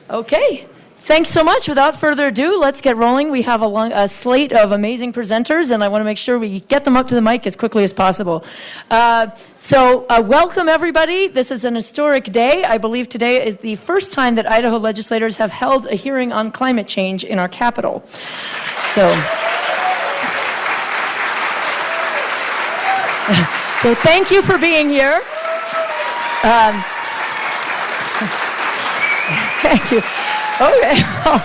Okay, thanks so much. Without further ado, let's get rolling. We have a slate of amazing presenters, and I want to make sure we get them up to the mic as quickly as possible. Welcome, everybody. This is an historic day. I believe today is the first time that Idaho legislators have held a hearing on climate change in our capital. So thank you for being here. Thank you. Okay. Well,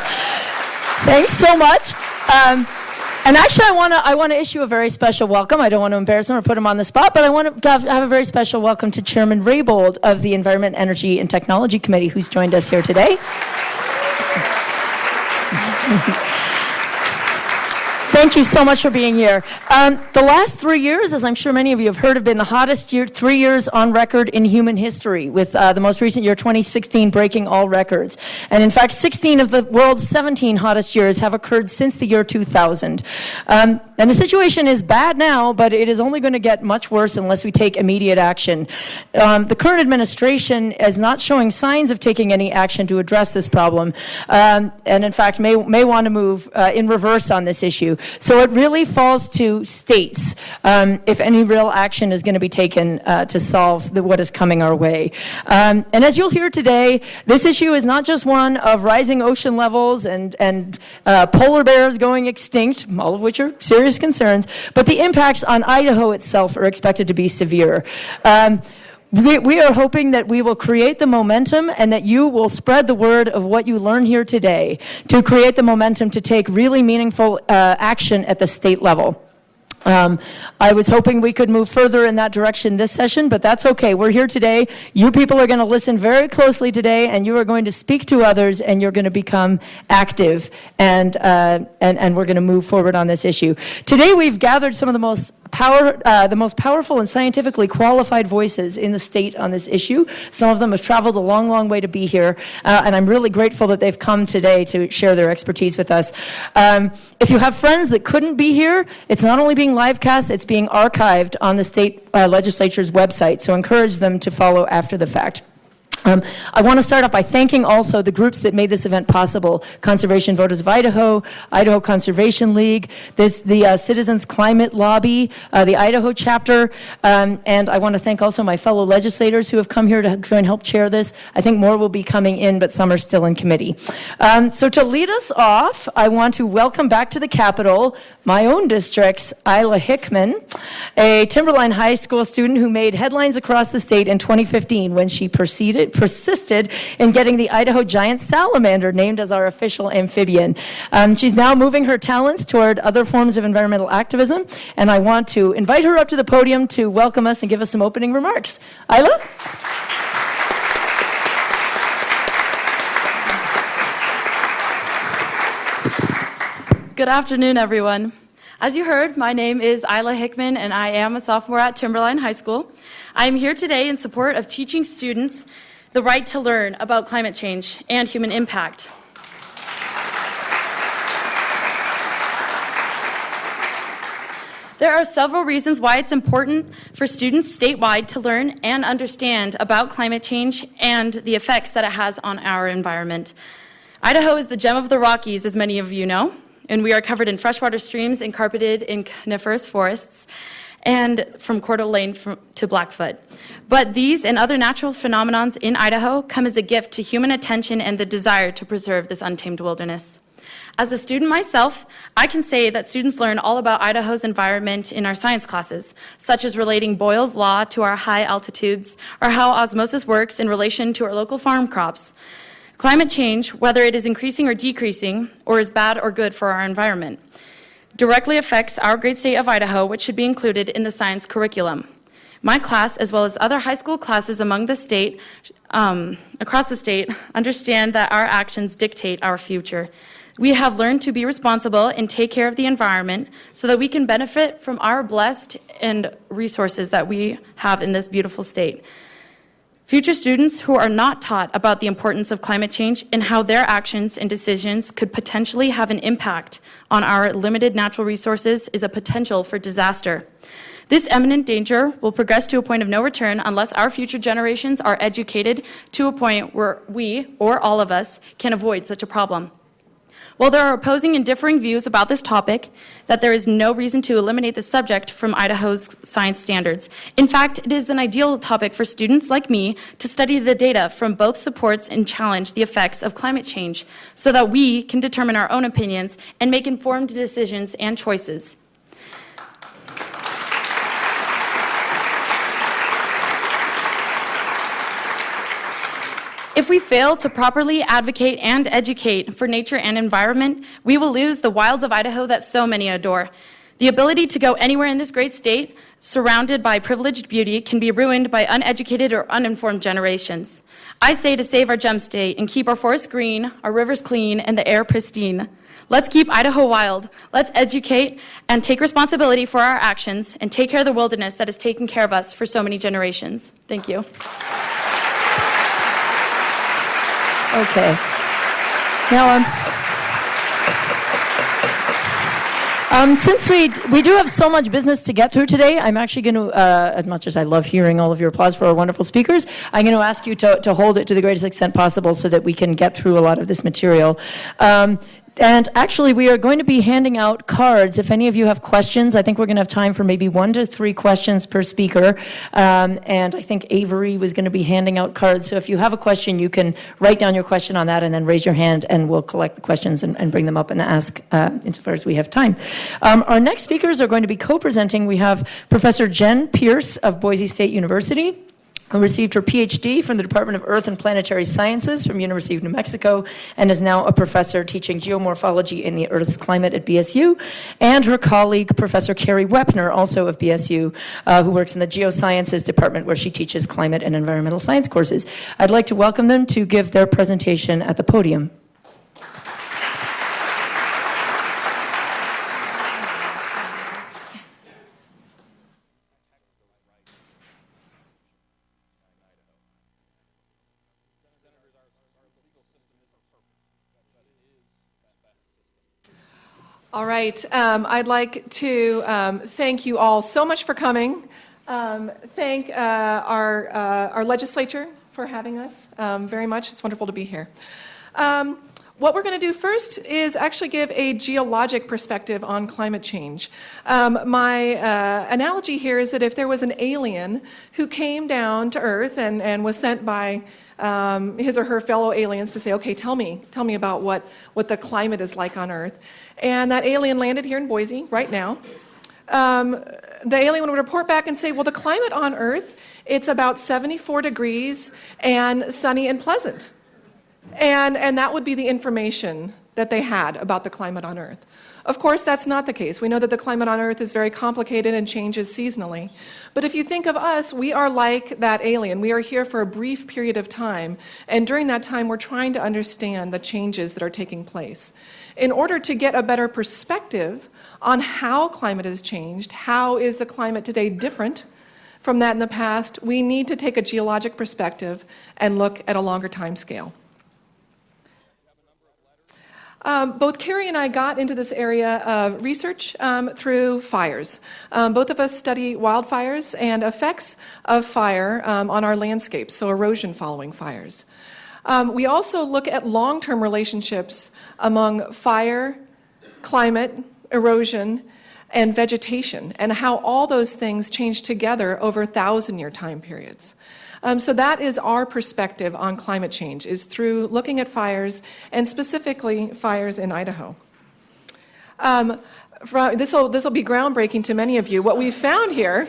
thanks so much. And actually, I want to issue a very special welcome. I don't want to embarrass him or put him on the spot, but I want to have a very special welcome to Chairman Raybould of the Environment, Energy, and Technology Committee, who's joined us here today. Thank you so much for being here. The last 3 years, as I'm sure many of you have heard, have been the hottest 3 years on record in human history, with the most recent year, 2016, breaking all records. And in fact, 16 of the world's 17 hottest years have occurred since the year 2000. And the situation is bad now, but it is only going to get much worse unless we take immediate action. The current administration is not showing signs of taking any action to address this problem, and in fact may want to move in reverse on this issue. So it really falls to states if any real action is going to be taken to solve what is coming our way. And as you'll hear today, this issue is not just one of rising ocean levels and polar bears going extinct, all of which are serious concerns, but the impacts on Idaho itself are expected to be severe. We are hoping that we will create the momentum and that you will spread the word of what you learn here today to create the momentum to take really meaningful action at the state level. I was hoping we could move further in that direction this session, but that's okay. We're here today. You people are going to listen very closely today, and you are going to speak to others, and you're going to become active, and we're going to move forward on this issue. Today, we've gathered some of the most powerful and scientifically qualified voices in the state on this issue. Some of them have traveled a long, long way to be here, and I'm really grateful that they've come today to share their expertise with us. If you have friends that couldn't be here, it's not only being live cast, it's being archived on the state legislature's website, so encourage them to follow after the fact. I want to start off by thanking also the groups that made this event possible: Conservation Voters of Idaho, Idaho Conservation League, the Citizens Climate Lobby, the Idaho chapter, and I want to thank also my fellow legislators who have come here to try and help chair this. I think more will be coming in, but some are still in committee. So to lead us off, I want to welcome back to the Capitol my own district's Isla Hickman, a Timberline High School student who made headlines across the state in 2015 when she persisted in getting the Idaho giant salamander named as our official amphibian. She's now moving her talents toward other forms of environmental activism, and I want to invite her up to the podium to welcome us and give us some opening remarks. Isla? Good afternoon, everyone. As you heard, my name is Isla Hickman, and I am a sophomore at Timberline High School. I am here today in support of teaching students the right to learn about climate change and human impact. There are several reasons why it's important for students statewide to learn and understand about climate change and the effects that it has on our environment. Idaho is the gem of the Rockies, as many of you know, and we are covered in freshwater streams and carpeted in coniferous forests, and from Coeur d'Alene to Blackfoot. But these and other natural phenomena in Idaho come as a gift to human attention and the desire to preserve this untamed wilderness. As a student myself, I can say that students learn all about Idaho's environment in our science classes, such as relating Boyle's law to our high altitudes, or how osmosis works in relation to our local farm crops. Climate change, whether it is increasing or decreasing, or is bad or good for our environment, directly affects our great state of Idaho, which should be included in the science curriculum. My class, as well as other high school classes among the state, across the state, understand that our actions dictate our future. We have learned to be responsible and take care of the environment so that we can benefit from our blessed and resources that we have in this beautiful state. Future students who are not taught about the importance of climate change and how their actions and decisions could potentially have an impact on our limited natural resources is a potential for disaster. This imminent danger will progress to a point of no return unless our future generations are educated to a point where we, or all of us, can avoid such a problem. While there are opposing and differing views about this topic, that there is no reason to eliminate the subject from Idaho's science standards. In fact, it is an ideal topic for students like me to study the data from both supports and challenge the effects of climate change so that we can determine our own opinions and make informed decisions and choices. If we fail to properly advocate and educate for nature and environment, we will lose the wilds of Idaho that so many adore. The ability to go anywhere in this great state, surrounded by privileged beauty, can be ruined by uneducated or uninformed generations. I say to save our gem state and keep our forests green, our rivers clean, and the air pristine. Let's keep Idaho wild. Let's educate and take responsibility for our actions and take care of the wilderness that has taken care of us for so many generations. Thank you. Okay. Now, since we do have so much business to get through today, I'm actually going to, as much as I love hearing all of your applause for our wonderful speakers, I'm going to ask you to hold it to the greatest extent possible so that we can get through a lot of this material. And actually, we are going to be handing out cards. If any of you have questions, I think we're going to have time for maybe 1 to 3 questions per speaker. And I think Avery was going to be handing out cards. So if you have a question, you can write down your question on that and then raise your hand, and we'll collect the questions and bring them up and ask insofar as we have time. Our next speakers are going to be co-presenting. We have Professor Jen Pierce of Boise State University, who received her PhD from the Department of Earth and Planetary Sciences from University of New Mexico and is now a professor teaching geomorphology in the Earth's climate at BSU, and her colleague, Professor Carrie Wepner, also of BSU, who works in the Geosciences Department where she teaches climate and environmental science courses. I'd like to welcome them to give their presentation at the podium. All right, I'd like to thank you all so much for coming. Thank our legislature for having us very much. It's wonderful to be here. What we're going to do first is actually give a geologic perspective on climate change. My analogy here is that if there was an alien who came down to Earth and was sent by his or her fellow aliens to say, okay, tell me about what the climate is like on Earth. And that alien landed here in Boise right now. The alien would report back and say, well, the climate on Earth, it's about 74 degrees and sunny and pleasant. And that would be the information that they had about the climate on Earth. Of course, that's not the case. We know that the climate on Earth is very complicated and changes seasonally. But if you think of us, we are like that alien. We are here for a brief period of time, and during that time, we're trying to understand the changes that are taking place. In order to get a better perspective on how climate has changed, how is the climate today different from that in the past, we need to take a geologic perspective and look at a longer time scale. Both Carrie and I got into this area of research through fires. Both of us study wildfires and effects of fire on our landscapes, so erosion following fires. We also look at long-term relationships among fire, climate, erosion, and vegetation, and how all those things change together over 1,000-year time periods. So that is our perspective on climate change, is through looking at fires, and specifically fires in Idaho. This will be groundbreaking to many of you. What we found here,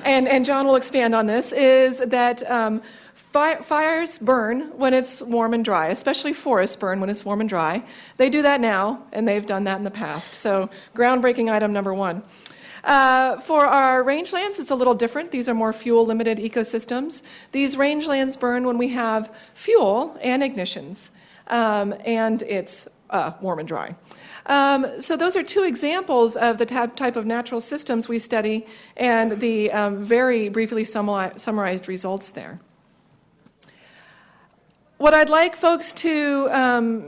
and John will expand on this, is that fires burn when it's warm and dry, especially forests burn when it's warm and dry. They do that now, and they've done that in the past. So groundbreaking item number 1. For our rangelands, it's a little different. These are more fuel-limited ecosystems. These rangelands burn when we have fuel and ignitions, and it's warm and dry. So those are 2 examples of the type of natural systems we study and the very briefly summarized results there. What I'd like folks to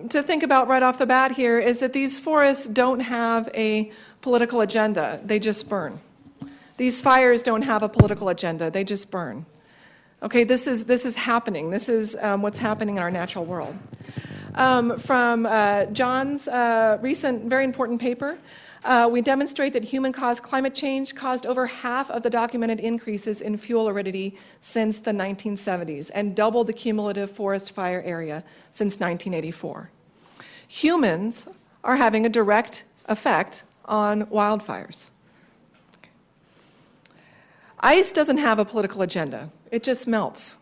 think about right off the bat here is that these forests don't have a political agenda. They just burn. These fires don't have a political agenda. They just burn. Okay, this is happening. This is what's happening in our natural world. From John's recent, very important paper, we demonstrate that human-caused climate change caused over half of the documented increases in fuel aridity since the 1970s and doubled the cumulative forest fire area since 1984. Humans are having a direct effect on wildfires. Okay. Ice doesn't have a political agenda. It just melts.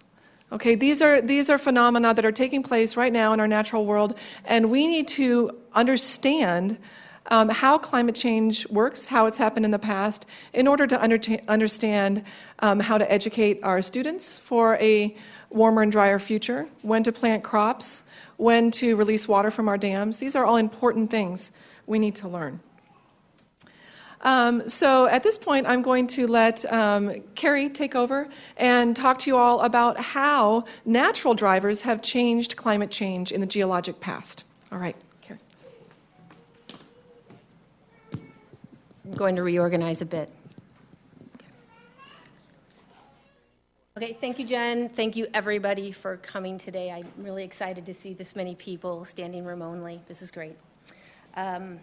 Okay, these are phenomena that are taking place right now in our natural world, and we need to understand how climate change works, how it's happened in the past, in order to understand how to educate our students for a warmer and drier future, when to plant crops, when to release water from our dams. These are all important things we need to learn. So at this point, I'm going to let Carrie take over and talk to you all about how natural drivers have changed climate change in the geologic past. All right, Carrie. I'm going to reorganize a bit. Okay, thank you, Jen. Thank you, everybody, for coming today. I'm really excited to see this many people standing room only. This is great. Then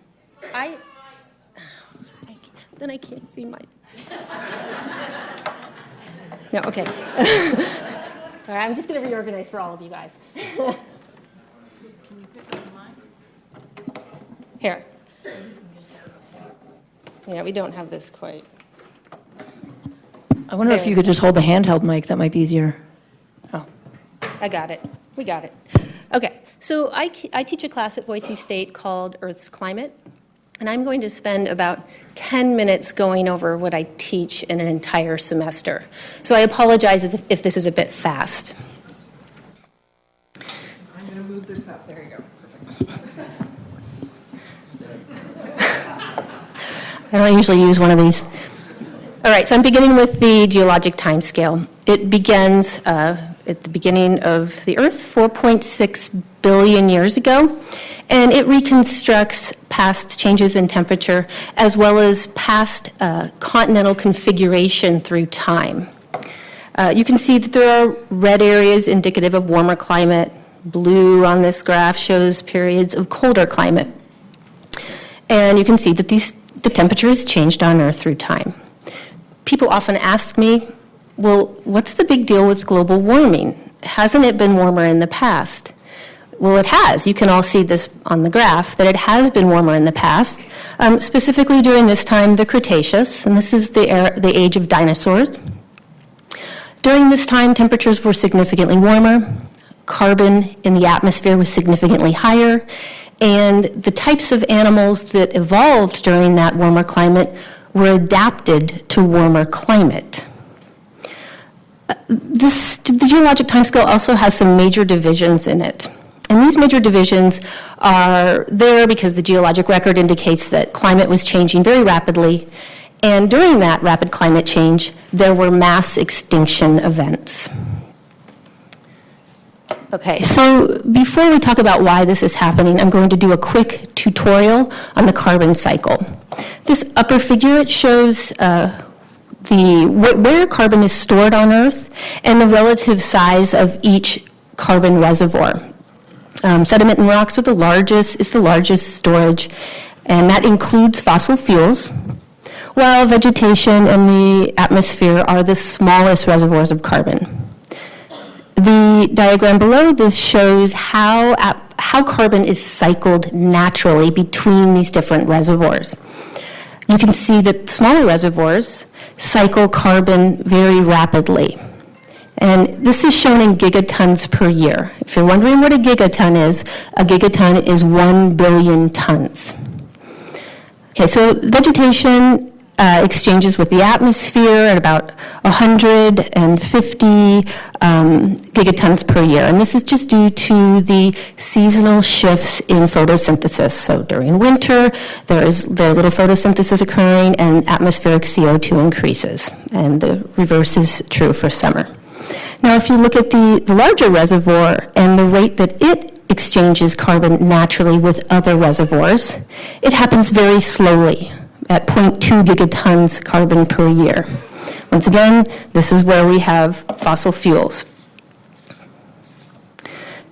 I can't see my... No, okay. All right, I'm just going to reorganize for all of you guys. Can you pick up mine? Here. Yeah, we don't have this quite. I wonder if you could just hold the handheld mic. That might be easier. Oh, I got it. We got it. Okay, so I teach a class at Boise State called Earth's Climate. And I'm going to spend about 10 minutes going over what I teach in an entire semester. So I apologize if this is a bit fast. I'm going to move this up. There you go. Perfect. I don't usually use one of these. All right, so I'm beginning with the geologic timescale. It begins at the beginning of the Earth, 4.6 billion years ago, and it reconstructs past changes in temperature as well as past continental configuration through time. You can see that there are red areas indicative of warmer climate. Blue on this graph shows periods of colder climate. And you can see that the temperature has changed on Earth through time. People often ask me, well, what's the big deal with global warming? Hasn't it been warmer in the past? Well, it has. You can all see this on the graph, that it has been warmer in the past, specifically during this time, the Cretaceous, and this is the age of dinosaurs. During this time, temperatures were significantly warmer, carbon in the atmosphere was significantly higher, and the types of animals that evolved during that warmer climate were adapted to warmer climate. The geologic timescale also has some major divisions in it. And these major divisions are there because the geologic record indicates that climate was changing very rapidly. And during that rapid climate change, there were mass extinction events. Okay, so before we talk about why this is happening, I'm going to do a quick tutorial on the carbon cycle. This upper figure, it shows where carbon is stored on Earth and the relative size of each carbon reservoir. Sediment and rocks are the largest storage, and that includes fossil fuels, while vegetation and the atmosphere are the smallest reservoirs of carbon. The diagram below this shows how carbon is cycled naturally between these different reservoirs. You can see that smaller reservoirs cycle carbon very rapidly. And this is shown in gigatons per year. If you're wondering what a gigaton is 1 billion tons. Okay, so vegetation exchanges with the atmosphere at about 150 gigatons per year. And this is just due to the seasonal shifts in photosynthesis. So during winter, there is very little photosynthesis occurring and atmospheric CO2 increases. And the reverse is true for summer. Now, if you look at the larger reservoir and the rate that it exchanges carbon naturally with other reservoirs, it happens very slowly at 0.2 gigatons carbon per year. Once again, this is where we have fossil fuels.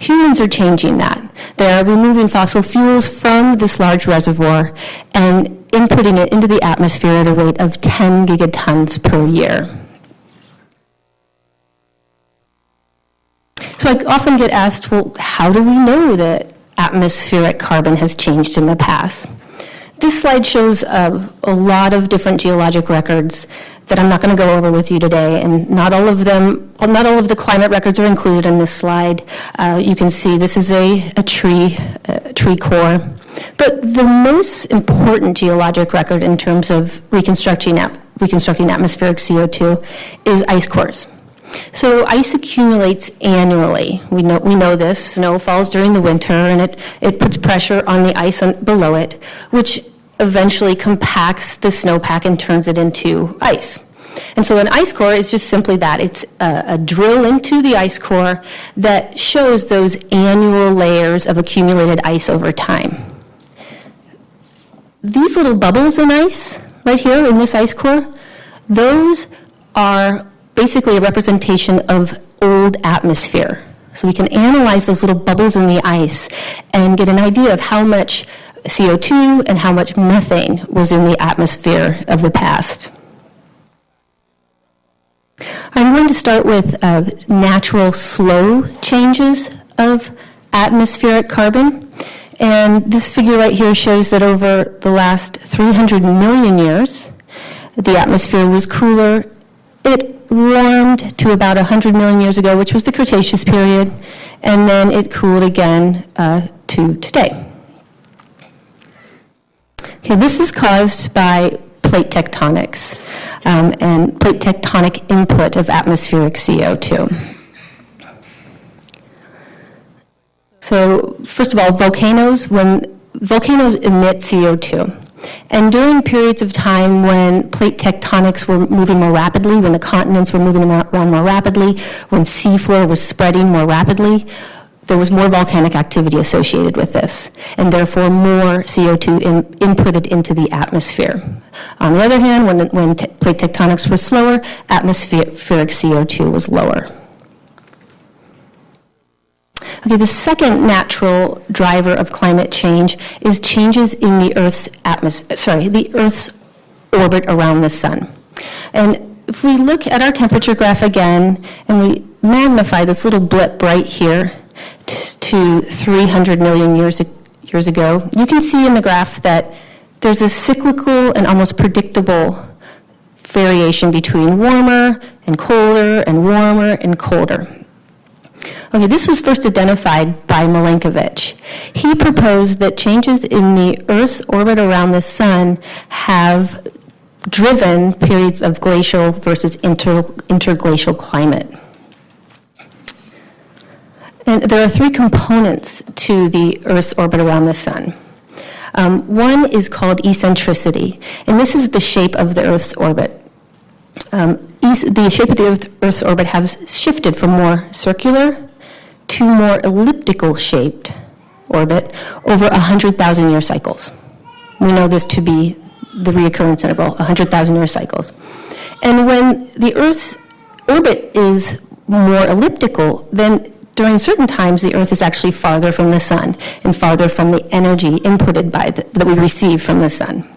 Humans are changing that. They are removing fossil fuels from this large reservoir and inputting it into the atmosphere at a rate of 10 gigatons per year. So I often get asked, well, how do we know that atmospheric carbon has changed in the past? This slide shows a lot of different geologic records that I'm not going to go over with you today, and not all of the climate records are included in this slide. You can see this is a tree core. But the most important geologic record in terms of reconstructing atmospheric CO2 is ice cores. So ice accumulates annually. We know this. Snow falls during the winter, and it puts pressure on the ice below it, which eventually compacts the snowpack and turns it into ice. And so an ice core is just simply that. It's a drill into the ice core that shows those annual layers of accumulated ice over time. These little bubbles in ice, right here in this ice core, those are basically a representation of old atmosphere. So we can analyze those little bubbles in the ice and get an idea of how much CO2 and how much methane was in the atmosphere of the past. I'm going to start with natural slow changes of atmospheric carbon. And this figure right here shows that over the last 300 million years, the atmosphere was cooler. It warmed to about 100 million years ago, which was the Cretaceous period, and then it cooled again to today. Okay, this is caused by plate tectonics and plate tectonic input of atmospheric CO2. So first of all, volcanoes emit CO2. And during periods of time when plate tectonics were moving more rapidly, when the continents were moving around more rapidly, when seafloor was spreading more rapidly, there was more volcanic activity associated with this, and therefore more CO2 inputted into the atmosphere. On the other hand, when plate tectonics were slower, atmospheric CO2 was lower. Okay, the second natural driver of climate change is changes in the Earth's orbit around the sun. And if we look at our temperature graph again, and we magnify this little blip right here to 300 million years ago, you can see in the graph that there's a cyclical and almost predictable variation between warmer and colder and warmer and colder. Okay, this was first identified by Milankovitch. He proposed that changes in the Earth's orbit around the sun have driven periods of glacial versus interglacial climate. And there are three components to the Earth's orbit around the sun. One is called eccentricity, and this is the shape of the Earth's orbit. The shape of the Earth's orbit has shifted from more circular to more elliptical shaped orbit over 100,000-year cycles. We know this to be the reoccurrence interval, 100,000-year cycles. And when the Earth's orbit is more elliptical, then during certain times the Earth is actually farther from the sun and farther from the energy inputted that we receive from the sun.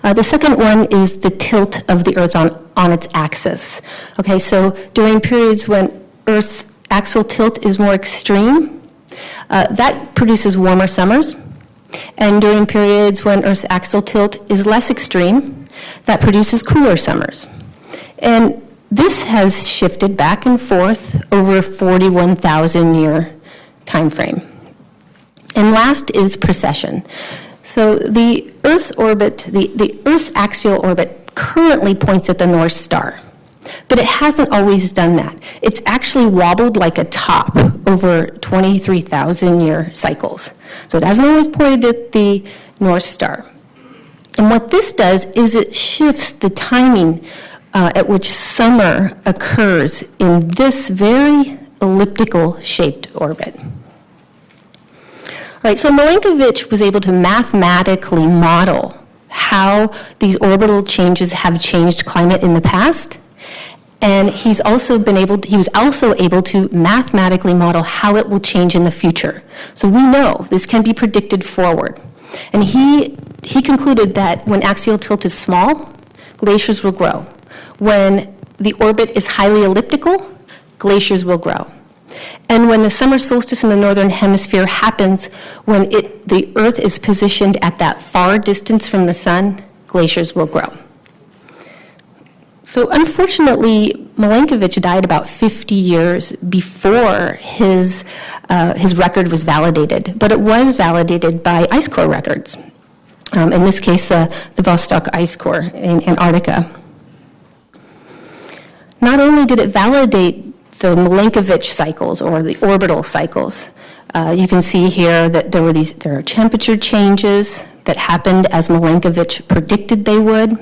The second one is the tilt of the Earth on its axis. Okay, so during periods when Earth's axial tilt is more extreme, that produces warmer summers. And during periods when Earth's axial tilt is less extreme, that produces cooler summers. And this has shifted back and forth over a 41,000-year time frame. And last is precession. So the Earth's orbit, the Earth's axial orbit currently points at the North Star. But it hasn't always done that. It's actually wobbled like a top over 23,000-year cycles. So it hasn't always pointed at the North Star. And what this does is it shifts the timing at which summer occurs in this very elliptical shaped orbit. All right, so Milankovitch was able to mathematically model how these orbital changes have changed climate in the past. And he was also able to mathematically model how it will change in the future. So we know this can be predicted forward. And he concluded that when axial tilt is small, glaciers will grow. When the orbit is highly elliptical, glaciers will grow. And when the summer solstice in the northern hemisphere happens, when the Earth is positioned at that far distance from the sun, glaciers will grow. So unfortunately, Milankovitch died about 50 years before his record was validated, but it was validated by ice core records. In this case, the Vostok ice core in Antarctica. Not only did it validate the Milankovitch cycles, or the orbital cycles, you can see here that there are temperature changes that happened as Milankovitch predicted they would.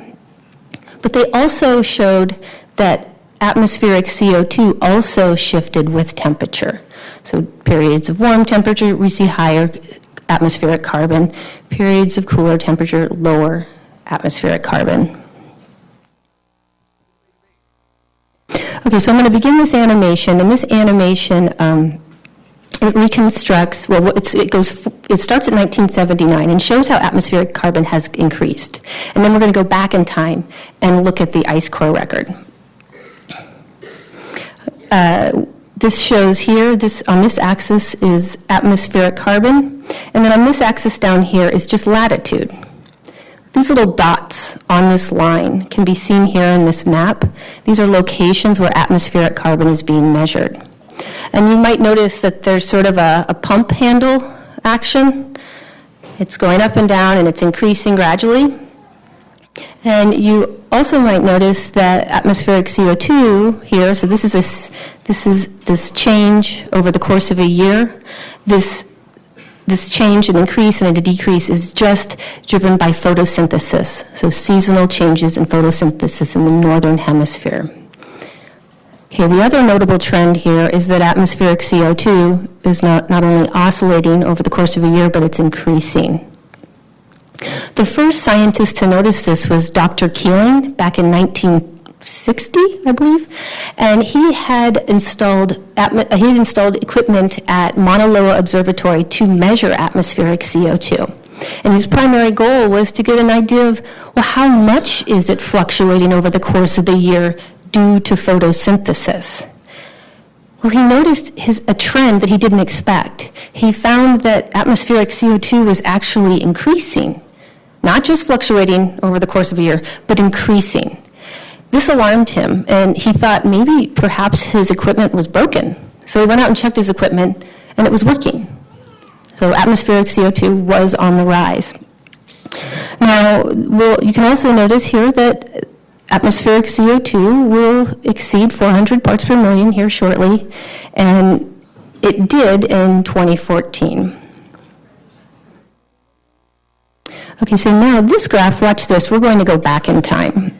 But they also showed that atmospheric CO2 also shifted with temperature. So periods of warm temperature, we see higher atmospheric carbon. Periods of cooler temperature, lower atmospheric carbon. Okay, so I'm going to begin this animation, and this animation, it reconstructs, it starts at 1979 and shows how atmospheric carbon has increased. And then we're going to go back in time and look at the ice core record. This shows here, on this axis is atmospheric carbon, and then on this axis down here is just latitude. These little dots on this line can be seen here in this map. These are locations where atmospheric carbon is being measured. And you might notice that there's sort of a pump handle action. It's going up and down and it's increasing gradually. And you also might notice that atmospheric CO2 here, so this is this change over the course of a year. This change, an increase and a decrease, is just driven by photosynthesis, so seasonal changes in photosynthesis in the northern hemisphere. Okay, the other notable trend here is that atmospheric CO2 is not only oscillating over the course of a year, but it's increasing. The first scientist to notice this was Dr. Keeling back in 1960, I believe, and he had installed equipment at Mauna Loa Observatory to measure atmospheric CO2. And his primary goal was to get an idea of, well, how much is it fluctuating over the course of the year due to photosynthesis? Well, he noticed a trend that he didn't expect. He found that atmospheric CO2 was actually increasing, not just fluctuating over the course of a year, but increasing. This alarmed him, and he thought maybe perhaps his equipment was broken. So he went out and checked his equipment, and it was working. So atmospheric CO2 was on the rise. Now, you can also notice here that atmospheric CO2 will exceed 400 parts per million here shortly, and it did in 2014. Okay, so now this graph, watch this, we're going to go back in time.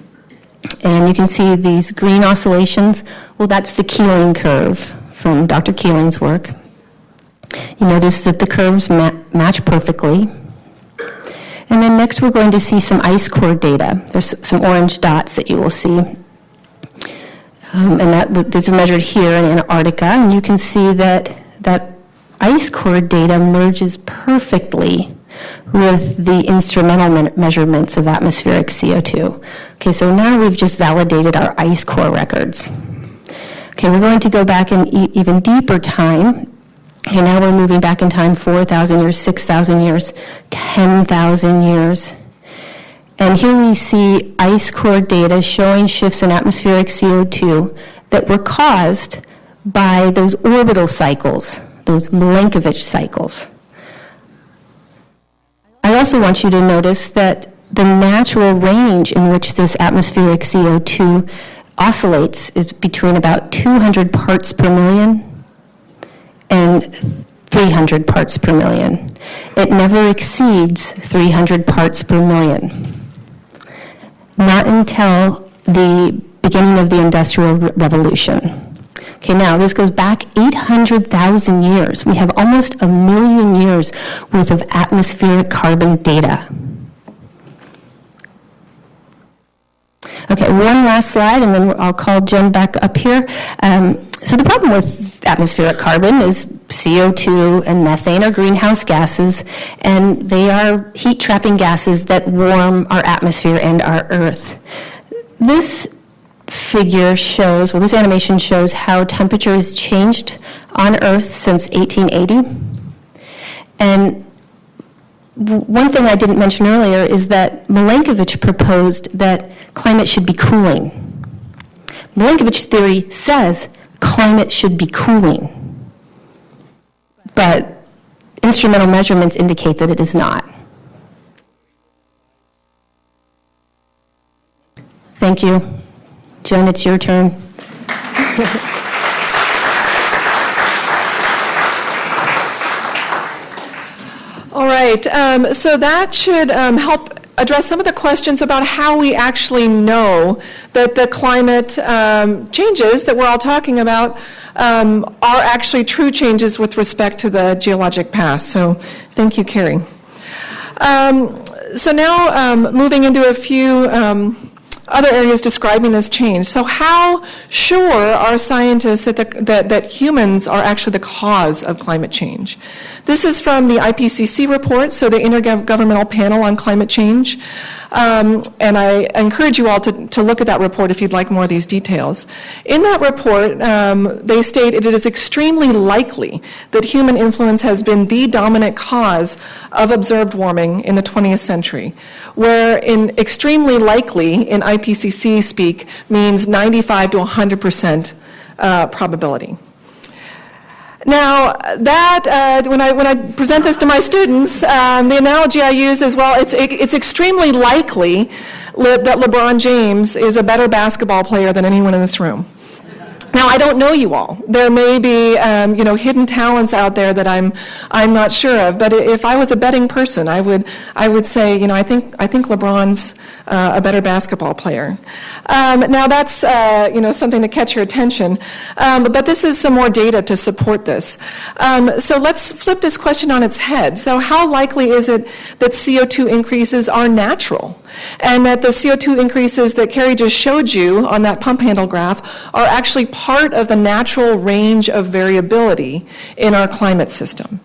And you can see these green oscillations. Well, that's the Keeling curve from Dr. Keeling's work. You notice that the curves match perfectly. And then next we're going to see some ice core data. There's some orange dots that you will see. And these are measured here in Antarctica. And you can see that ice core data merges perfectly with the instrumental measurements of atmospheric CO2. Okay, so now we've just validated our ice core records. Okay, we're going to go back in even deeper time. Okay, now we're moving back in time 4,000 years, 6,000 years, 10,000 years. And here we see ice core data showing shifts in atmospheric CO2 that were caused by those orbital cycles, those Milankovitch cycles. I also want you to notice that the natural range in which this atmospheric CO2 oscillates is between about 200 parts per million and 300 parts per million. It never exceeds 300 parts per million. Not until the beginning of the Industrial Revolution. Okay, now this goes back 800,000 years. We have almost 1 million years worth of atmospheric carbon data. Okay, one last slide, and then I'll call Jen back up here. So the problem with atmospheric carbon is CO2 and methane are greenhouse gases, and they are heat-trapping gases that warm our atmosphere and our Earth. This figure shows, well, this animation shows how temperature has changed on Earth since 1880. And one thing I didn't mention earlier is that Milankovitch proposed that climate should be cooling. Milankovich's theory says climate should be cooling, but instrumental measurements indicate that it is not. Thank you. Jen, it's your turn. All right, so that should help address some of the questions about how we actually know that the climate changes that we're all talking about are actually true changes with respect to the geologic past. So thank you, Carrie. So now moving into a few other areas describing this change. So how sure are scientists that humans are actually the cause of climate change? This is from the IPCC report, so the Intergovernmental Panel on Climate Change. And I encourage you all to look at that report if you'd like more of these details. In that report, they state it is extremely likely that human influence has been the dominant cause of observed warming in the 20th century, where in extremely likely in IPCC speak means 95 to 100% probability. Now, that when I present this to my students, the analogy I use is, well, it's extremely likely that LeBron James is a better basketball player than anyone in this room. Now, I don't know you all. There may be, hidden talents out there that I'm not sure of. But if I was a betting person, I would say, I think LeBron's a better basketball player. Now, that's something to catch your attention. But this is some more data to support this. So let's flip this question on its head. So how likely is it that CO2 increases are natural? And that the CO2 increases that Carrie just showed you on that pump handle graph are actually part of the natural range of variability in our climate system.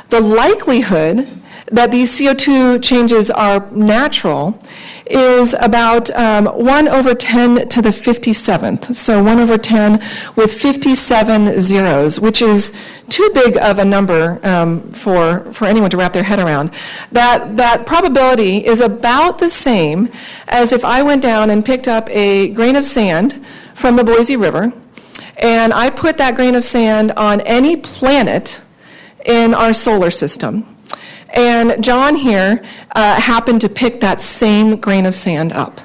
The likelihood that these CO2 changes are natural is about 1 over 10 to the 57th. So 1 over 10 with 57 zeros, which is too big of a number for anyone to wrap their head around. That probability is about the same as if I went down and picked up a grain of sand from the Boise River, and I put that grain of sand on any planet in our solar system. And John here happened to pick that same grain of sand up.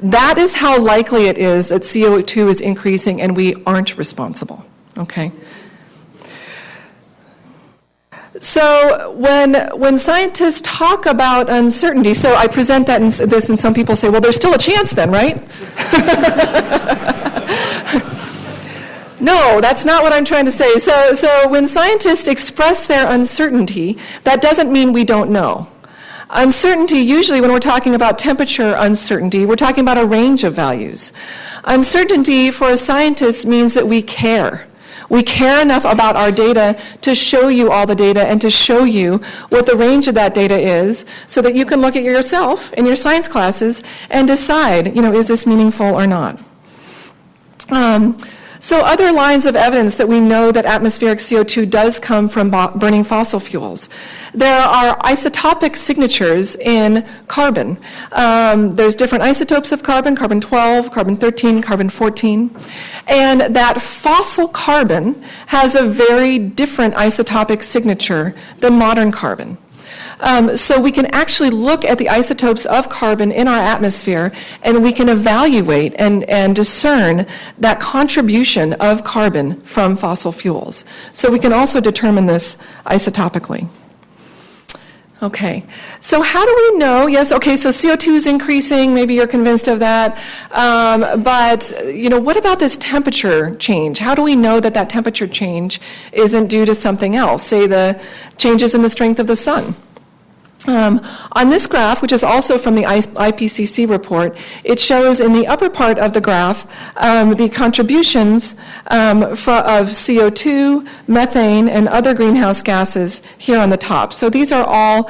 That is how likely it is that CO2 is increasing and we aren't responsible, okay? So when scientists talk about uncertainty, so I present this and some people say, well, there's still a chance then, right? No, that's not what I'm trying to say. So when scientists express their uncertainty, that doesn't mean we don't know. Uncertainty, usually when we're talking about temperature uncertainty, we're talking about a range of values. Uncertainty for a scientist means that we care. We care enough about our data to show you all the data and to show you what the range of that data is so that you can look at yourself in your science classes and decide, is this meaningful or not? So other lines of evidence that we know that atmospheric CO2 does come from burning fossil fuels. There are isotopic signatures in carbon. There's different isotopes of carbon, carbon-12, carbon-13, carbon-14. And that fossil carbon has a very different isotopic signature than modern carbon. So we can actually look at the isotopes of carbon in our atmosphere and we can evaluate and discern that contribution of carbon from fossil fuels. So we can also determine this isotopically. Okay, so how do we know? Yes, okay, so CO2 is increasing, maybe you're convinced of that, but what about this temperature change? How do we know that that temperature change isn't due to something else, say the changes in the strength of the sun? On this graph, which is also from the IPCC report, it shows in the upper part of the graph the contributions of CO2, methane, and other greenhouse gases here on the top. So these are all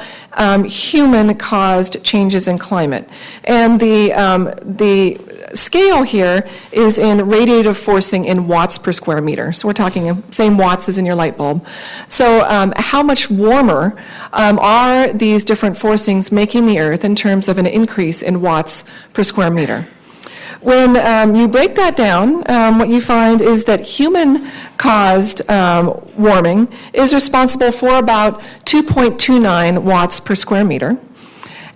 human-caused changes in climate. And the scale here is in radiative forcing in watts per square meter. So we're talking same watts as in your light bulb. So how much warmer are these different forcings making the Earth in terms of an increase in watts per square meter? When you break that down, what you find is that human-caused warming is responsible for about 2.29 watts per square meter.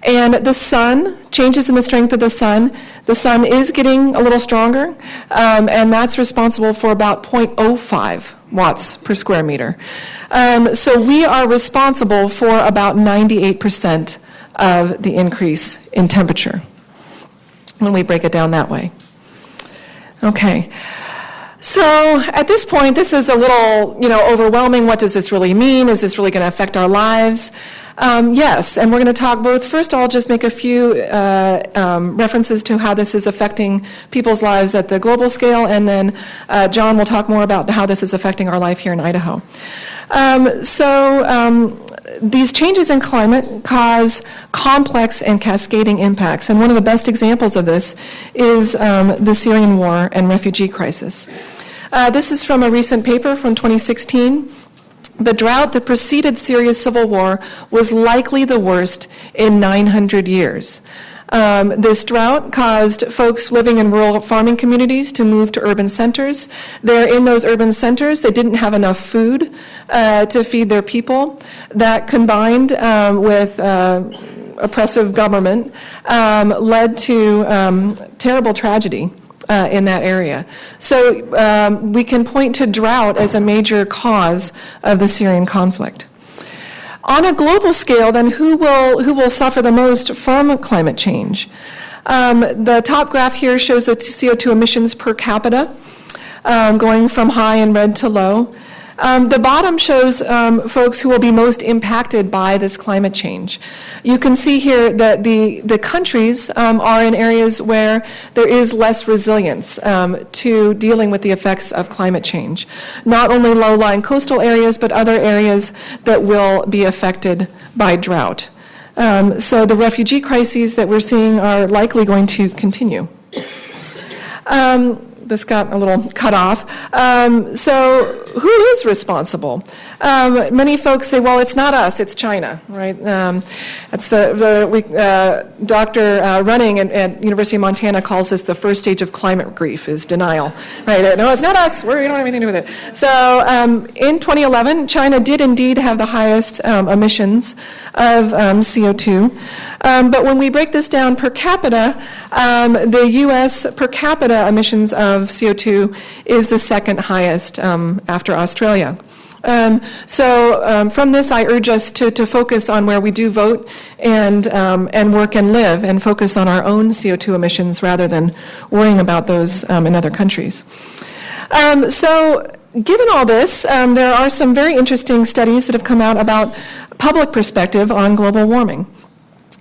And the sun, changes in the strength of the sun is getting a little stronger, and that's responsible for about 0.05 watts per square meter. So we are responsible for about 98% of the increase in temperature when we break it down that way. Okay. So at this point, this is a little, overwhelming. What does this really mean? Is this really going to affect our lives? Yes, and we're going to talk both. First, I'll just make a few references to how this is affecting people's lives at the global scale, and then John will talk more about how this is affecting our life here in Idaho. These changes in climate cause complex and cascading impacts, and one of the best examples of this is the Syrian war and refugee crisis. This is from a recent paper from 2016. The drought that preceded Syria's civil war was likely the worst in 900 years. This drought caused folks living in rural farming communities to move to urban centers. They're in those urban centers. They didn't have enough food to feed their people. That combined with oppressive government led to terrible tragedy in that area. So we can point to drought as a major cause of the Syrian conflict. On a global scale, then, who will suffer the most from climate change? The top graph here shows the CO2 emissions per capita, going from high in red to low. The bottom shows folks who will be most impacted by this climate change. You can see here that the countries are in areas where there is less resilience to dealing with the effects of climate change. Not only low-lying coastal areas, but other areas that will be affected by drought. So the refugee crises that we're seeing are likely going to continue. This got a little cut off. So who is responsible? Many folks say, well, it's not us, it's China, right? That's Dr. Running at University of Montana calls this the first stage of climate grief, is denial, right? No, it's not us, we don't have anything to do with it. So in 2011, China did indeed have the highest emissions of CO2. But when we break this down per capita, the U.S. per capita emissions of CO2 is the second highest after Australia. From this, I urge us to focus on where we do vote and work and live, and focus on our own CO2 emissions rather than worrying about those in other countries. Given all this, there are some very interesting studies that have come out about public perspective on global warming.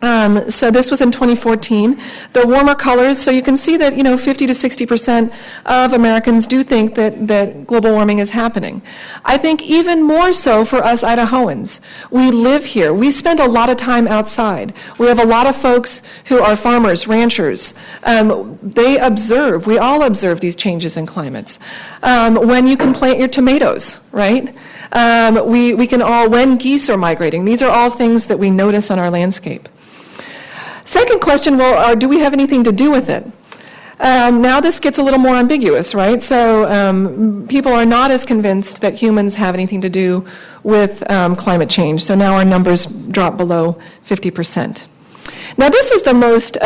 So this was in 2014. The warmer colors, so you can see that 50 to 60% of Americans do think that global warming is happening. I think even more so for us Idahoans. We live here. We spend a lot of time outside. We have a lot of folks who are farmers, ranchers. We all observe these changes in climates. When you can plant your tomatoes, right? We can all, when geese are migrating, these are all things that we notice on our landscape. Second question, well, do we have anything to do with it? Now this gets a little more ambiguous, right? So people are not as convinced that humans have anything to do with climate change. So now our numbers drop below 50%. Now this is the most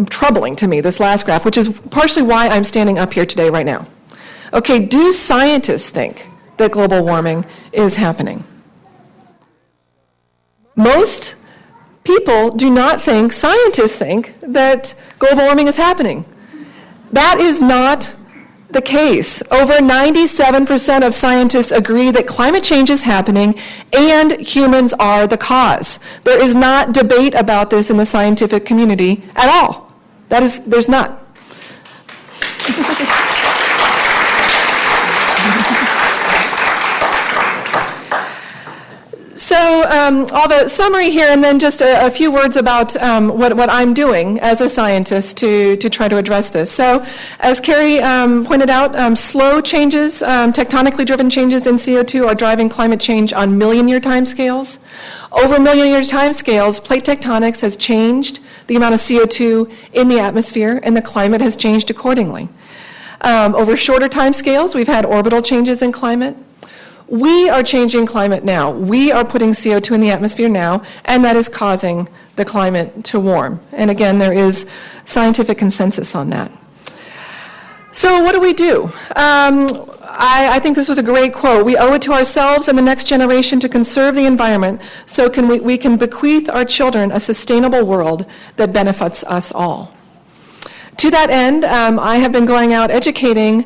troubling to me, this last graph, which is partially why I'm standing up here today right now. Okay, do scientists think that global warming is happening? Most people do not think, scientists think, that global warming is happening. That is not the case. Over 97% of scientists agree that climate change is happening and humans are the cause. There is not debate about this in the scientific community at all. There's not. So all the summary here, and then just a few words about what I'm doing as a scientist to try to address this. So as Carrie pointed out, slow changes, tectonically driven changes in CO2 are driving climate change on million-year timescales. Over million-year timescales, plate tectonics has changed the amount of CO2 in the atmosphere, and the climate has changed accordingly. Over shorter timescales, we've had orbital changes in climate. We are changing climate now. We are putting CO2 in the atmosphere now, and that is causing the climate to warm. And again, there is scientific consensus on that. So what do we do? I think this was a great quote. We owe it to ourselves and the next generation to conserve the environment so we can bequeath our children a sustainable world that benefits us all. To that end, I have been going out educating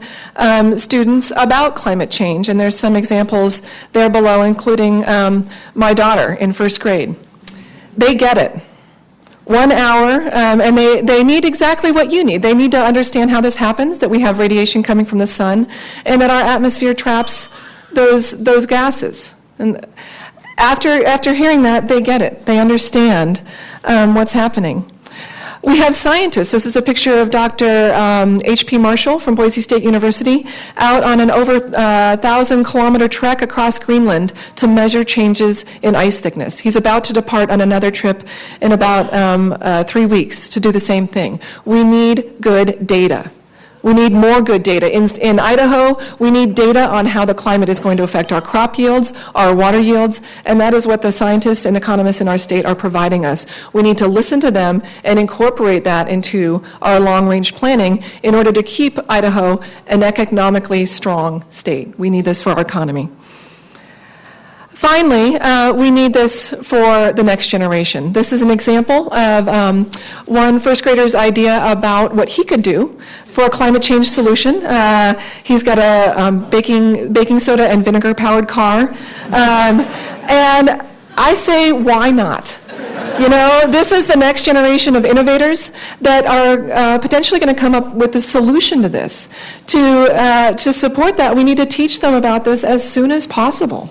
students about climate change, and there's some examples there below, including my daughter in first grade. They get it. 1 hour, and they need exactly what you need. They need to understand how this happens, that we have radiation coming from the sun, and that our atmosphere traps those gases. And after hearing that, they get it. They understand what's happening. We have scientists. This is a picture of Dr. H.P. Marshall from Boise State University out on an over 1,000-kilometer trek across Greenland to measure changes in ice thickness. He's about to depart on another trip in about 3 weeks to do the same thing. We need good data. We need more good data. In Idaho, we need data on how the climate is going to affect our crop yields, our water yields, and that is what the scientists and economists in our state are providing us. We need to listen to them and incorporate that into our long-range planning in order to keep Idaho an economically strong state. We need this for our economy. Finally, we need this for the next generation. This is an example of one first grader's idea about what he could do for a climate change solution. He's got a baking soda and vinegar powered car. And I say, why not? You know, this is the next generation of innovators that are potentially going to come up with a solution to this. To support that, we need to teach them about this as soon as possible,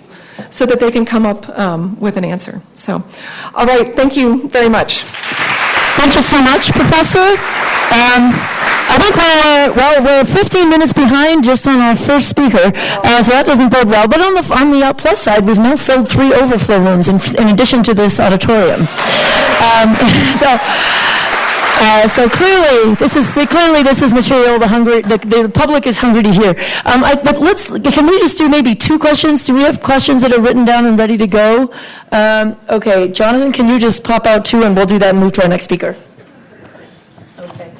so that they can come up with an answer. So, all right, thank you very much. Thank you so much, Professor. I think we're 15 minutes behind just on our first speaker, so that doesn't bode well. But on the plus side, we've now filled 3 overflow rooms in addition to this auditorium. So clearly, this is material the public is hungry to hear. But can we just do maybe 2 questions? Do we have questions that are written down and ready to go? Okay, Jonathan, can you just pop out 2 and we'll do that and move to our next speaker? Okay.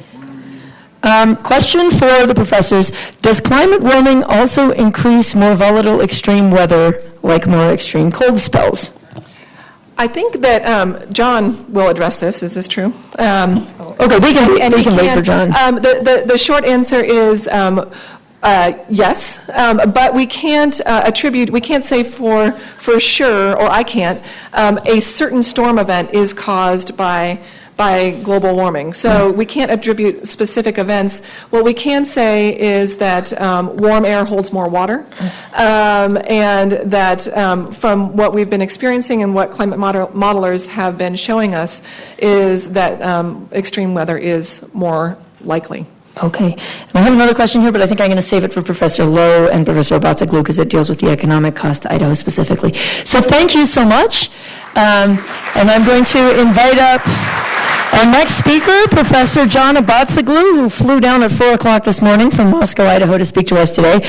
Question for the professors: does climate warming also increase more volatile extreme weather, like more extreme cold spells? I think that John will address this. Is this true? Okay, we can wait for John. The short answer is yes, but we can't say for sure, or I can't, a certain storm event is caused by global warming. So we can't attribute specific events. What we can say is that warm air holds more water, and that from what we've been experiencing and what climate modelers have been showing us is that extreme weather is more likely. Okay. And I have another question here, but I think I'm going to save it for Professor Lowe and Professor Obatzoglu because it deals with the economic cost to Idaho specifically. So thank you so much. And I'm going to invite up our next speaker, Professor John Obatzoglu, who flew down at 4 o'clock this morning from Moscow, Idaho, to speak to us today.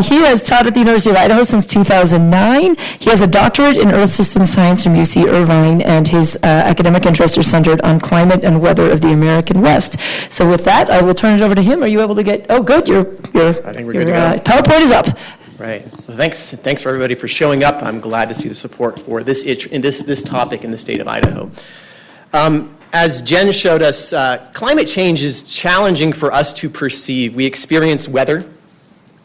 He has taught at the University of Idaho since 2009. He has a doctorate in Earth System Science from UC Irvine, and his academic interests are centered on climate and weather of the American West. So with that, I will turn it over to him. Are you able to get? Oh, good. Your I think we're good to go. PowerPoint is up. Right. Well, thanks for everybody for showing up. I'm glad to see the support for this topic in the state of Idaho. As Jen showed us, climate change is challenging for us to perceive. We experience weather.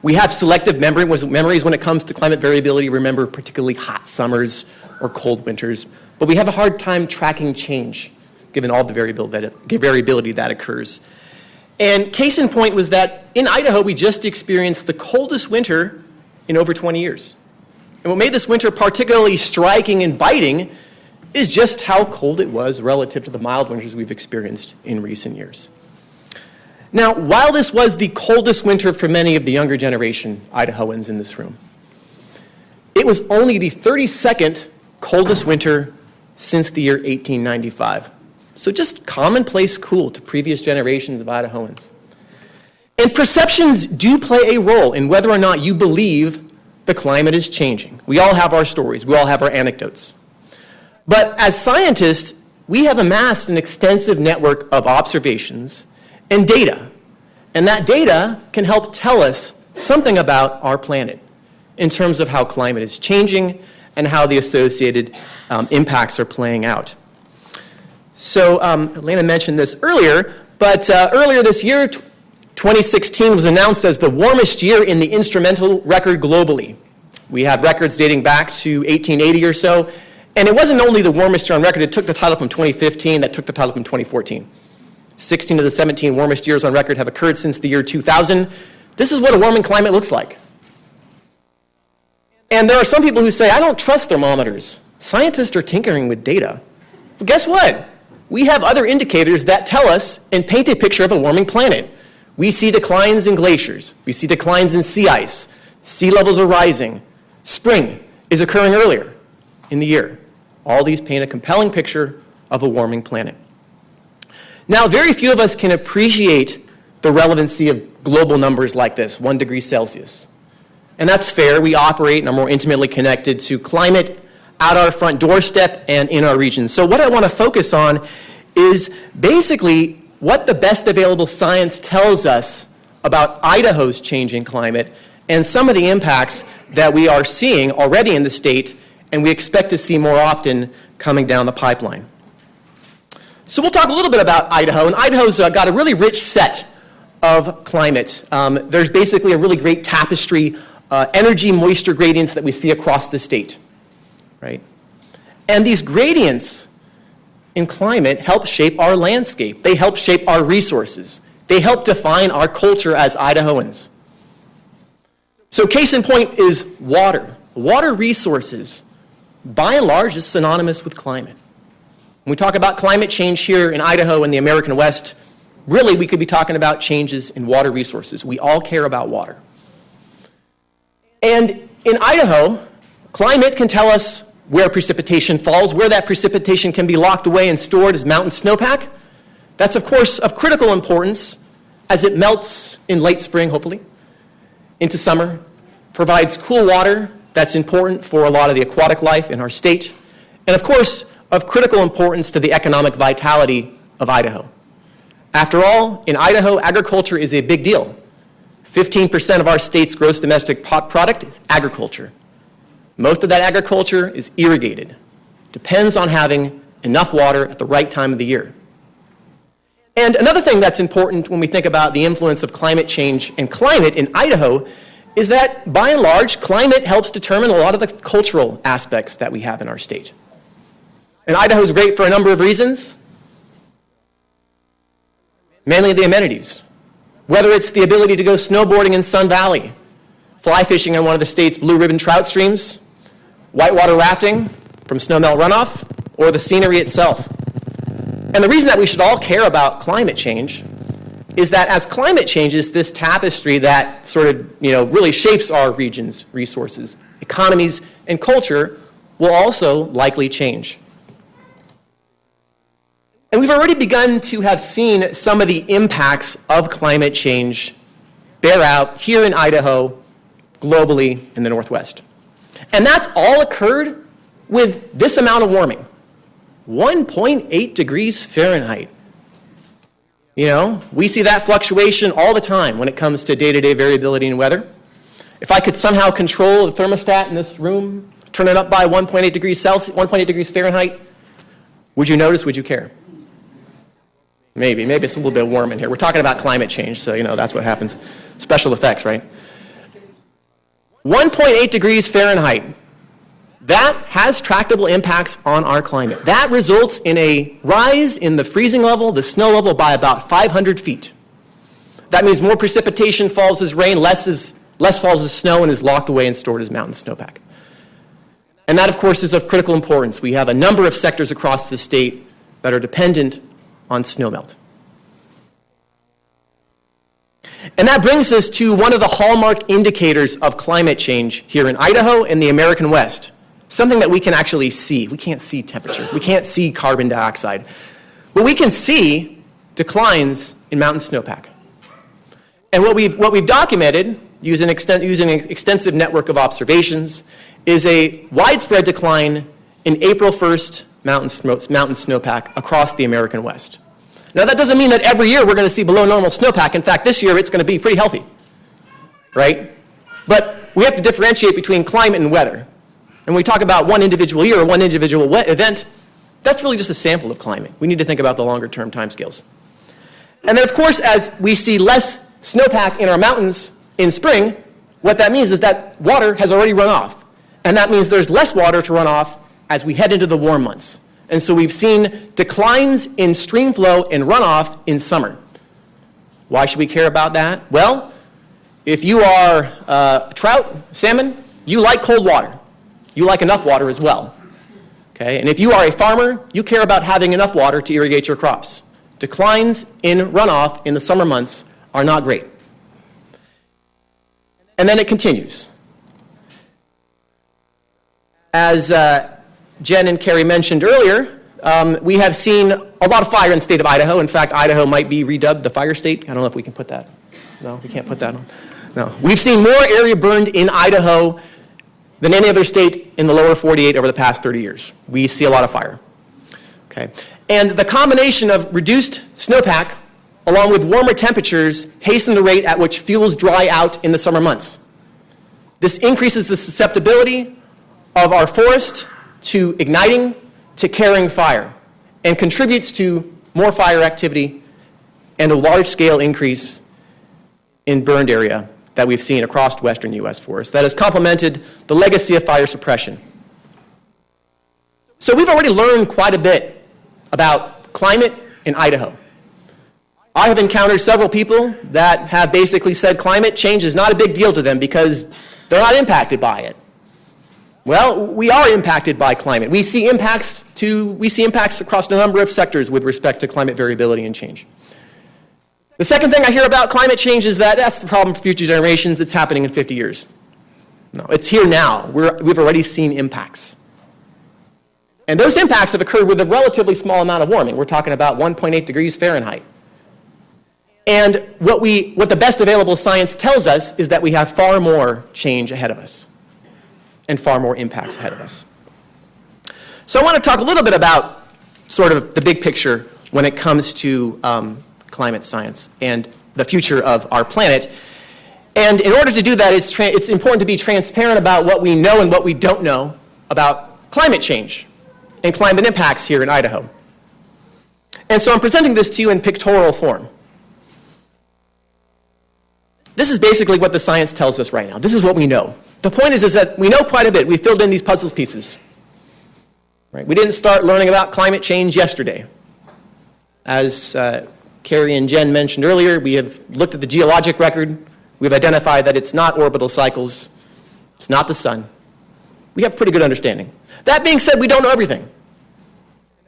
We have selective memories when it comes to climate variability. Remember particularly hot summers or cold winters. But we have a hard time tracking change, given all the variability that occurs. And case in point was that in Idaho, we just experienced the coldest winter in over 20 years. And what made this winter particularly striking and biting is just how cold it was relative to the mild winters we've experienced in recent years. Now, while this was the coldest winter for many of the younger generation Idahoans in this room, it was only the 32nd coldest winter since the year 1895. So just commonplace cool to previous generations of Idahoans. And perceptions do play a role in whether or not you believe the climate is changing. We all have our stories. We all have our anecdotes. But as scientists, we have amassed an extensive network of observations and data. And that data can help tell us something about our planet in terms of how climate is changing and how the associated impacts are playing out. So Elena mentioned this earlier, but earlier this year, 2016 was announced as the warmest year in the instrumental record globally. We have records dating back to 1880 or so. And it wasn't only the warmest year on record, it took the title from 2015, that took the title from 2014. 16 of the 17 warmest years on record have occurred since the year 2000. This is what a warming climate looks like. And there are some people who say, I don't trust thermometers. Scientists are tinkering with data. Well, guess what? We have other indicators that tell us and paint a picture of a warming planet. We see declines in glaciers. We see declines in sea ice. Sea levels are rising. Spring is occurring earlier in the year. All these paint a compelling picture of a warming planet. Now, very few of us can appreciate the relevancy of global numbers like this, 1 degree Celsius. And that's fair. We operate and are more intimately connected to climate at our front doorstep and in our region. So what I want to focus on is basically what the best available science tells us about Idaho's changing climate and some of the impacts that we are seeing already in the state and we expect to see more often coming down the pipeline. So we'll talk a little bit about Idaho, and Idaho's got a really rich set of climate. There's basically a really great tapestry, energy moisture gradients that we see across the state, right? And these gradients in climate help shape our landscape. They help shape our resources. They help define our culture as Idahoans. So case in point is water. Water resources, by and large, is synonymous with climate. When we talk about climate change here in Idaho and the American West, really we could be talking about changes in water resources. We all care about water. And in Idaho, climate can tell us where precipitation falls, where that precipitation can be locked away and stored as mountain snowpack. That's, of course, of critical importance as it melts in late spring, hopefully, into summer, provides cool water that's important for a lot of the aquatic life in our state, and, of course, of critical importance to the economic vitality of Idaho. After all, in Idaho, agriculture is a big deal. 15% of our state's gross domestic product is agriculture. Most of that agriculture is irrigated. Depends on having enough water at the right time of the year. And another thing that's important when we think about the influence of climate change and climate in Idaho is that, by and large, climate helps determine a lot of the cultural aspects that we have in our state. And Idaho is great for a number of reasons, mainly the amenities. Whether it's the ability to go snowboarding in Sun Valley, fly fishing on one of the state's blue ribbon trout streams, whitewater rafting from snowmelt runoff, or the scenery itself. And the reason that we should all care about climate change is that as climate changes, this tapestry that sort of, really shapes our region's resources, economies, and culture will also likely change. And we've already begun to have seen some of the impacts of climate change bear out here in Idaho, globally in the Northwest. And that's all occurred with this amount of warming, 1.8 degrees Fahrenheit. We see that fluctuation all the time when it comes to day-to-day variability in weather. If I could somehow control the thermostat in this room, turn it up by 1.8 degrees Celsius, 1.8 degrees Fahrenheit, would you notice, would you care? Maybe it's a little bit warm in here. We're talking about climate change, so that's what happens. Special effects, right? 1.8 degrees Fahrenheit. That has tractable impacts on our climate. That results in a rise in the freezing level, the snow level, by about 500 feet. That means more precipitation falls as rain, less falls as snow, and is locked away and stored as mountain snowpack. And that, of course, is of critical importance. We have a number of sectors across the state that are dependent on snowmelt. And that brings us to one of the hallmark indicators of climate change here in Idaho and the American West, something that we can actually see. We can't see temperature. We can't see carbon dioxide. But we can see declines in mountain snowpack. And what we've documented using an extensive network of observations is a widespread decline in April 1st mountain snowpack across the American West. Now, that doesn't mean that every year we're going to see below normal snowpack. In fact, this year it's going to be pretty healthy, right? But we have to differentiate between climate and weather. And when we talk about one individual year or one individual event, that's really just a sample of climate. We need to think about the longer-term timescales. And then, of course, as we see less snowpack in our mountains in spring, what that means is that water has already run off. And that means there's less water to run off as we head into the warm months. And so we've seen declines in stream flow and runoff in summer. Why should we care about that? Well, if you are trout, salmon, you like cold water. You like enough water as well. Okay? And if you are a farmer, you care about having enough water to irrigate your crops. Declines in runoff in the summer months are not great. And then it continues. As Jen and Carrie mentioned earlier, we have seen a lot of fire in the state of Idaho. In fact, Idaho might be redubbed the fire state. I don't know if we can put that. No, we can't put that on. No. We've seen more area burned in Idaho than any other state in the lower 48 over the past 30 years. We see a lot of fire. Okay. And the combination of reduced snowpack along with warmer temperatures hasten the rate at which fuels dry out in the summer months. This increases the susceptibility of our forest to igniting, to carrying fire, and contributes to more fire activity and a large-scale increase in burned area that we've seen across western U.S. forests that has complemented the legacy of fire suppression. So we've already learned quite a bit about climate in Idaho. I have encountered several people that have basically said climate change is not a big deal to them because they're not impacted by it. Well, we are impacted by climate. We see impacts across a number of sectors with respect to climate variability and change. The second thing I hear about climate change is that that's the problem for future generations. It's happening in 50 years. No, it's here now. We've already seen impacts. And those impacts have occurred with a relatively small amount of warming. We're talking about 1.8 degrees Fahrenheit. And what the best available science tells us is that we have far more change ahead of us and far more impacts ahead of us. So I want to talk a little bit about sort of the big picture when it comes to climate science and the future of our planet. And in order to do that, it's important to be transparent about what we know and what we don't know about climate change and climate impacts here in Idaho. And so I'm presenting this to you in pictorial form. This is basically what the science tells us right now. This is what we know. The point is that we know quite a bit. We filled in these puzzle pieces. Right? We didn't start learning about climate change yesterday. As Carrie and Jen mentioned earlier, we have looked at the geologic record. We've identified that it's not orbital cycles. It's not the sun. We have pretty good understanding. That being said, we don't know everything.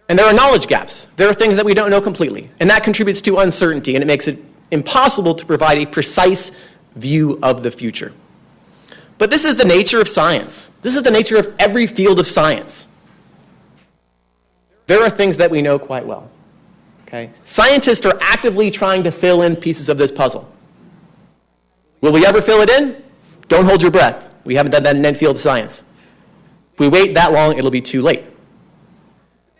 And there are knowledge gaps. There are things that we don't know completely. And that contributes to uncertainty, and it makes it impossible to provide a precise view of the future. But this is the nature of science. This is the nature of every field of science. There are things that we know quite well. Okay? Scientists are actively trying to fill in pieces of this puzzle. Will we ever fill it in? Don't hold your breath. We haven't done that in any field of science. If we wait that long, it'll be too late.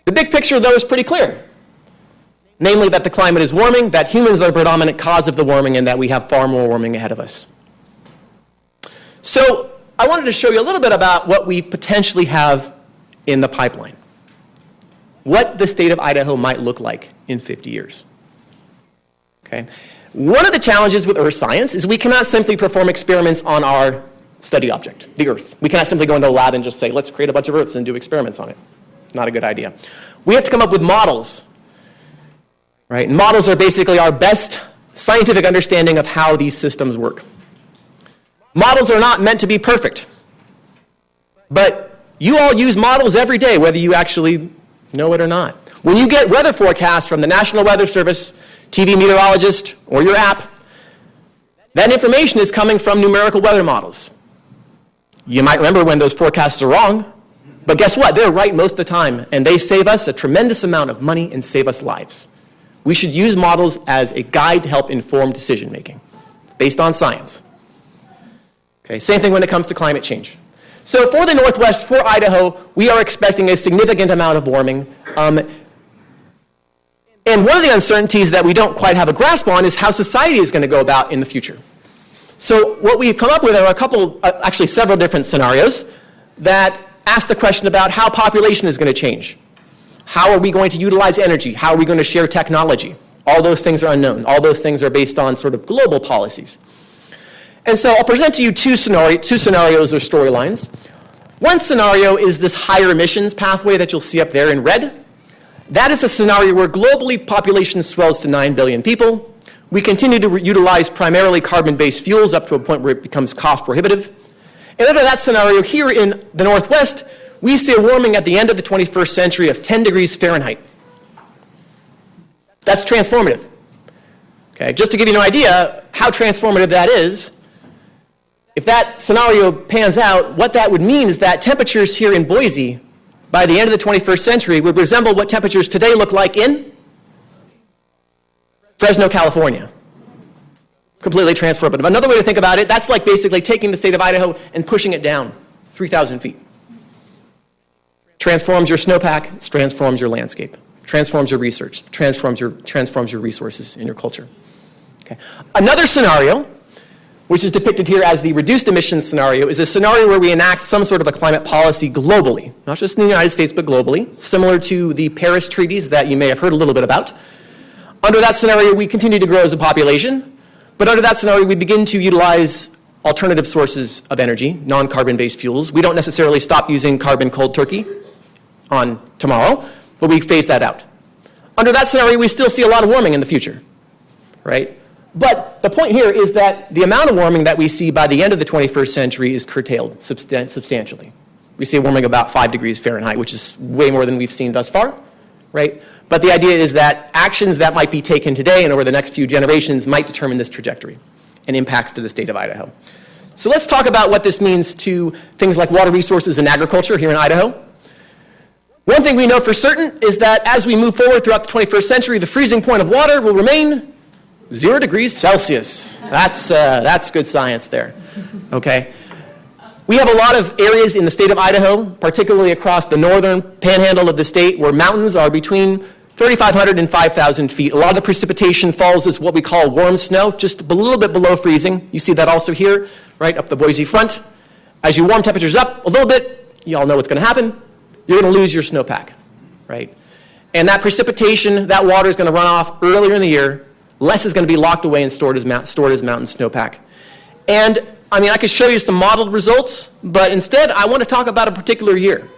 The big picture, though, is pretty clear. Namely, that the climate is warming, that humans are the predominant cause of the warming, and that we have far more warming ahead of us. So I wanted to show you a little bit about what we potentially have in the pipeline. What the state of Idaho might look like in 50 years. Okay? One of the challenges with earth science is we cannot simply perform experiments on our study object, the Earth. We cannot simply go into a lab and just say, let's create a bunch of Earths and do experiments on it. Not a good idea. We have to come up with models, right? And models are basically our best scientific understanding of how these systems work. Models are not meant to be perfect, but you all use models every day, whether you actually know it or not. When you get weather forecasts from the National Weather Service, TV meteorologist, or your app, that information is coming from numerical weather models. You might remember when those forecasts are wrong, but guess what? They're right most of the time, and they save us a tremendous amount of money and save us lives. We should use models as a guide to help inform decision making. It's based on science. Okay, same thing when it comes to climate change. So for the Northwest, for Idaho, we are expecting a significant amount of warming. And one of the uncertainties that we don't quite have a grasp on is how society is going to go about in the future. So what we've come up with are a couple, actually several different scenarios that ask the question about how population is going to change. How are we going to utilize energy? How are we going to share technology? All those things are unknown. All those things are based on sort of global policies. And so I'll present to you two scenarios or storylines. One scenario is this higher emissions pathway that you'll see up there in red. That is a scenario where globally population swells to 9 billion people. We continue to utilize primarily carbon-based fuels up to a point where it becomes cost prohibitive. And under that scenario here in the Northwest, we see a warming at the end of the 21st century of 10 degrees Fahrenheit. That's transformative. Okay, just to give you an idea how transformative that is, if that scenario pans out, what that would mean is that temperatures here in Boise by the end of the 21st century would resemble what temperatures today look like in Fresno, California. Completely transformative. Another way to think about it, that's like basically taking the state of Idaho and pushing it down 3,000 feet. Transforms your snowpack, transforms your landscape, transforms your research, transforms your resources in your culture. Okay. Another scenario, which is depicted here as the reduced emissions scenario, is a scenario where we enact some sort of a climate policy globally, not just in the United States, but globally, similar to the Paris treaties that you may have heard a little bit about. Under that scenario, we continue to grow as a population, but under that scenario, we begin to utilize alternative sources of energy, non-carbon-based fuels. We don't necessarily stop using carbon cold turkey on tomorrow, but we phase that out. Under that scenario, we still see a lot of warming in the future, right? But the point here is that the amount of warming that we see by the end of the 21st century is curtailed substantially. We see a warming about 5 degrees Fahrenheit, which is way more than we've seen thus far, right? But the idea is that actions that might be taken today and over the next few generations might determine this trajectory and impacts to the state of Idaho. So let's talk about what this means to things like water resources and agriculture here in Idaho. One thing we know for certain is that as we move forward throughout the 21st century, the freezing point of water will remain 0 degrees Celsius. That's good science there, okay? We have a lot of areas in the state of Idaho, particularly across the northern panhandle of the state, where mountains are between 3,500 and 5,000 feet. A lot of the precipitation falls as what we call warm snow, just a little bit below freezing. You see that also here, right up the Boise front. As you warm temperatures up a little bit, you all know what's going to happen. You're going to lose your snowpack, right? And that precipitation, that water is going to run off earlier in the year. Less is going to be locked away and stored as mountain snowpack. And I mean, I could show you some modeled results, but instead I want to talk about a particular year.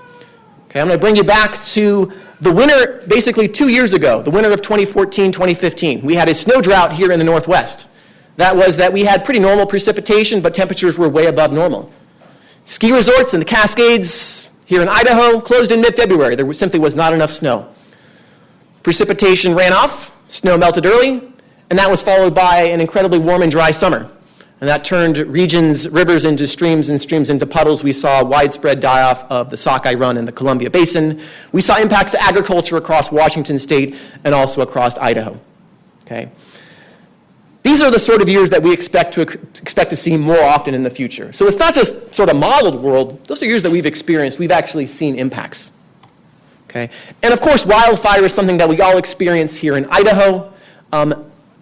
Okay, I'm going to bring you back to the winter, basically 2 years ago, the winter of 2014, 2015. We had a snow drought here in the Northwest. That was that we had pretty normal precipitation, but temperatures were way above normal. Ski resorts in the Cascades here in Idaho closed in mid-February. There simply was not enough snow. Precipitation ran off, snow melted early, and that was followed by an incredibly warm and dry summer. And that turned regions, rivers into streams and streams into puddles. We saw widespread die-off of the Sockeye Run and the Columbia Basin. We saw impacts to agriculture across Washington state and also across Idaho. Okay? These are the sort of years that we expect to see more often in the future. So it's not just sort of modeled world. Those are years that we've experienced. We've actually seen impacts. Okay? And of course, wildfire is something that we all experience here in Idaho.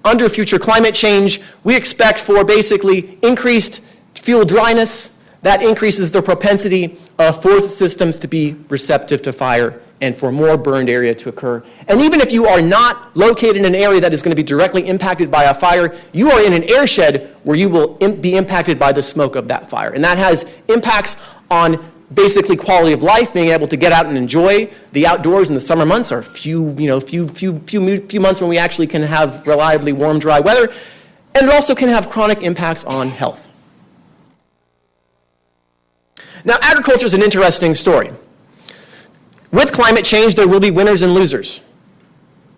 Under future climate change, we expect for basically increased fuel dryness, that increases the propensity of forest systems to be receptive to fire and for more burned area to occur. And even if you are not located in an area that is going to be directly impacted by a fire, you are in an airshed where you will be impacted by the smoke of that fire. And that has impacts on basically quality of life, being able to get out and enjoy the outdoors in the summer months, or few months when we actually can have reliably warm, dry weather. And it also can have chronic impacts on health. Now, agriculture is an interesting story. With climate change, there will be winners and losers.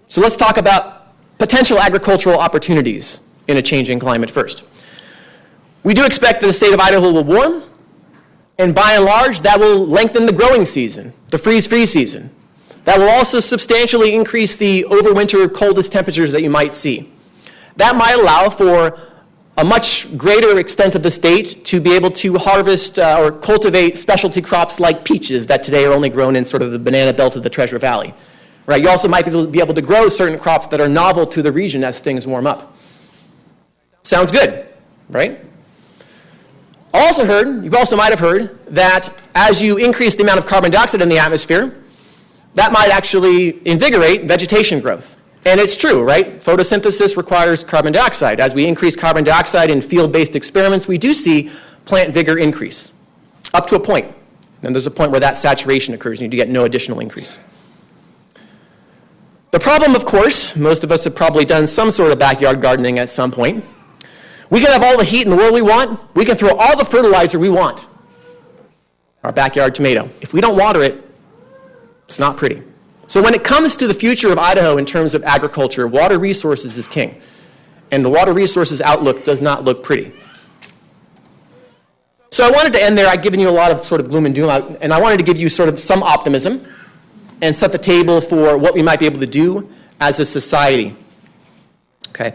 So let's talk about potential agricultural opportunities in a changing climate first. We do expect that the state of Idaho will warm, and by and large, that will lengthen the growing season, the freeze-free season. That will also substantially increase the overwinter coldest temperatures that you might see. That might allow for a much greater extent of the state to be able to harvest or cultivate specialty crops like peaches that today are only grown in sort of the banana belt of the Treasure Valley. Right? You also might be able to grow certain crops that are novel to the region as things warm up. Sounds good, right? You also might have heard that as you increase the amount of carbon dioxide in the atmosphere, that might actually invigorate vegetation growth. And it's true, right? Photosynthesis requires carbon dioxide. As we increase carbon dioxide in field-based experiments, we do see plant vigor increase, up to a point. Then there's a point where that saturation occurs and you get no additional increase. The problem, of course, most of us have probably done some sort of backyard gardening at some point. We can have all the heat in the world we want. We can throw all the fertilizer we want. Our backyard tomato. If we don't water it, it's not pretty. So when it comes to the future of Idaho in terms of agriculture, water resources is king. And the water resources outlook does not look pretty. So I wanted to end there. I've given you a lot of sort of gloom and doom, and I wanted to give you sort of some optimism and set the table for what we might be able to do as a society. Okay.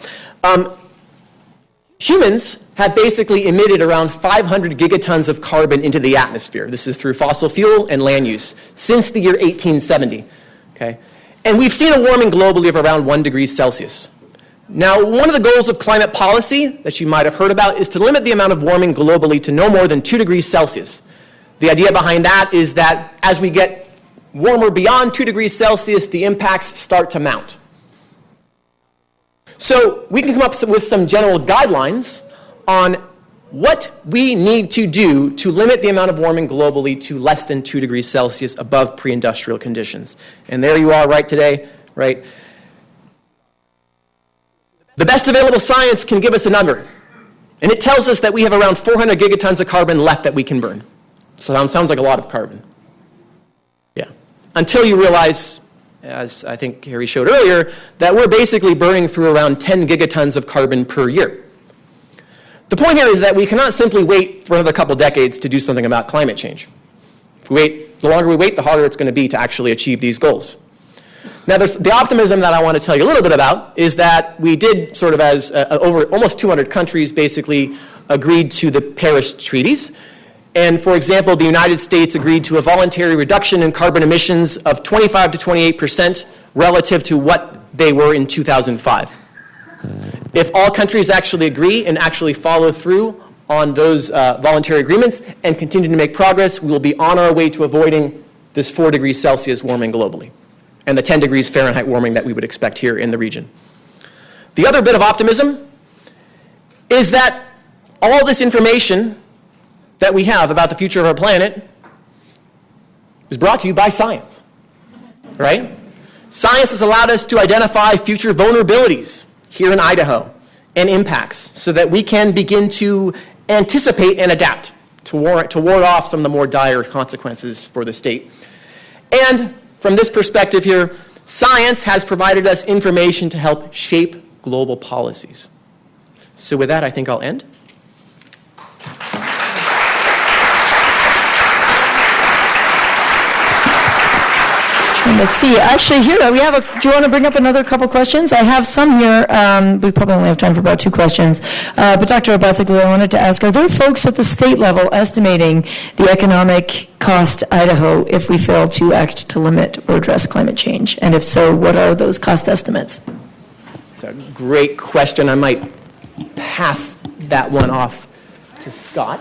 Humans have basically emitted around 500 gigatons of carbon into the atmosphere. This is through fossil fuel and land use since the year 1870. Okay? And we've seen a warming globally of around 1 degree Celsius. Now, one of the goals of climate policy that you might have heard about is to limit the amount of warming globally to no more than 2 degrees Celsius. The idea behind that is that as we get warmer beyond 2 degrees Celsius, the impacts start to mount. So we can come up with some general guidelines on what we need to do to limit the amount of warming globally to less than 2 degrees Celsius above pre-industrial conditions. And there you are right today, right? The best available science can give us a number. And it tells us that we have around 400 gigatons of carbon left that we can burn. So that sounds like a lot of carbon. Yeah. Until you realize, as I think Harry showed earlier, that we're basically burning through around 10 gigatons of carbon per year. The point here is that we cannot simply wait for another couple decades to do something about climate change. If we wait, the longer we wait, the harder it's going to be to actually achieve these goals. Now, the optimism that I want to tell you a little bit about is that we did sort of as over almost 200 countries basically agreed to the Paris treaties. And for example, the United States agreed to a voluntary reduction in carbon emissions of 25 to 28% relative to what they were in 2005. If all countries actually agree and actually follow through on those voluntary agreements and continue to make progress, we will be on our way to avoiding this 4 degrees Celsius warming globally and the 10 degrees Fahrenheit warming that we would expect here in the region. The other bit of optimism is that all this information that we have about the future of our planet is brought to you by science, right? Science has allowed us to identify future vulnerabilities here in Idaho and impacts so that we can begin to anticipate and adapt to ward off some of the more dire consequences for the state. And from this perspective here, science has provided us information to help shape global policies. So with that, I think I'll end. Let's see. Actually, here we have do you want to bring up another couple questions? I have some here. We probably only have time for about 2 questions. But Dr. Obatziglu, I wanted to ask, are there folks at the state level estimating the economic cost to Idaho if we fail to act to limit or address climate change? And if so, what are those cost estimates? It's a great question. I might pass that one off to Scott.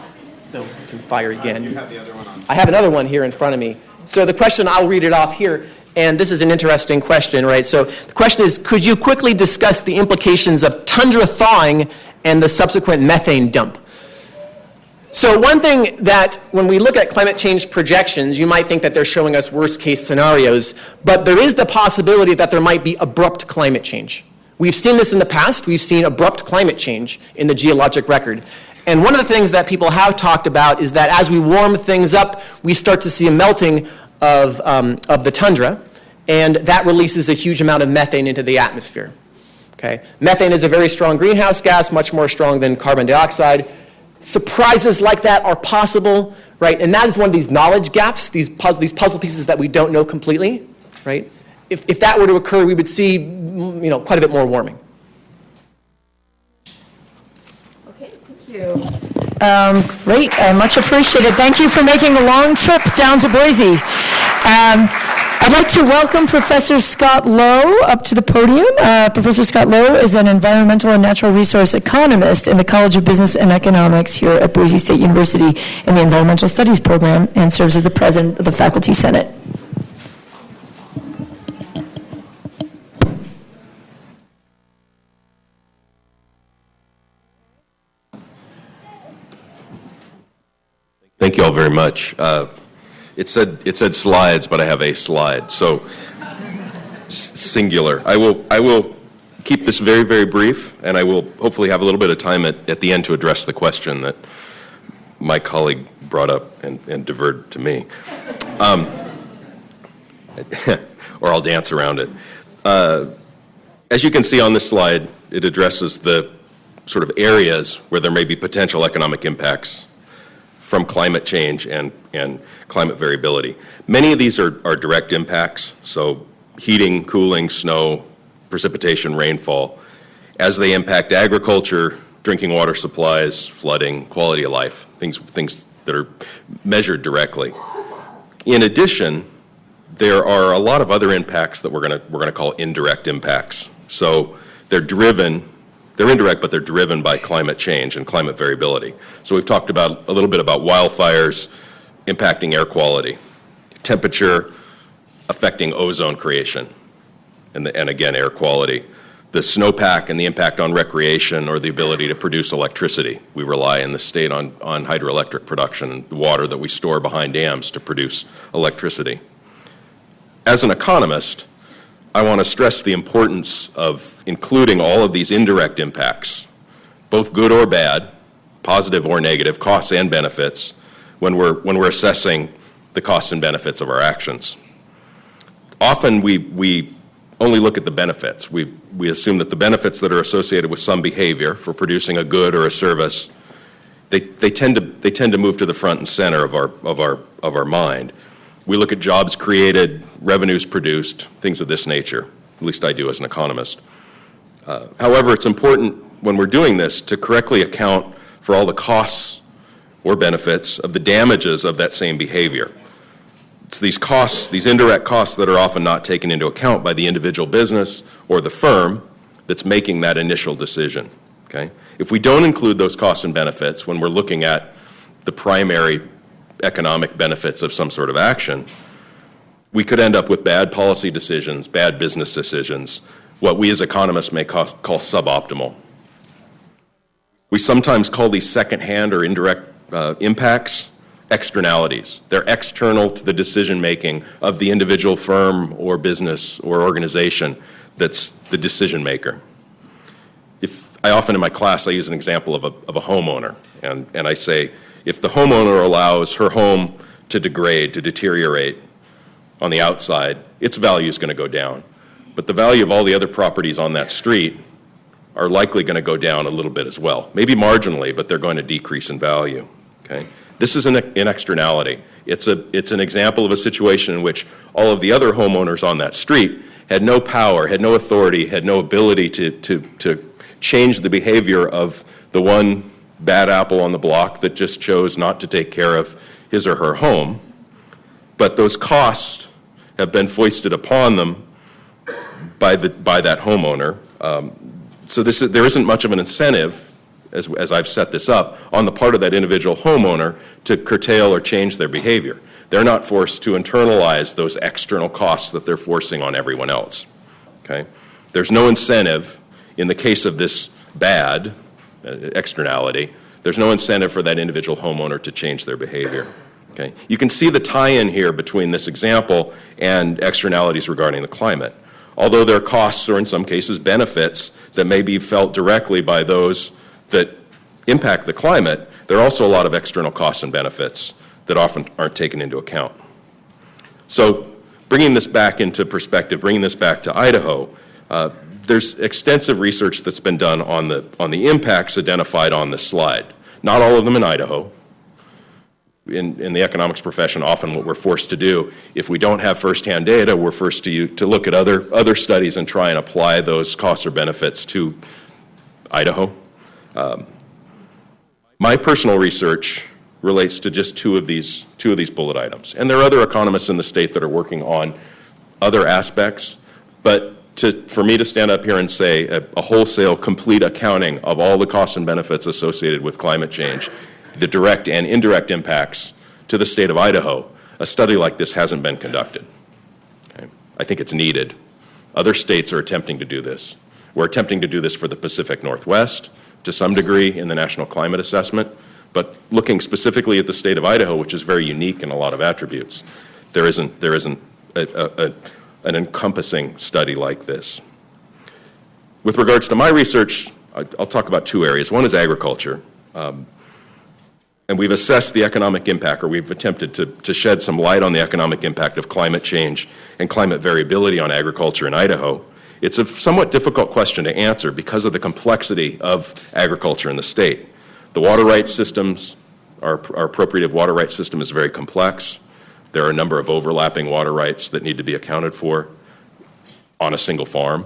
So I can fire again. You have the other one on. I have another one here in front of me. So the question, I'll read it off here, and this is an interesting question, right? So the question is, could you quickly discuss the implications of tundra thawing and the subsequent methane dump? So one thing that when we look at climate change projections, you might think that they're showing us worst case scenarios, but there is the possibility that there might be abrupt climate change. We've seen this in the past. We've seen abrupt climate change in the geologic record. And one of the things that people have talked about is that as we warm things up, we start to see a melting of the tundra, and that releases a huge amount of methane into the atmosphere. Okay? Methane is a very strong greenhouse gas, much more strong than carbon dioxide. Surprises like that are possible, right? And that is one of these knowledge gaps, these puzzle pieces that we don't know completely, right? If that were to occur, we would see, quite a bit more warming. Okay, thank you. Great, much appreciated. Thank you for making a long trip down to Boise. I'd like to welcome Professor Scott Lowe up to the podium. Professor Scott Lowe is an environmental and natural resource economist in the College of Business and Economics here at Boise State University in the Environmental Studies program and serves as the president of the Faculty Senate. Thank you all very much. It said slides, but I have a slide, so singular. I will keep this very, very brief, and I will hopefully have a little bit of time at the end to address the question that my colleague brought up and diverted to me. Or I'll dance around it. As you can see on this slide, it addresses the sort of areas where there may be potential economic impacts from climate change and climate variability. Many of these are direct impacts, so heating, cooling, snow, precipitation, rainfall, as they impact agriculture, drinking water supplies, flooding, quality of life, things that are measured directly. In addition, there are a lot of other impacts that we're gonna call indirect impacts. So they're indirect, but they're driven by climate change and climate variability. So we've talked about a little bit about wildfires impacting air quality, temperature affecting ozone creation, and again, air quality, the snowpack and the impact on recreation or the ability to produce electricity. We rely in the state on hydroelectric production and the water that we store behind dams to produce electricity. As an economist, I want to stress the importance of including all of these indirect impacts, both good or bad, positive or negative, costs and benefits, when we're assessing the costs and benefits of our actions. Often we only look at the benefits. We assume that the benefits that are associated with some behavior for producing a good or a service, they tend to move to the front and center of our mind. We look at jobs created, revenues produced, things of this nature. At least I do as an economist. However, it's important when we're doing this to correctly account for all the costs or benefits of the damages of that same behavior. It's these costs, these indirect costs, that are often not taken into account by the individual business or the firm that's making that initial decision. Okay? If we don't include those costs and benefits when we're looking at the primary economic benefits of some sort of action, we could end up with bad policy decisions, bad business decisions, what we as economists may call suboptimal. We sometimes call these secondhand or indirect impacts externalities. They're external to the decision-making of the individual firm or business or organization that's the decision maker. I often in my class, I use an example of a homeowner, and I say, if the homeowner allows her home to degrade, to deteriorate on the outside, its value is going to go down. But the value of all the other properties on that street are likely going to go down a little bit as well. Maybe marginally, but they're going to decrease in value. Okay? This is an externality. It's an example of a situation in which all of the other homeowners on that street had no power, had no authority, had no ability to change the behavior of the one bad apple on the block that just chose not to take care of his or her home. But those costs have been foisted upon them by that homeowner. So there isn't much of an incentive as I've set this up, on the part of that individual homeowner to curtail or change their behavior. They're not forced to internalize those external costs that they're forcing on everyone else. Okay? There's no incentive in the case of this bad externality. There's no incentive for that individual homeowner to change their behavior. Okay? You can see the tie-in here between this example and externalities regarding the climate. Although there are costs, or in some cases benefits, that may be felt directly by those that impact the climate, there are also a lot of external costs and benefits that often aren't taken into account. So bringing this back into perspective, bringing this back to Idaho, there's extensive research that's been done on the impacts identified on this slide. Not all of them in Idaho. In the economics profession, often what we're forced to do, if we don't have firsthand data, we're forced to look at other studies and try and apply those costs or benefits to Idaho. My personal research relates to just two of these bullet items. And there are other economists in the state that are working on other aspects, but for me to stand up here and say a wholesale, complete accounting of all the costs and benefits associated with climate change, the direct and indirect impacts to the state of Idaho, a study like this hasn't been conducted. Okay? I think it's needed. Other states are attempting to do this. We're attempting to do this for the Pacific Northwest, to some degree in the National Climate Assessment, but looking specifically at the state of Idaho, which is very unique in a lot of attributes, there isn't an encompassing study like this. With regards to my research, I'll talk about two areas. One is agriculture. And we've assessed the economic impact, or we've attempted to shed some light on the economic impact of climate change and climate variability on agriculture in Idaho. It's a somewhat difficult question to answer because of the complexity of agriculture in the state. The water rights systems, our appropriative water rights system is very complex. There are a number of overlapping water rights that need to be accounted for on a single farm.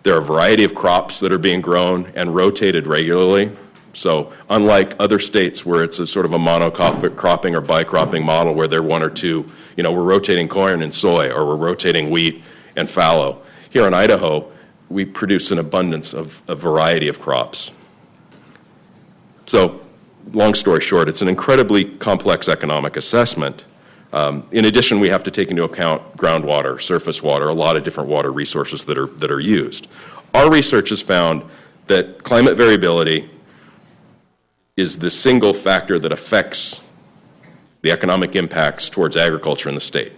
There are a variety of crops that are being grown and rotated regularly. So unlike other states where it's a sort of a monocropping or bicropping model where there are one or two, we're rotating corn and soy, or we're rotating wheat and fallow. Here in Idaho, we produce an abundance of a variety of crops. So long story short, it's an incredibly complex economic assessment. In addition, we have to take into account groundwater, surface water, a lot of different water resources that are used. Our research has found that climate variability is the single factor that affects the economic impacts towards agriculture in the state.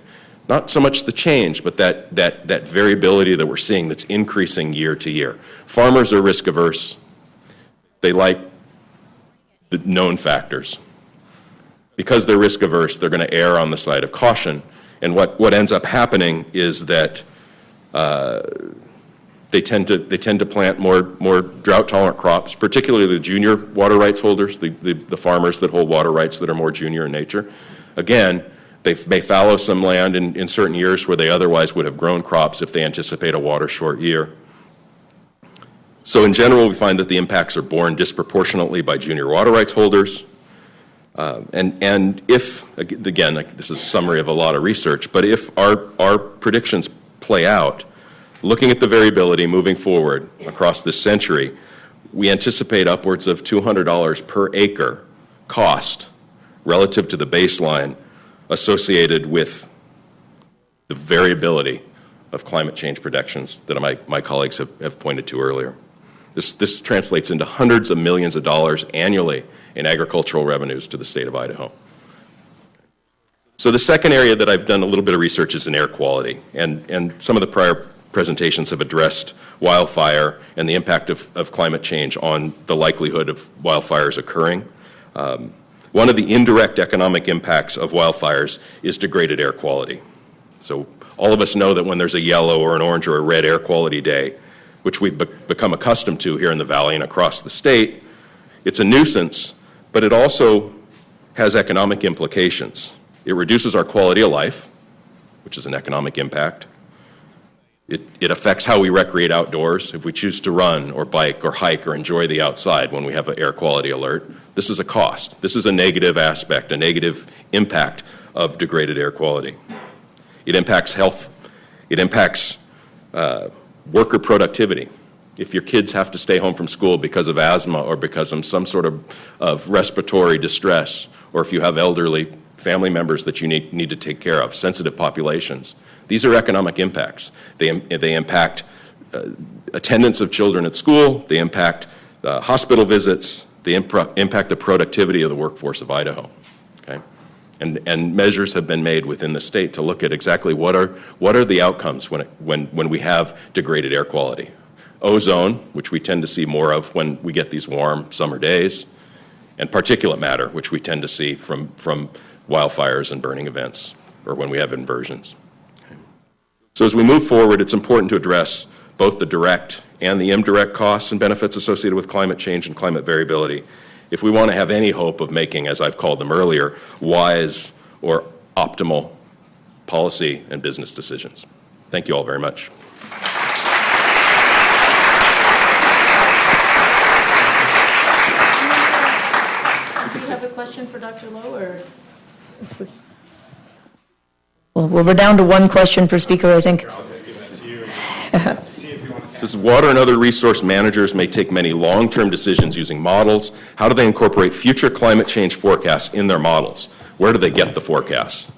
Not so much the change, but that variability that we're seeing that's increasing year to year. Farmers are risk averse. They like the known factors. Because they're risk averse, they're going to err on the side of caution. And what ends up happening is that they tend to plant more drought-tolerant crops, particularly the junior water rights holders, the farmers that hold water rights that are more junior in nature. Again, they may fallow some land in certain years where they otherwise would have grown crops if they anticipate a water-short year. So in general, we find that the impacts are borne disproportionately by junior water rights holders. And if, again, this is a summary of a lot of research, but if our predictions play out, looking at the variability moving forward across this century, we anticipate upwards of $200 per acre cost relative to the baseline associated with the variability of climate change predictions that my colleagues have pointed to earlier. This translates into hundreds of millions of dollars annually in agricultural revenues to the state of Idaho. So the second area that I've done a little bit of research is in air quality, and some of the prior presentations have addressed wildfire and the impact of climate change on the likelihood of wildfires occurring. One of the indirect economic impacts of wildfires is degraded air quality. So all of us know that when there's a yellow or an orange or a red air quality day, which we've become accustomed to here in the valley and across the state, it's a nuisance, but it also has economic implications. It reduces our quality of life, which is an economic impact. It affects how we recreate outdoors. If we choose to run or bike or hike or enjoy the outside when we have an air quality alert, this is a cost. This is a negative aspect, a negative impact of degraded air quality. It impacts health. It impacts worker productivity. If your kids have to stay home from school because of asthma or because of some sort of respiratory distress, or if you have elderly family members that you need to take care of, sensitive populations, these are economic impacts. They impact attendance of children at school, they impact hospital visits, they impact the productivity of the workforce of Idaho. Okay? And measures have been made within the state to look at exactly what are the outcomes when we have degraded air quality. Ozone, which we tend to see more of when we get these warm summer days, and particulate matter, which we tend to see from wildfires and burning events, or when we have inversions. Okay. So as we move forward, it's important to address both the direct and the indirect costs and benefits associated with climate change and climate variability if we want to have any hope of making, as I've called them earlier, wise or optimal policy and business decisions. Thank you all very much. Do you have a question for Dr. Lowe, or? Well, we're down to one question per speaker, I think. I'll just give that to you. See if you want to. This is water and other resource managers may take many long-term decisions using models. How do they incorporate future climate change forecasts in their models? Where do they get the forecasts?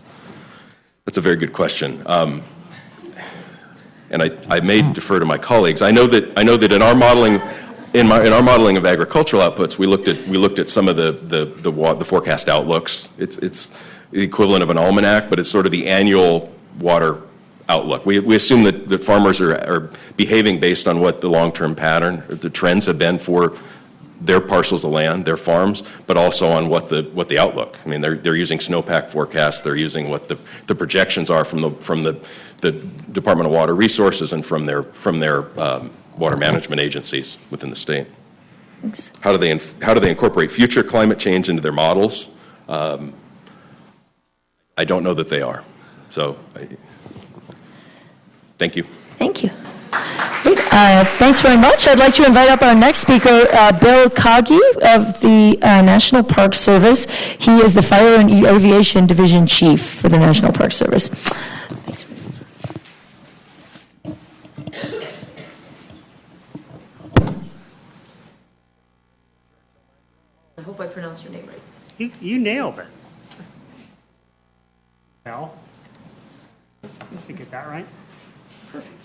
That's a very good question. And I may defer to my colleagues. I know that in our modeling, in our modeling of agricultural outputs, we looked at some of the forecast outlooks. It's the equivalent of an almanac, but it's sort of the annual water outlook. We assume that farmers are behaving based on what the long-term pattern, or the trends have been for their parcels of land, their farms, but also on what the outlook. I mean, they're using snowpack forecasts. They're using what the projections are from the Department of Water Resources and from their water management agencies within the state. Thanks. How do they incorporate future climate change into their models? I don't know that they are. So, thank you. Thank you. Great. Thanks very much. I'd like to invite up our next speaker, Bill Kagi of the National Park Service. He is the Fire and Aviation Division Chief for the National Park Service. Thanks. I hope I pronounced your name right. You nailed it. Al, did you get that right? Perfect.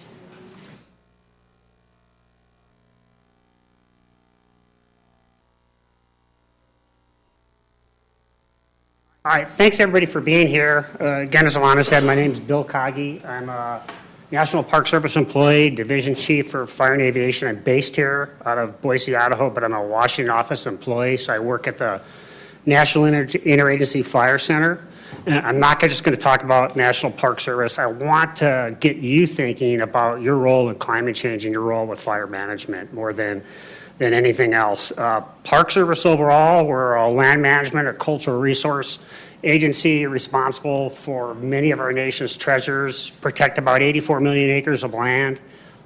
All right, thanks everybody for being here. Again, as Alana said, my name is Bill Kagi. I'm a National Park Service employee, Division Chief for Fire and Aviation. I'm based here out of Boise, Idaho, but I'm a Washington office employee, so I work at the National Interagency Fire Center. And I'm not just going to talk about National Park Service. I want to get you thinking about your role in climate change and your role with fire management more than anything else. Park Service overall, we're a land management or cultural resource agency responsible for many of our nation's treasures, protect about 84 million acres of land,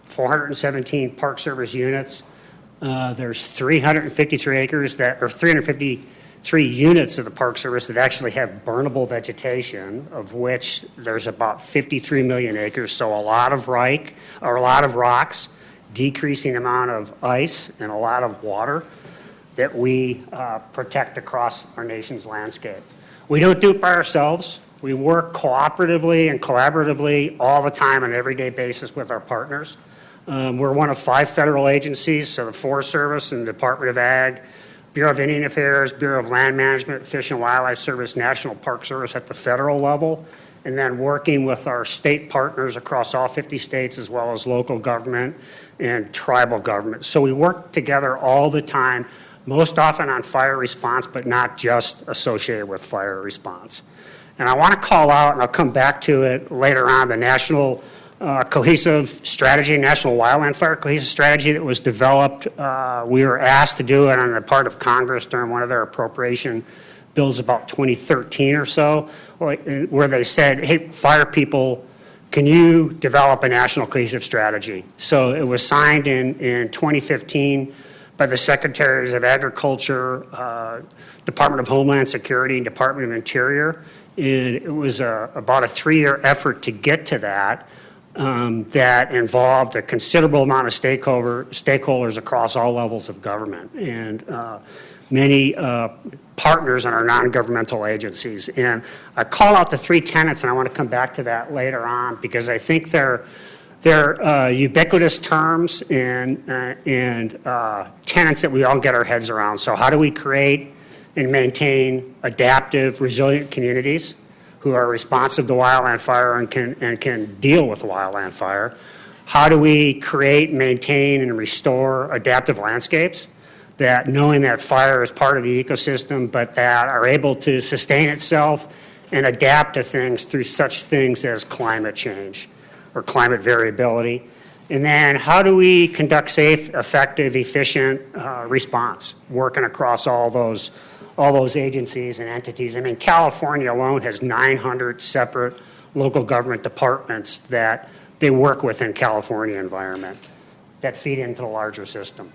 417 Park Service units. There's 353 units of the Park Service that actually have burnable vegetation, of which there's about 53 million acres, so a lot of rocks, decreasing amount of ice, and a lot of water that we protect across our nation's landscape. We don't do it by ourselves. We work cooperatively and collaboratively all the time on an everyday basis with our partners. We're one of 5 federal agencies, so the Forest Service and the Department of Ag, Bureau of Indian Affairs, Bureau of Land Management, Fish and Wildlife Service, National Park Service at the federal level, and then working with our state partners across all 50 states, as well as local government and tribal government. So we work together all the time, most often on fire response, but not just associated with fire response. And I want to call out, and I'll come back to it later on, the National Cohesive Strategy, National Wildland Fire Cohesive Strategy that was developed. We were asked to do it on the part of Congress during one of their appropriation bills about 2013 or so, where they said, hey, fire people, can you develop a national cohesive strategy? So it was signed in 2015 by the Secretaries of Agriculture, Department of Homeland Security, and Department of Interior. And it was about a 3-year effort to get to that. that involved a considerable amount of stakeholders across all levels of government and many partners in our non-governmental agencies. And I call out the three tenets, and I want to come back to that later on because I think they're ubiquitous terms and tenets that we all get our heads around. So how do we create and maintain adaptive, resilient communities who are responsive to wildland fire and can deal with wildland fire? How do we create, maintain, and restore adaptive landscapes that, knowing that fire is part of the ecosystem, but that are able to sustain itself and adapt to things through such things as climate change or climate variability? And then how do we conduct safe, effective, efficient response, working across all those agencies and entities? I mean, California alone has 900 separate local government departments that they work with in California environment that feed into the larger system.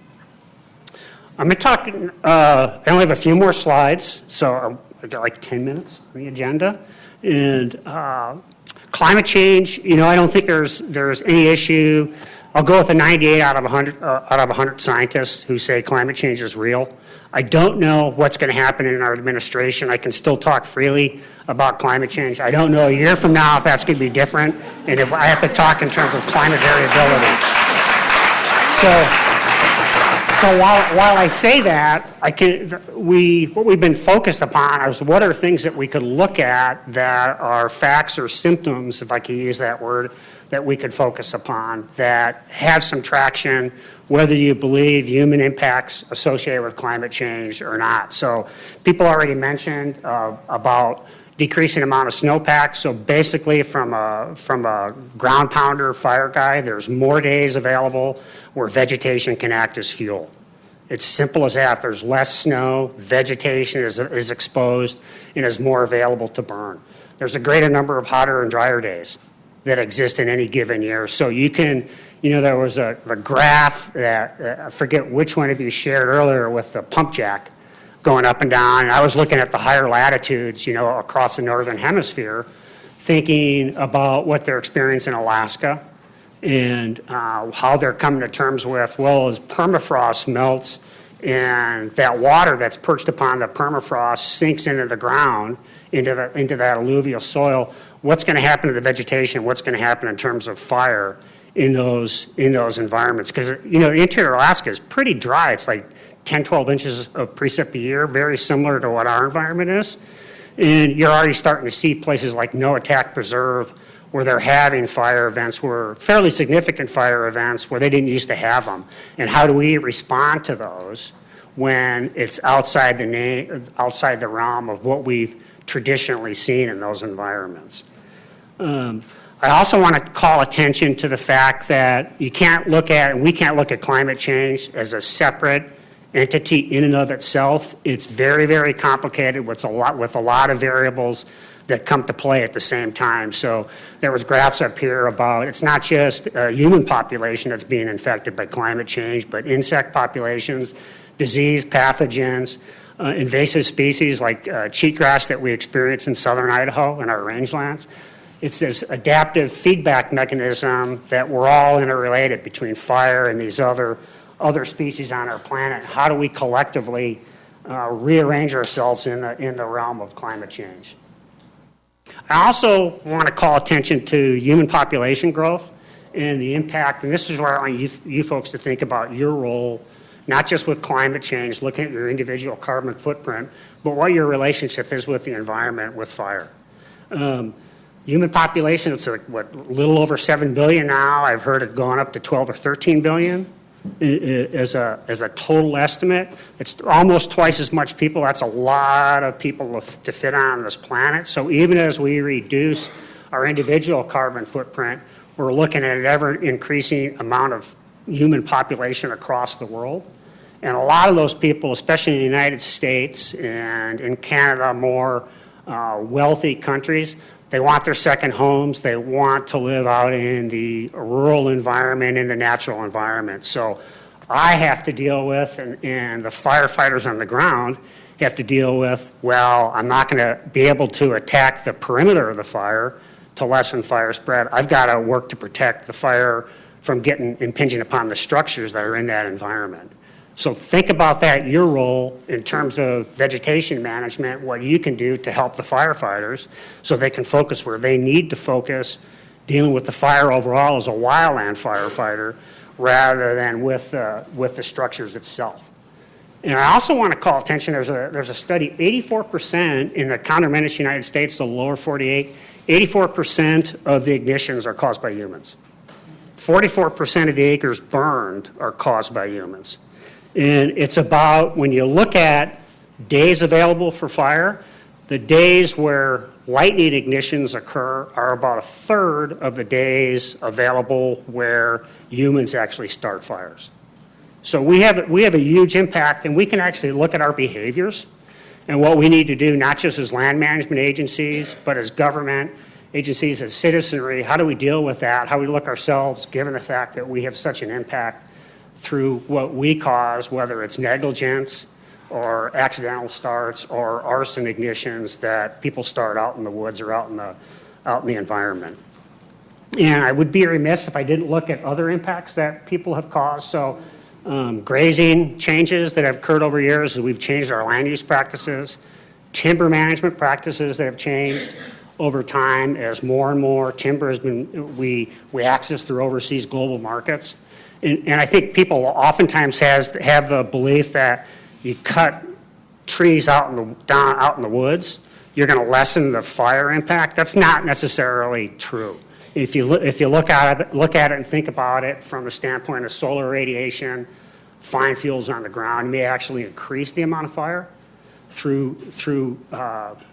I'm going to talk, I only have a few more slides, so I've got like 10 minutes on the agenda. And climate change, I don't think there's any issue. I'll go with a 98 out of 100 scientists who say climate change is real. I don't know what's going to happen in our administration. I can still talk freely about climate change. I don't know a year from now if that's going to be different, and if I have to talk in terms of climate variability. So while I say that, what we've been focused upon is what are things that we could look at that are facts or symptoms, if I can use that word, that we could focus upon that have some traction, whether you believe human impacts associated with climate change or not. So people already mentioned about decreasing amount of snowpack. So basically from a ground pounder fire guy, there's more days available where vegetation can act as fuel. It's simple as that. There's less snow, vegetation is exposed and is more available to burn. There's a greater number of hotter and drier days that exist in any given year. So you can, there was a graph that I forget which one of you shared earlier with the pump jack going up and down. And I was looking at the higher latitudes, across the northern hemisphere, thinking about what they're experiencing in Alaska and how they're coming to terms with, well, as permafrost melts and that water that's perched upon the permafrost sinks into the ground, into that alluvial soil, what's going to happen to the vegetation? What's going to happen in terms of fire in those environments? Because, the interior Alaska is pretty dry. It's like 10, 12 inches of precip a year, very similar to what our environment is. And you're already starting to see places like Noatak Preserve where they're having fire events, fairly significant fire events where they didn't used to have them. And how do we respond to those when it's outside the realm of what we've traditionally seen in those environments? I also want to call attention to the fact that we can't look at climate change as a separate entity in and of itself. It's very, very complicated with a lot of variables that come to play at the same time. So there was graphs up here about it's not just a human population that's being infected by climate change, but insect populations, disease, pathogens, invasive species like cheatgrass that we experience in southern Idaho in our rangelands. It's this adaptive feedback mechanism that we're all interrelated between fire and these other species on our planet. How do we collectively rearrange ourselves in the realm of climate change? I also want to call attention to human population growth and the impact, and this is where I want you folks to think about your role, not just with climate change, looking at your individual carbon footprint, but what your relationship is with the environment, with fire. Human population, it's like, a little over 7 billion now. I've heard it going up to 12 or 13 billion as a total estimate. It's almost twice as much people. That's a lot of people to fit on this planet. So even as we reduce our individual carbon footprint, we're looking at an ever increasing amount of human population across the world. And a lot of those people, especially in the United States and in Canada, more wealthy countries, they want their second homes. They want to live out in the rural environment, in the natural environment. So I have to deal with, and the firefighters on the ground have to deal with, well, I'm not going to be able to attack the perimeter of the fire to lessen fire spread, I've got to work to protect the fire from impinging upon the structures that are in that environment. So think about that, your role in terms of vegetation management, what you can do to help the firefighters so they can focus where they need to focus, dealing with the fire overall as a wildland firefighter rather than with the structures itself. And I also want to call attention, there's a study, 84% in the continental United States, the lower 48, 84% of the ignitions are caused by humans. 44% of the acres burned are caused by humans. And it's about, when you look at days available for fire, the days where lightning ignitions occur are about a third of the days available where humans actually start fires. So we have a huge impact, and we can actually look at our behaviors and what we need to do, not just as land management agencies, but as government agencies, as citizenry. How do we deal with that? How do we look ourselves, given the fact that we have such an impact through what we cause, whether it's negligence or accidental starts or arson ignitions that people start out in the woods or out in the environment. And I would be remiss if I didn't look at other impacts that people have caused. So grazing changes that have occurred over years as we've changed our land use practices, timber management practices that have changed over time as more and more timber has been, we access through overseas global markets. And I think people oftentimes have the belief that you cut trees out in the woods, you're going to lessen the fire impact. That's not necessarily true. If you look at it and think about it from the standpoint of solar radiation, fine fuels on the ground, may actually increase the amount of fire through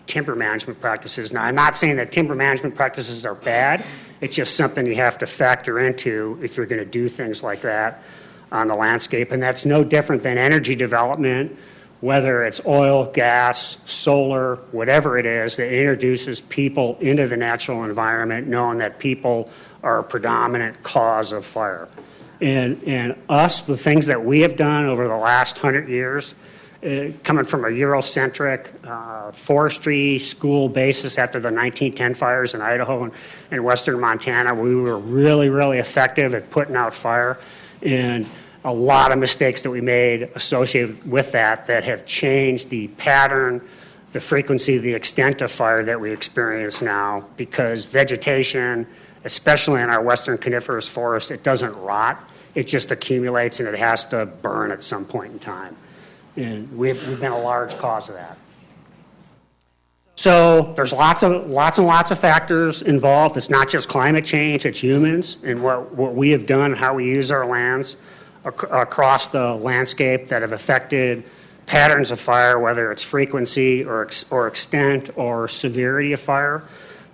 timber management practices. Now, I'm not saying that timber management practices are bad. It's just something you have to factor into if you're going to do things like that on the landscape. And that's no different than energy development, whether it's oil, gas, solar, whatever it is that introduces people into the natural environment, knowing that people are a predominant cause of fire. And us, the things that we have done over the last 100 years, coming from a Eurocentric forestry school basis after the 1910 fires in Idaho and western Montana, we were really, really effective at putting out fire. And a lot of mistakes that we made associated with that have changed the pattern, the frequency, the extent of fire that we experience now, because vegetation, especially in our western coniferous forests, it doesn't rot. It just accumulates and it has to burn at some point in time. And we've been a large cause of that. So there's lots and lots of factors involved. It's not just climate change, it's humans and what we have done, how we use our lands across the landscape that have affected patterns of fire, whether it's frequency or extent or severity of fire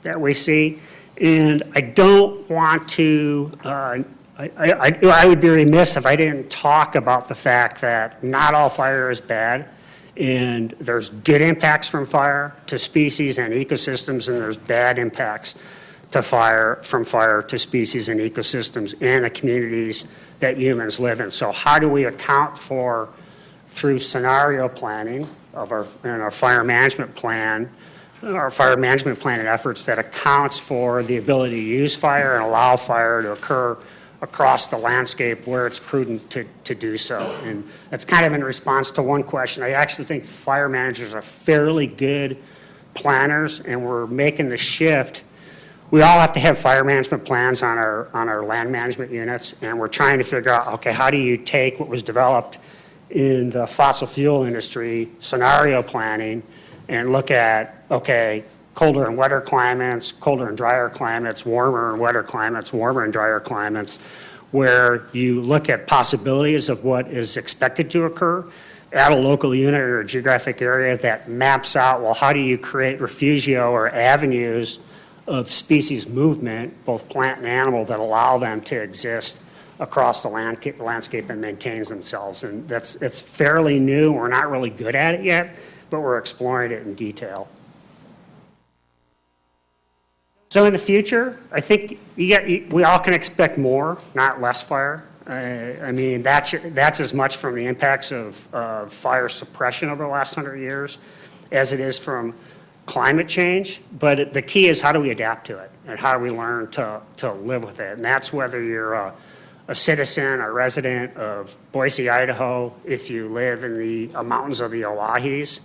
that we see. And I don't want to, I would be remiss if I didn't talk about the fact that not all fire is bad, and there's good impacts from fire to species and ecosystems, and there's bad impacts to from fire to species and ecosystems and the communities that humans live in. So how do we account for, through scenario planning of our fire management plan, our fire management plan and efforts that accounts for the ability to use fire and allow fire to occur across the landscape where it's prudent to do so. And that's kind of in response to one question. I actually think fire managers are fairly good planners, and we're making the shift. We all have to have fire management plans on our land management units, and we're trying to figure out, okay, how do you take what was developed in the fossil fuel industry, scenario planning, and look at, okay, colder and wetter climates, colder and drier climates, warmer and wetter climates, warmer and drier climates, where you look at possibilities of what is expected to occur at a local unit or a geographic area that maps out, well, how do you create refugio or avenues of species movement, both plant and animal, that allow them to exist across the landscape and maintains themselves. And it's fairly new. We're not really good at it yet, but we're exploring it in detail. So in the future, I think we all can expect more, not less fire. I mean, that's as much from the impacts of fire suppression over the last 100 years as it is from climate change, but the key is how do we adapt to it and how do we learn to live with it. And that's whether you're a citizen or resident of Boise, Idaho, if you live in the mountains of the Owahis,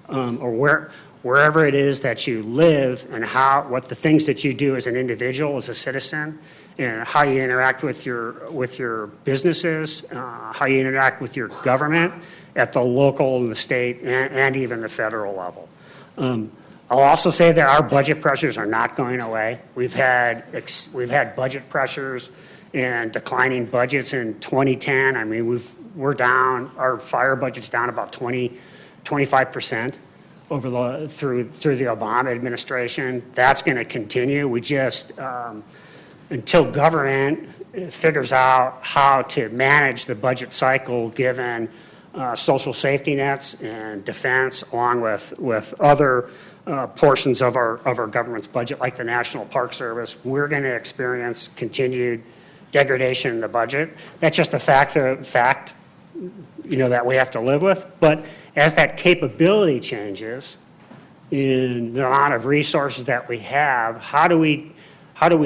or wherever it is that you live, and what the things that you do as an individual, as a citizen, and how you interact with your businesses, how you interact with your government at the local and the state and even the federal level. I'll also say that our budget pressures are not going away. We've had budget pressures and declining budgets in 2010. I mean, we're down. Our fire budget's down about 25% through the Obama administration. That's going to continue. We just until government figures out how to manage the budget cycle, given social safety nets and defense, along with other portions of our government's budget, like the National Park Service, we're going to experience continued degradation in the budget. That's just a fact, that we have to live with. But as that capability changes in the amount of resources that we have, how do we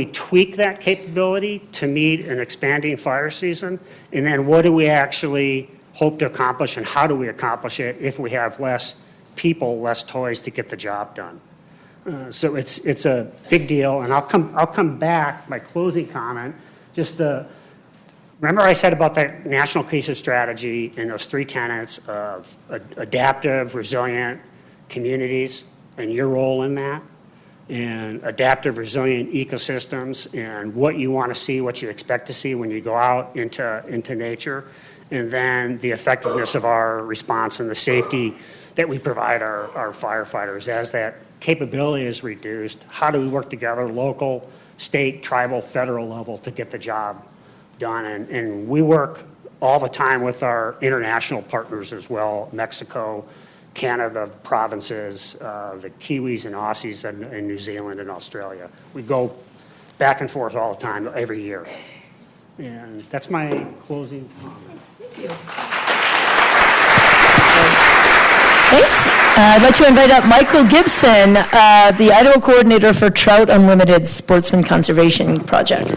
tweak that capability to meet an expanding fire season? And then what do we actually hope to accomplish, and how do we accomplish it if we have less people, less toys to get the job done? So it's a big deal, and I'll come back, my closing comment, remember I said about the national cohesive strategy and those three tenets of adaptive, resilient communities and your role in that, and adaptive, resilient ecosystems and what you want to see, what you expect to see when you go out into nature, and then the effectiveness of our response and the safety that we provide our firefighters. As that capability is reduced, how do we work together, local, state, tribal, federal level, to get the job done? And we work all the time with our international partners as well, Mexico, Canada, provinces, the Kiwis and Aussies, and New Zealand and Australia. We go back and forth all the time, every year. And that's my closing comment. Thank you. Thanks. I'd like to invite up Michael Gibson, the Idaho Coordinator for Trout Unlimited Sportsman Conservation Project.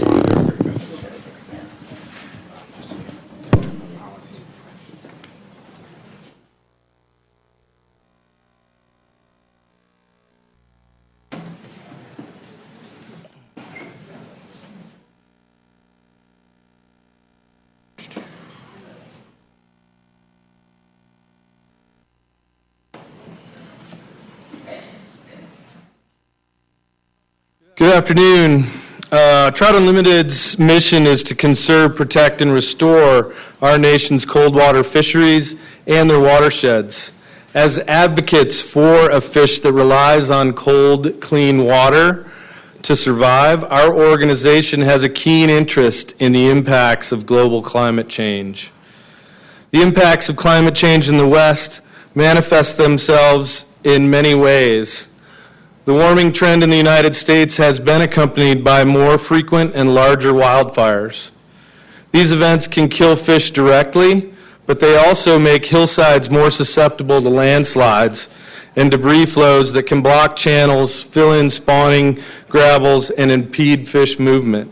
Good afternoon. Trout Unlimited's mission is to conserve, protect, and restore our nation's cold water fisheries and their watersheds. As advocates for a fish that relies on cold, clean water to survive, our organization has a keen interest in the impacts of global climate change. The impacts of climate change in the West manifest themselves in many ways. The warming trend in the United States has been accompanied by more frequent and larger wildfires. These events can kill fish directly, but they also make hillsides more susceptible to landslides and debris flows that can block channels, fill in spawning gravels, and impede fish movement.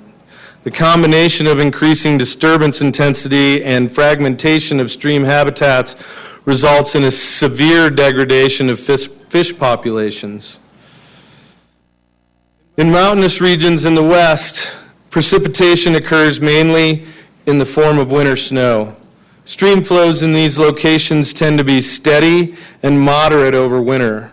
The combination of increasing disturbance intensity and fragmentation of stream habitats results in a severe degradation of fish populations. In mountainous regions in the West, precipitation occurs mainly in the form of winter snow. Stream flows in these locations tend to be steady and moderate over winter.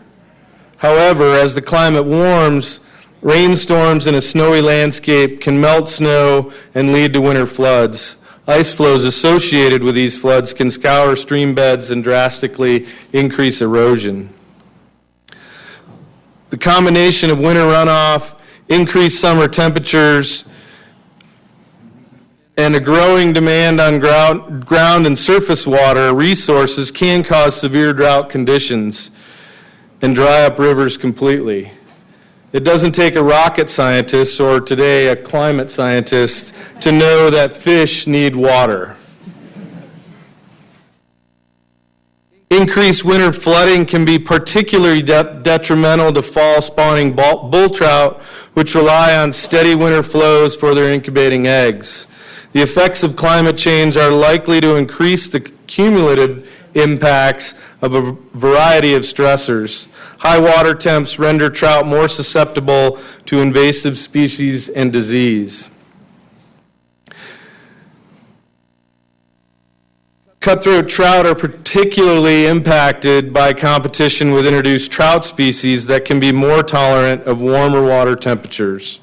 However, as the climate warms, rainstorms in a snowy landscape can melt snow and lead to winter floods. Ice flows associated with these floods can scour stream beds and drastically increase erosion. The combination of winter runoff, increased summer temperatures, and a growing demand on ground and surface water resources can cause severe drought conditions and dry up rivers completely. It doesn't take a rocket scientist, or today a climate scientist, to know that fish need water. Increased winter flooding can be particularly detrimental to fall spawning bull trout, which rely on steady winter flows for their incubating eggs. The effects of climate change are likely to increase the cumulative impacts of a variety of stressors. High water temps render trout more susceptible to invasive species and disease. Cutthroat trout are particularly impacted by competition with introduced trout species that can be more tolerant of warmer water temperatures.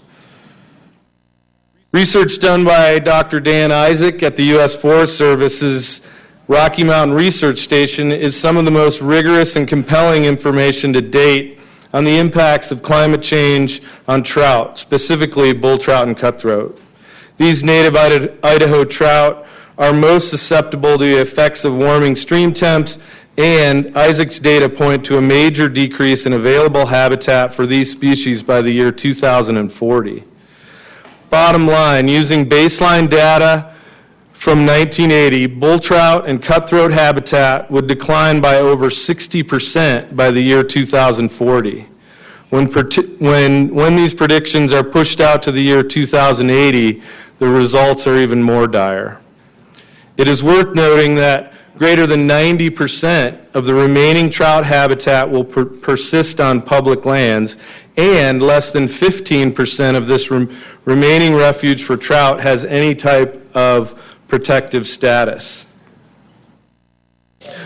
Research done by Dr. Dan Isaac at the U.S. Forest Service's Rocky Mountain Research Station is some of the most rigorous and compelling information to date on the impacts of climate change on trout, specifically bull trout and cutthroat. These native Idaho trout are most susceptible to the effects of warming stream temps, and Isaac's data point to a major decrease in available habitat for these species by the year 2040. Bottom line, using baseline data from 1980, bull trout and cutthroat habitat would decline by over 60% by the year 2040. When these predictions are pushed out to the year 2080, the results are even more dire. It is worth noting that greater than 90% of the remaining trout habitat will persist on public lands, and less than 15% of this remaining refuge for trout has any type of protective status.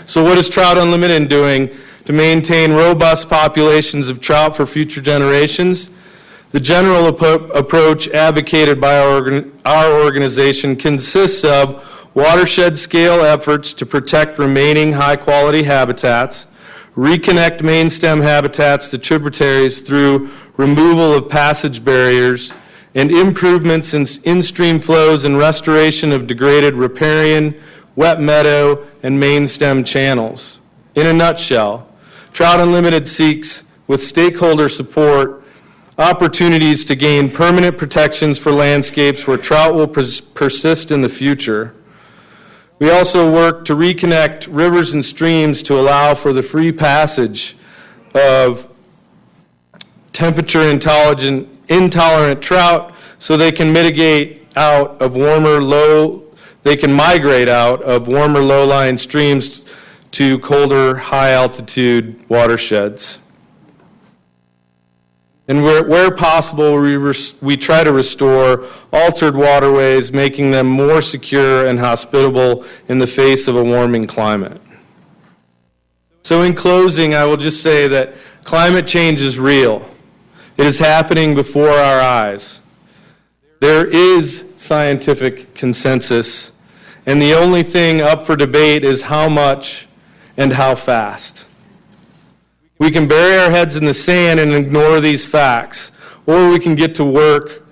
So what is Trout Unlimited doing to maintain robust populations of trout for future generations? The general approach advocated by our organization consists of watershed-scale efforts to protect remaining high-quality habitats, reconnect main stem habitats to tributaries through removal of passage barriers, and improvements in in-stream flows and restoration of degraded riparian, wet meadow, and main stem channels. In a nutshell, Trout Unlimited seeks, with stakeholder support, opportunities to gain permanent protections for landscapes where trout will persist in the future. We also work to reconnect rivers and streams to allow for the free passage of temperature-intolerant trout so they can migrate out of warmer low-lying streams to colder, high-altitude watersheds. And where possible, we try to restore altered waterways, making them more secure and hospitable in the face of a warming climate. So in closing, I will just say that climate change is real. It is happening before our eyes. There is scientific consensus, and the only thing up for debate is how much and how fast. We can bury our heads in the sand and ignore these facts, or we can get to work,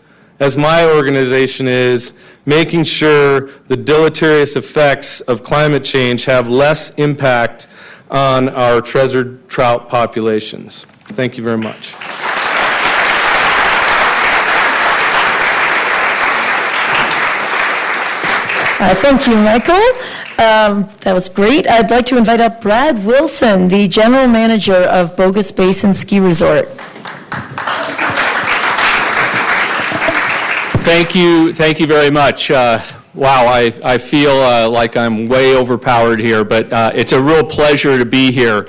as my organization is, making sure the deleterious effects of climate change have less impact on our treasured trout populations. Thank you very much. Thank you, Michael. That was great. I'd like to invite up Brad Wilson, the General Manager of Bogus Basin Ski Resort. Thank you very much. Wow, I feel like I'm way overpowered here, but it's a real pleasure to be here.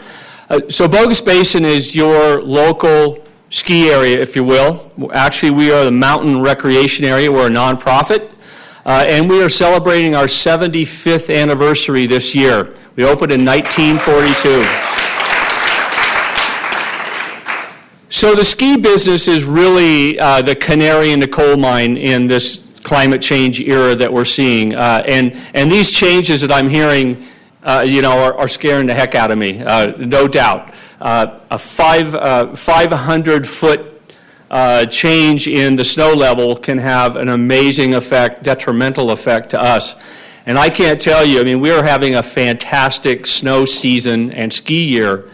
So Bogus Basin is your local ski area, if you will. Actually, we are the Mountain Recreation Area. We're a nonprofit. And we are celebrating our 75th anniversary this year. We opened in 1942. So the ski business is really the canary in the coal mine in this climate change era that we're seeing. And these changes that I'm hearing, are scaring the heck out of me, no doubt. A 500-foot change in the snow level can have an amazing effect, detrimental effect to us. And I can't tell you, we are having a fantastic snow season and ski year,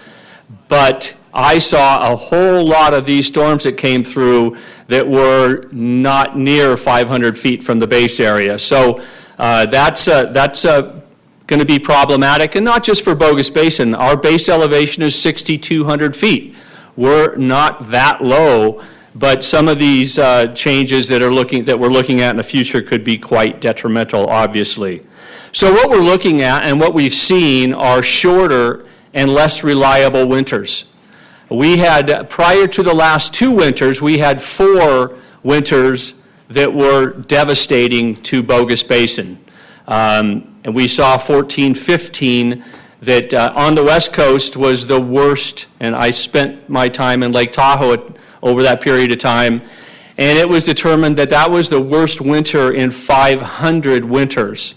but I saw a whole lot of these storms that came through that were not near 500 feet from the base area. So that's kind going to be problematic, and not just for Bogus Basin. Our base elevation is 6,200 feet. We're not that low, but some of these changes that we're looking at in the future could be quite detrimental, obviously. So what we're looking at and what we've seen are shorter and less reliable winters. We had, prior to the last 2 winters, we had 4 winters that were devastating to Bogus Basin. And we saw 14, 15 that on the West Coast was the worst, and I spent my time in Lake Tahoe over that period of time, and it was determined that that was the worst winter in 500 winters.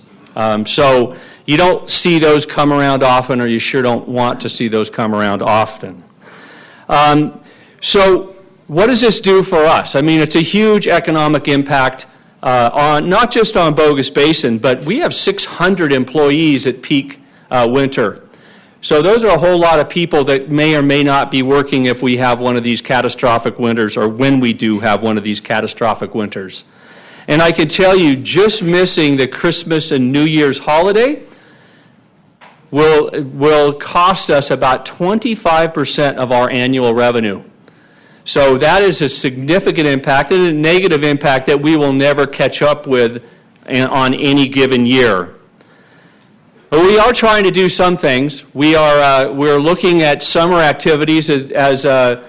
So you don't see those come around often, or you sure don't want to see those come around often. So what does this do for us? I mean, it's a huge economic impact on not just on Bogus Basin, but we have 600 employees at peak winter. So those are a whole lot of people that may or may not be working if we have one of these catastrophic winters, or when we do have one of these catastrophic winters. And I can tell you, just missing the Christmas and New Year's holiday will cost us about 25% of our annual revenue. So that is a significant impact, and a negative impact that we will never catch up with on any given year. But we are trying to do some things. We're looking at summer activities as a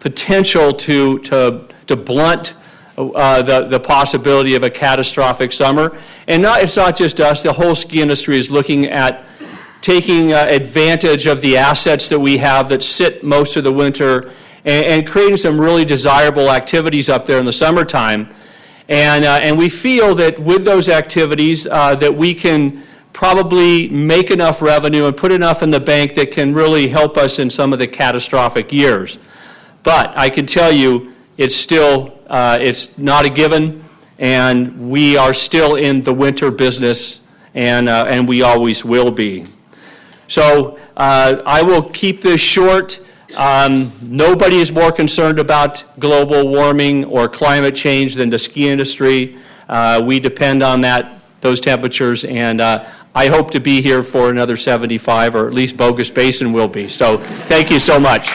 potential to blunt the possibility of a catastrophic summer. And it's not just us. The whole ski industry is looking at taking advantage of the assets that we have that sit most of the winter and creating some really desirable activities up there in the summertime. And we feel that with those activities that we can probably make enough revenue and put enough in the bank that can really help us in some of the catastrophic years. But I can tell you, it's still, it's not a given, and we are still in the winter business, and we always will be. So I will keep this short. Nobody is more concerned about global warming or climate change than the ski industry. We depend on those temperatures, and I hope to be here for another 75, or at least Bogus Basin will be. So thank you so much.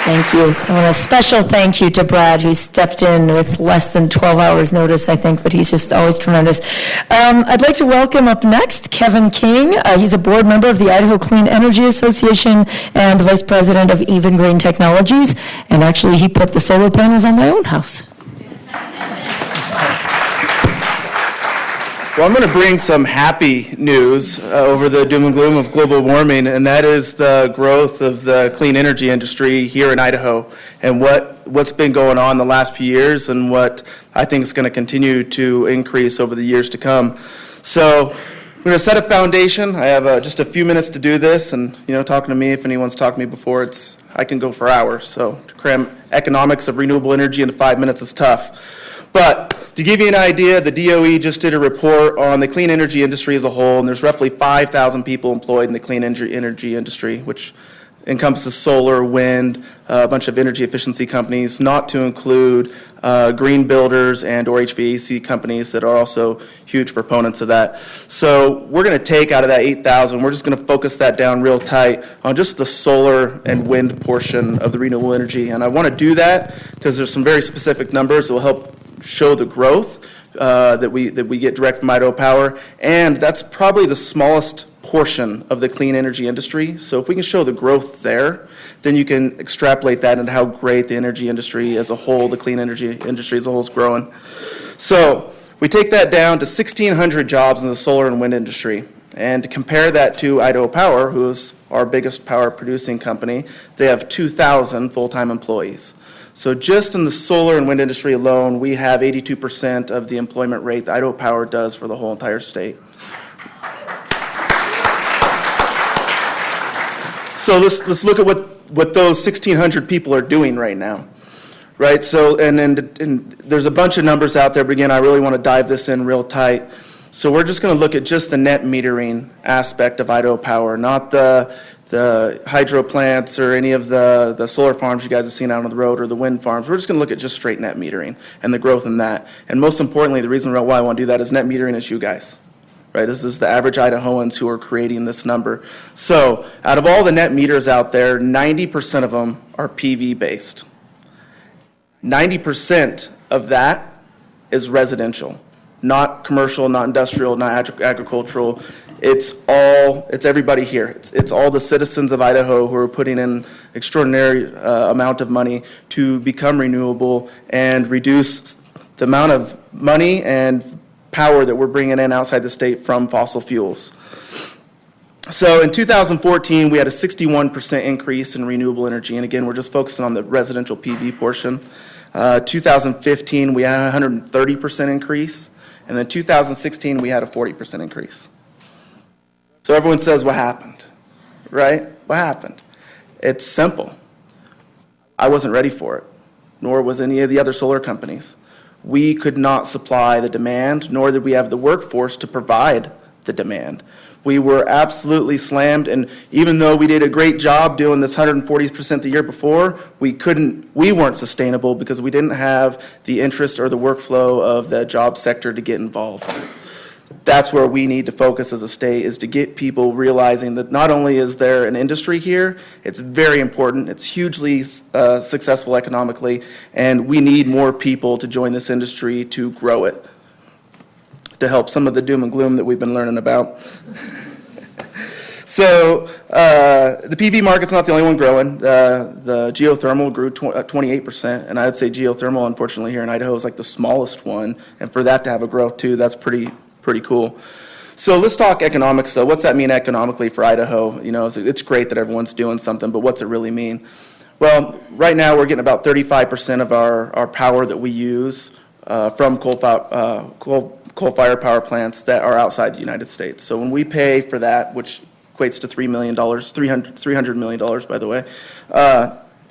Thank you. I want a special thank you to Brad, who stepped in with less than 12 hours notice, I think, but he's just always tremendous. I'd like to welcome up next Kevin King. He's a board member of the Idaho Clean Energy Association and vice president of Even Green Technologies. And actually, he put the solar panels on my own house. Well, I'm going to bring some happy news over the doom and gloom of global warming, and that is the growth of the clean energy industry here in Idaho, and what's been going on the last few years, and what I think is going to continue to increase over the years to come. So I'm going to set a foundation. I have just a few minutes to do this, and talking to me, if anyone's talked to me before, I can go for hours. So to cram economics of renewable energy into 5 minutes is tough. But to give you an idea, the DOE just did a report on the clean energy industry as a whole, and there's roughly 5,000 people employed in the clean energy industry, which encompasses solar, wind, a bunch of energy efficiency companies, not to include green builders and or HVAC companies that are also huge proponents of that. So we're going to take out of that 8,000, we're just going to focus that down real tight on just the solar and wind portion of the renewable energy. And I want to do that because there's some very specific numbers that will help show the growth that we get direct from Idaho Power, and that's probably the smallest portion of the clean energy industry. So if we can show the growth there, then you can extrapolate that into how great the energy industry as a whole, the clean energy industry as a whole, is growing. So we take that down to 1,600 jobs in the solar and wind industry, and to compare that to Idaho Power, who is our biggest power producing company, they have 2,000 full-time employees. So just in the solar and wind industry alone, we have 82% of the employment rate that Idaho Power does for the whole entire state. So let's look at what those 1,600 people are doing right now, right? So and there's a bunch of numbers out there, but again, I really want to dive this in real tight. So we're just going to look at just the net metering aspect of Idaho Power, not the the hydro plants or any of the solar farms you guys have seen out on the road or the wind farms. We're just going to look at just straight net metering and the growth in that. And most importantly, the reason why I want to do that is net metering is you guys. Right, this is the average Idahoans who are creating this number. So out of all the net meters out there, 90% of them are PV based. 90% of that is residential, not commercial, not industrial, not agricultural. It's everybody here. It's all the citizens of Idaho who are putting in extraordinary amount of money to become renewable and reduce the amount of money and power that we're bringing in outside the state from fossil fuels. So in 2014, we had a 61% increase in renewable energy. And again, we're just focusing on the residential PV portion. 2015, we had a 130% increase. And then 2016, we had a 40% increase. So everyone says, what happened? Right? What happened? It's simple. I wasn't ready for it, nor was any of the other solar companies. We could not supply the demand, nor did we have the workforce to provide the demand. We were absolutely slammed, and even though we did a great job doing this 140% the year before, we weren't sustainable because we didn't have the interest or the workflow of the job sector to get involved. That's where we need to focus as a state, is to get people realizing that not only is there an industry here, it's very important, it's hugely successful economically, and we need more people to join this industry to grow it, to help some of the doom and gloom that we've been learning about. So the PV market's not the only one growing. The geothermal grew 28%, and I would say geothermal, unfortunately, here in Idaho is like the smallest one, and for that to have a growth too, that's pretty cool. So let's talk economics. So what's that mean economically for Idaho? You know, it's great that everyone's doing something, but what's it really mean? Well, right now we're getting about 35% of our power that we use from coal-fired power plants that are outside the United States. So when we pay for that, which equates to $3 million, $300 million, by the way,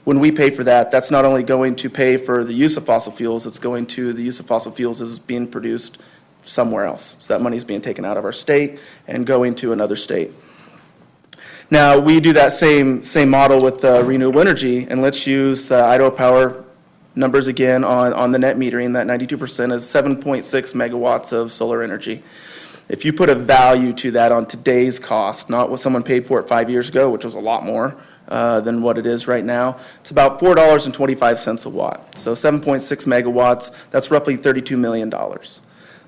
when we pay for that, that's not only going to pay for the use of fossil fuels, it's going to the use of fossil fuels is being produced somewhere else. So that money's being taken out of our state and going to another state. Now, we do that same model with renewable energy, and let's use the Idaho Power numbers again on the net metering. That 92% is 7.6 megawatts of solar energy. If you put a value to that on today's cost, not what someone paid for it 5 years ago, which was a lot more than what it is right now, it's about $4.25 a watt. So 7.6 megawatts, that's roughly $32 million.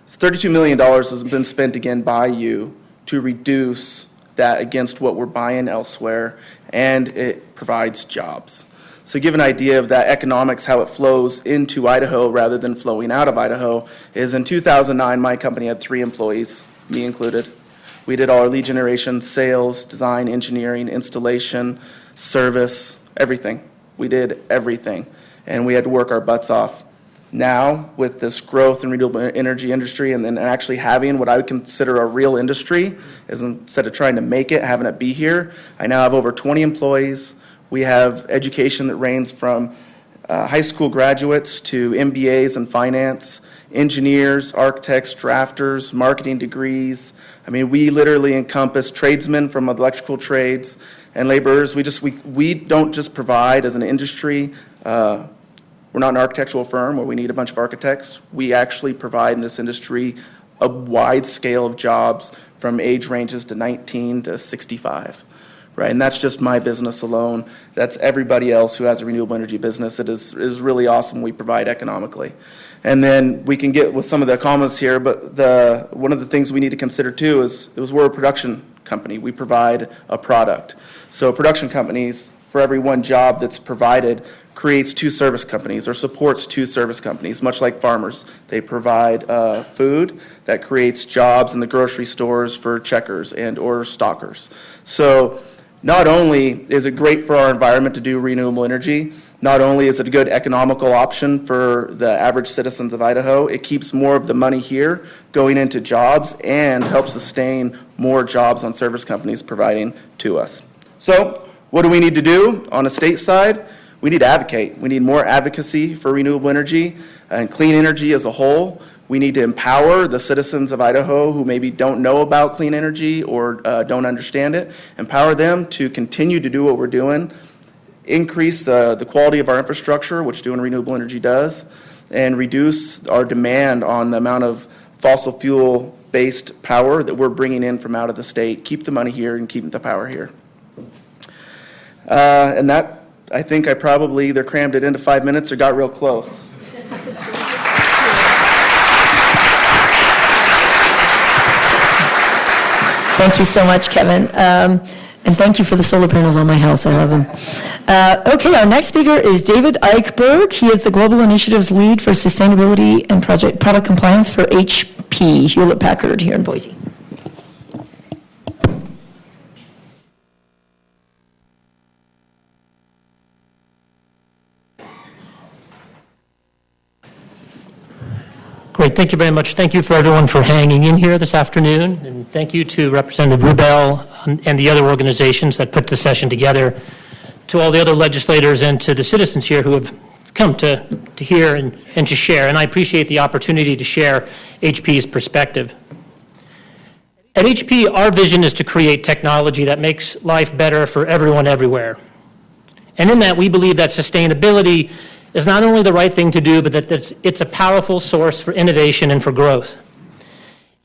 $32 million has been spent again by you to reduce that against what we're buying elsewhere, and it provides jobs. So give an idea of that economics, how it flows into Idaho rather than flowing out of Idaho, is in 2009, my company had 3 employees, me included. We did all our lead generation, sales, design, engineering, installation, service, everything. We did everything, and we had to work our butts off. Now, with this growth in renewable energy industry and then actually having what I would consider a real industry, is instead of trying to make it, having it be here, I now have over 20 employees. We have education that ranges from high school graduates to MBAs in finance, engineers, architects, drafters, marketing degrees. I mean, we literally encompass tradesmen from electrical trades and laborers. We don't just provide as an industry. We're not an architectural firm where we need a bunch of architects. We actually provide in this industry a wide scale of jobs from age ranges to 19 to 65, right? And that's just my business alone. That's everybody else who has a renewable energy business. It is really awesome we provide economically. And then we can get with some of the comments here, but one of the things we need to consider too is we're a production company. We provide a product. So production companies, for every one job that's provided, creates 2 service companies or supports 2 service companies, much like farmers. They provide food that creates jobs in the grocery stores for checkers and or stockers. So not only is it great for our environment to do renewable energy, not only is it a good economical option for the average citizens of Idaho, it keeps more of the money here going into jobs and helps sustain more jobs on service companies providing to us. So what do we need to do on a state side? We need to advocate. We need more advocacy for renewable energy and clean energy as a whole. We need to empower the citizens of Idaho who maybe don't know about clean energy or don't understand it, empower them to continue to do what we're doing, increase the quality of our infrastructure, which doing renewable energy does, and reduce our demand on the amount of fossil fuel-based power that we're bringing in from out of the state, keep the money here and keep the power here. And that, I think I probably either crammed it into 5 minutes or got real close. Thank you so much, Kevin. And thank you for the solar panels on my house. I love them. Okay, our next speaker is David Eichberg. He is the Global Initiatives Lead for Sustainability and Product Compliance for HP, Hewlett-Packard, here in Boise. Great, thank you very much. Thank you for everyone for hanging in here this afternoon, and thank you to Representative Rubel and the other organizations that put the session together, to all the other legislators and to the citizens here who have come to hear and to share, and I appreciate the opportunity to share HP's perspective. At HP, our vision is to create technology that makes life better for everyone everywhere. And in that, we believe that sustainability is not only the right thing to do, but that it's a powerful source for innovation and for growth.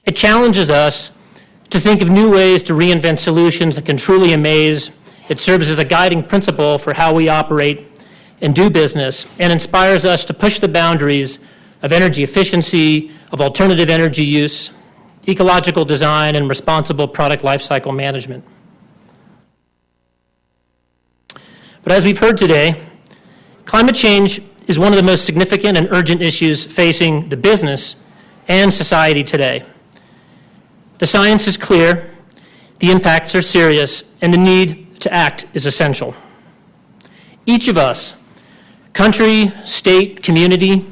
It challenges us to think of new ways to reinvent solutions that can truly amaze. It serves as a guiding principle for how we operate and do business, and inspires us to push the boundaries of energy efficiency, of alternative energy use, ecological design, and responsible product lifecycle management. But as we've heard today, climate change is one of the most significant and urgent issues facing the business and society today. The science is clear, the impacts are serious, and the need to act is essential. Each of us, country, state, community,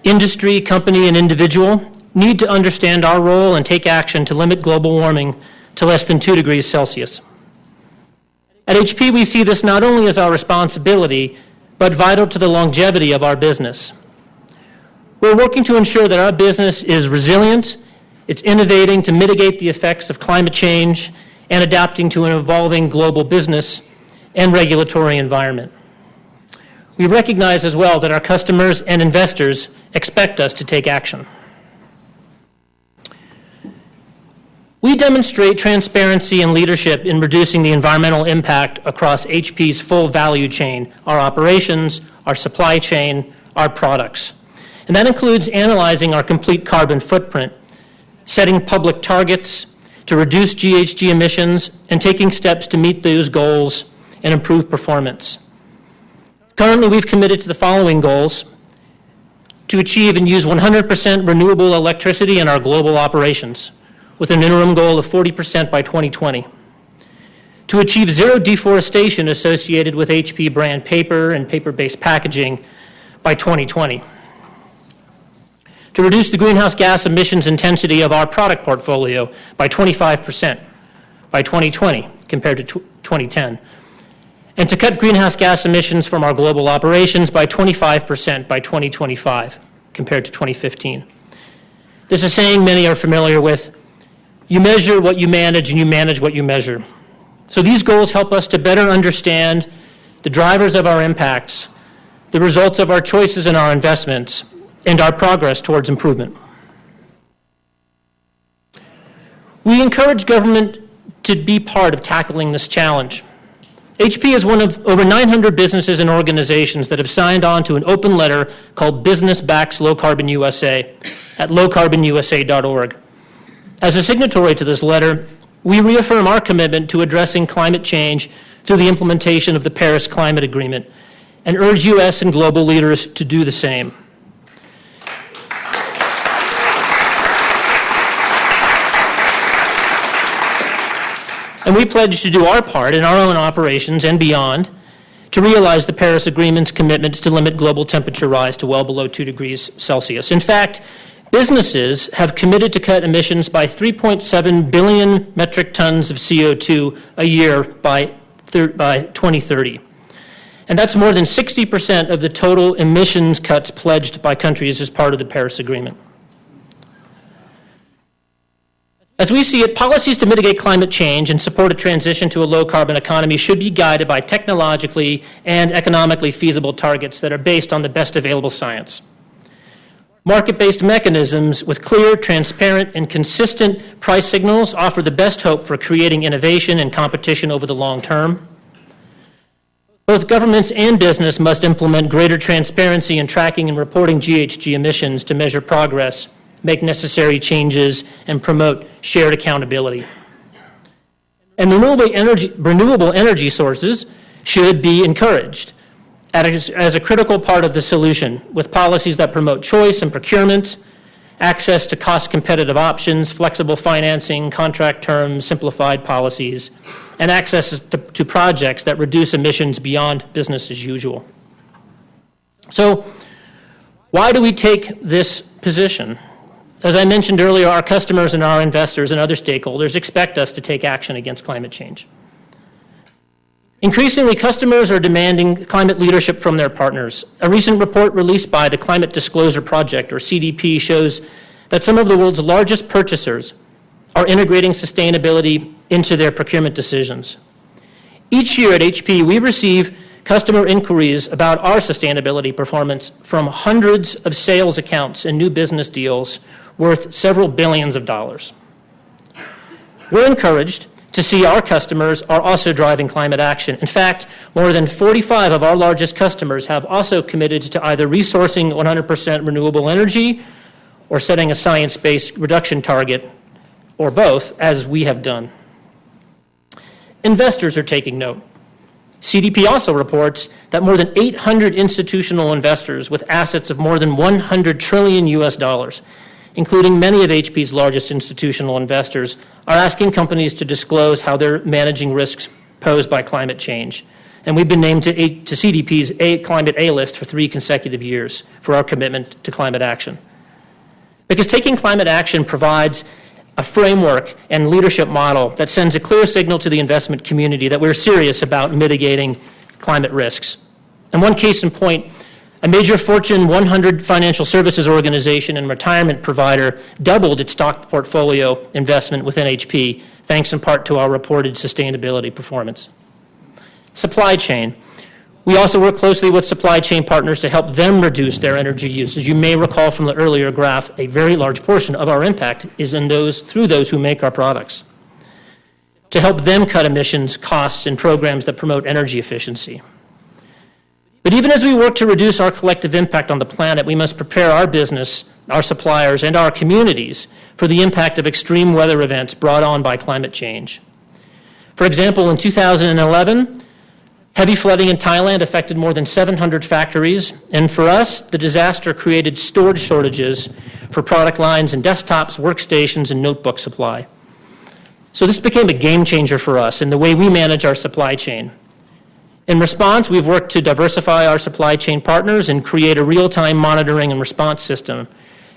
industry, company, and individual, need to understand our role and take action to limit global warming to less than 2 degrees Celsius. At HP, we see this not only as our responsibility, but vital to the longevity of our business. We're working to ensure that our business is resilient, it's innovating to mitigate the effects of climate change, and adapting to an evolving global business and regulatory environment. We recognize as well that our customers and investors expect us to take action. We demonstrate transparency and leadership in reducing the environmental impact across HP's full value chain, our operations, our supply chain, our products. And that includes analyzing our complete carbon footprint, setting public targets to reduce GHG emissions, and taking steps to meet those goals and improve performance. Currently, we've committed to the following goals: to achieve and use 100% renewable electricity in our global operations, with an interim goal of 40% by 2020. To achieve zero deforestation associated with HP brand paper and paper-based packaging by 2020. To reduce the greenhouse gas emissions intensity of our product portfolio by 25% by 2020 compared to 2010. And to cut greenhouse gas emissions from our global operations by 25% by 2025 compared to 2015. There's a saying many are familiar with: you measure what you manage, and you manage what you measure. So these goals help us to better understand the drivers of our impacts, the results of our choices and our investments, and our progress towards improvement. We encourage government to be part of tackling this challenge. HP is one of over 900 businesses and organizations that have signed on to an open letter called Business Backs Low Carbon USA at lowcarbonusa.org. As a signatory to this letter, we reaffirm our commitment to addressing climate change through the implementation of the Paris Climate Agreement and urge U.S. and global leaders to do the same. And we pledge to do our part in our own operations and beyond to realize the Paris Agreement's commitment to limit global temperature rise to well below 2 degrees Celsius. In fact, businesses have committed to cut emissions by 3.7 billion metric tons of CO2 a year by 2030. And that's more than 60% of the total emissions cuts pledged by countries as part of the Paris Agreement. As we see it, policies to mitigate climate change and support a transition to a low-carbon economy should be guided by technologically and economically feasible targets that are based on the best available science. Market-based mechanisms with clear, transparent, and consistent price signals offer the best hope for creating innovation and competition over the long term. Both governments and business must implement greater transparency in tracking and reporting GHG emissions to measure progress, make necessary changes, and promote shared accountability. And renewable energy sources should be encouraged as a critical part of the solution, with policies that promote choice and procurement, access to cost-competitive options, flexible financing, contract terms, simplified policies, and access to projects that reduce emissions beyond business as usual. So, why do we take this position? As I mentioned earlier, our customers and our investors and other stakeholders expect us to take action against climate change. Increasingly, customers are demanding climate leadership from their partners. A recent report released by the Climate Disclosure Project, or CDP, shows that some of the world's largest purchasers are integrating sustainability into their procurement decisions. Each year at HP, we receive customer inquiries about our sustainability performance from hundreds of sales accounts and new business deals worth several billions of dollars. We're encouraged to see our customers are also driving climate action. In fact, more than 45 of our largest customers have also committed to either resourcing 100% renewable energy or setting a science-based reduction target, or both, as we have done. Investors are taking note. CDP also reports that more than 800 institutional investors with assets of more than 100 trillion US dollars, including many of HP's largest institutional investors, are asking companies to disclose how they're managing risks posed by climate change. And we've been named to CDP's Climate A list for 3 consecutive years for our commitment to climate action. Because taking climate action provides a framework and leadership model that sends a clear signal to the investment community that we're serious about mitigating climate risks. And one case in point, a major Fortune 100 financial services organization and retirement provider doubled its stock portfolio investment within HP, thanks in part to our reported sustainability performance. Supply chain. We also work closely with supply chain partners to help them reduce their energy use. As you may recall from the earlier graph, a very large portion of our impact is through those who make our products. To help them cut emissions, costs, and programs that promote energy efficiency. But even as we work to reduce our collective impact on the planet, we must prepare our business, our suppliers, and our communities for the impact of extreme weather events brought on by climate change. For example, in 2011, heavy flooding in Thailand affected more than 700 factories, and for us, the disaster created storage shortages for product lines in desktops, workstations, and notebook supply. So this became a game changer for us in the way we manage our supply chain. In response, we've worked to diversify our supply chain partners and create a real-time monitoring and response system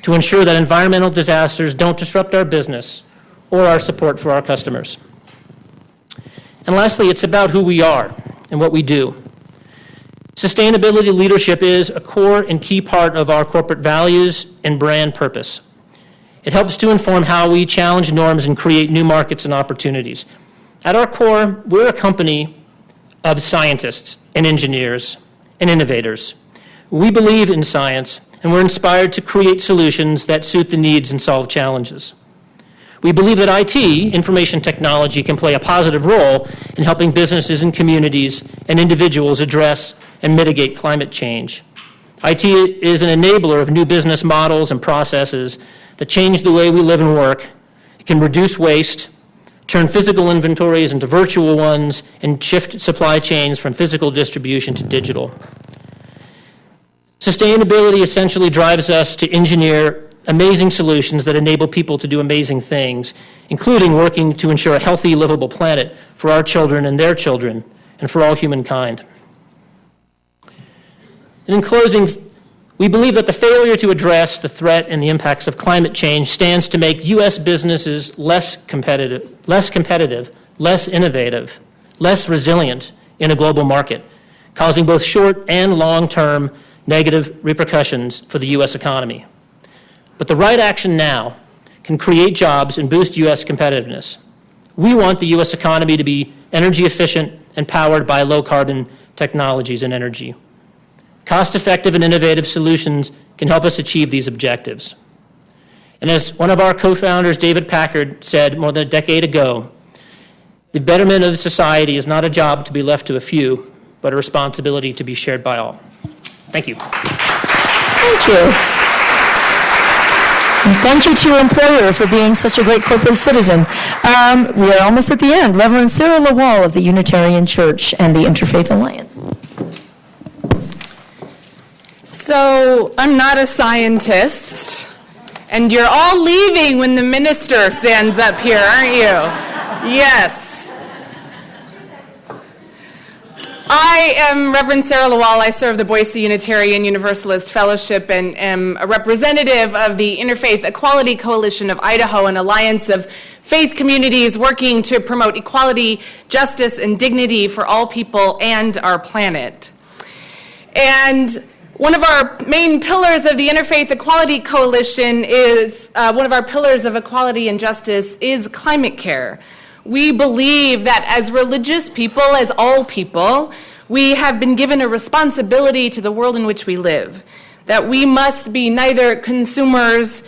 to ensure that environmental disasters don't disrupt our business or our support for our customers. And lastly, it's about who we are and what we do. Sustainability leadership is a core and key part of our corporate values and brand purpose. It helps to inform how we challenge norms and create new markets and opportunities. At our core, we're a company of scientists and engineers and innovators. We believe in science, and we're inspired to create solutions that suit the needs and solve challenges. We believe that IT, information technology, can play a positive role in helping businesses and communities and individuals address and mitigate climate change. IT is an enabler of new business models and processes that change the way we live and work. It can reduce waste, turn physical inventories into virtual ones, and shift supply chains from physical distribution to digital. Sustainability essentially drives us to engineer amazing solutions that enable people to do amazing things, including working to ensure a healthy, livable planet for our children and their children, and for all humankind. And in closing, we believe that the failure to address the threat and the impacts of climate change stands to make U.S. businesses less competitive, less innovative, less resilient in a global market, causing both short and long-term negative repercussions for the U.S. economy. But the right action now can create jobs and boost U.S. competitiveness. We want the U.S. economy to be energy efficient and powered by low-carbon technologies and energy. Cost-effective and innovative solutions can help us achieve these objectives. And as one of our co-founders, David Packard, said more than a decade ago, the betterment of society is not a job to be left to a few, but a responsibility to be shared by all. Thank you. Thank you. And thank you to your employer for being such a great corporate citizen. We are almost at the end. Reverend Sarah Lawal of the Unitarian Church and the Interfaith Alliance. So I'm not a scientist, and you're all leaving when the minister stands up here, aren't you? Yes. I am Reverend Sarah Lawal. I serve the Boise Unitarian Universalist Fellowship and am a representative of the Interfaith Equality Coalition of Idaho, an alliance of faith communities working to promote equality, justice, and dignity for all people and our planet. And one of our main pillars of the Interfaith Equality Coalition is, one of our pillars of equality and justice is climate care. We believe that as religious people, as all people, we have been given a responsibility to the world in which we live, that we must be neither consumers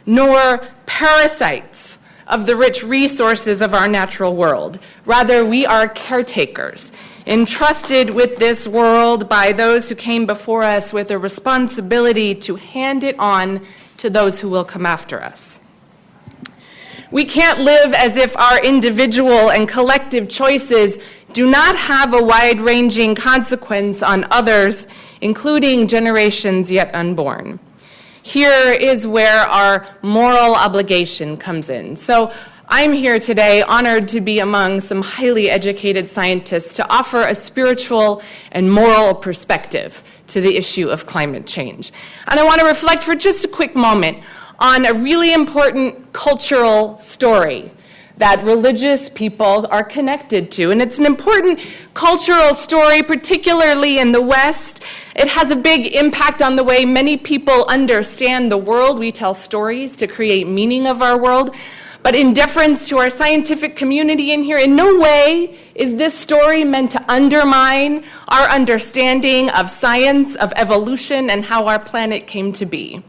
nor parasites of the rich resources of our natural world. Rather, we are caretakers, entrusted with this world by those who came before us with a responsibility to hand it on to those who will come after us. We can't live as if our individual and collective choices do not have a wide-ranging consequence on others, including generations yet unborn. Here is where our moral obligation comes in. So I'm here today honored to be among some highly educated scientists to offer a spiritual and moral perspective to the issue of climate change. And I want to reflect for just a quick moment on a really important cultural story that religious people are connected to. And it's an important cultural story, particularly in the West. It has a big impact on the way many people understand the world. We tell stories to create meaning of our world. But in deference to our scientific community in here, in no way is this story meant to undermine our understanding of science, of evolution, and how our planet came to be.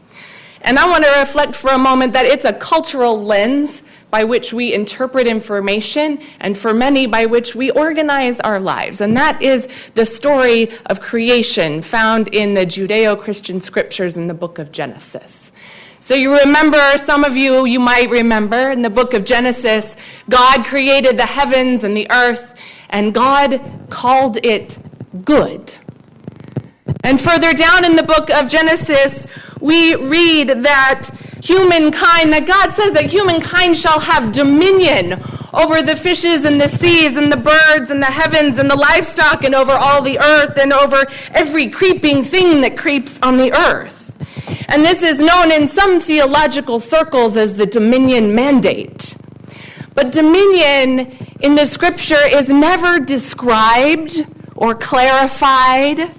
And I want to reflect for a moment that it's a cultural lens by which we interpret information, and for many, by which we organize our lives. And that is the story of creation found in the Judeo-Christian scriptures in the book of Genesis. So you remember, some of you might remember, in the book of Genesis, God created the heavens and the earth, and God called it good. And further down in the book of Genesis, we read that God says that humankind shall have dominion over the fishes and the seas and the birds and the heavens and the livestock and over all the earth and over every creeping thing that creeps on the earth. And this is known in some theological circles as the dominion mandate. But dominion in the scripture is never described or clarified.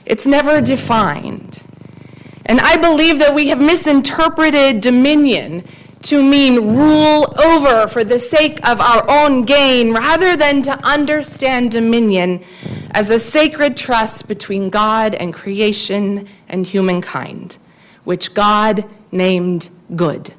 It's never defined. And I believe that we have misinterpreted dominion to mean rule over for the sake of our own gain, rather than to understand dominion as a sacred trust between God and creation and humankind, which God named good.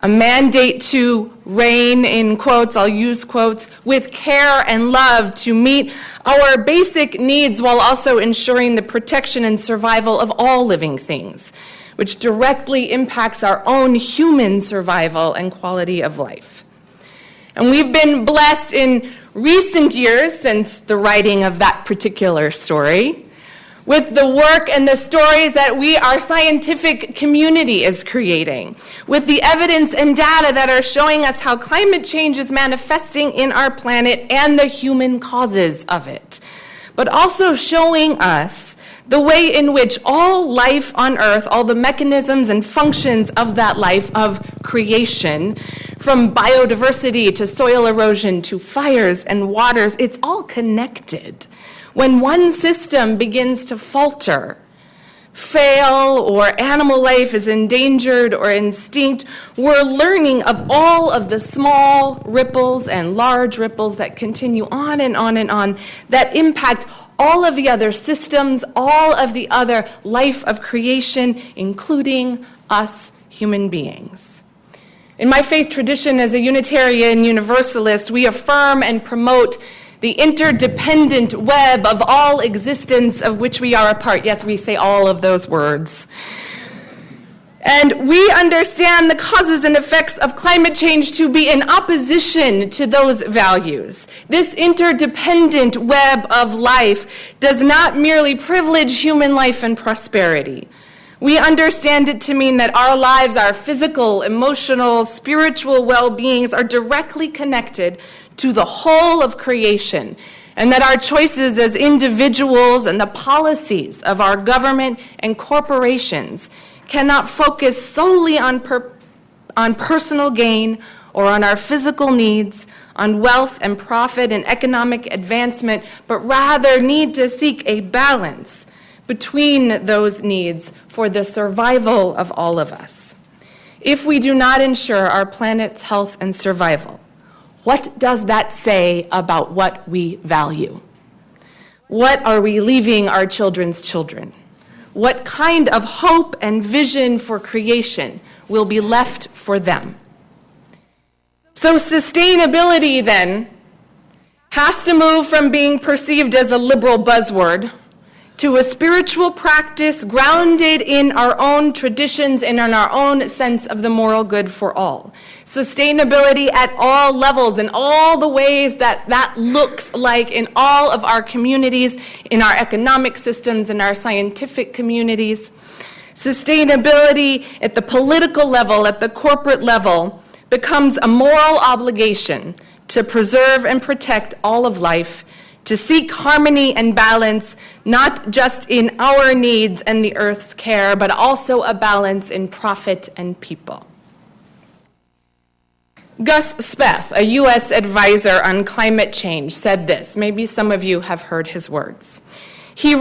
A mandate to reign, in quotes, I'll use quotes, with care and love to meet our basic needs while also ensuring the protection and survival of all living things, which directly impacts our own human survival and quality of life. And we've been blessed in recent years, since the writing of that particular story, with the work and the stories that our scientific community is creating, with the evidence and data that are showing us how climate change is manifesting in our planet and the human causes of it, but also showing us the way in which all life on Earth, all the mechanisms and functions of that life of creation, from biodiversity to soil erosion to fires and waters, it's all connected. When one system begins to falter, fail or animal life is endangered or extinct, we're learning of all of the small ripples and large ripples that continue on and on and on that impact all of the other systems, all of the other life of creation, including us human beings. In my faith tradition as a Unitarian Universalist, we affirm and promote the interdependent web of all existence of which we are a part. Yes, we say all of those words. And we understand the causes and effects of climate change to be in opposition to those values. This interdependent web of life does not merely privilege human life and prosperity. We understand it to mean that our lives, our physical, emotional, spiritual well-beings are directly connected to the whole of creation, and that our choices as individuals and the policies of our government and corporations cannot focus solely on personal gain or on our physical needs, on wealth and profit and economic advancement, but rather need to seek a balance between those needs for the survival of all of us. If we do not ensure our planet's health and survival, what does that say about what we value? What are we leaving our children's children? What kind of hope and vision for creation will be left for them? So sustainability, then, has to move from being perceived as a liberal buzzword to a spiritual practice grounded in our own traditions and in our own sense of the moral good for all. Sustainability at all levels, in all the ways that looks like in all of our communities, in our economic systems, in our scientific communities. Sustainability at the political level, at the corporate level, becomes a moral obligation to preserve and protect all of life, to seek harmony and balance, not just in our needs and the earth's care, but also a balance in profit and people. Gus Speth, a U.S. advisor on climate change, said this. Maybe some of you have heard his words. He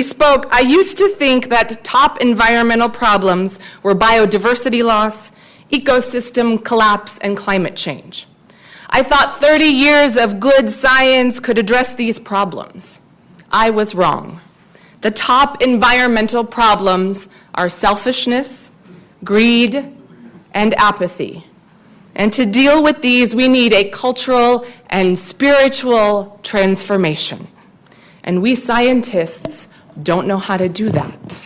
spoke, "I used to think that top environmental problems were biodiversity loss, ecosystem collapse, and climate change. I thought 30 years of good science could address these problems. I was wrong. The top environmental problems are selfishness, greed, and apathy. And to deal with these, we need a cultural and spiritual transformation. And we scientists don't know how to do that."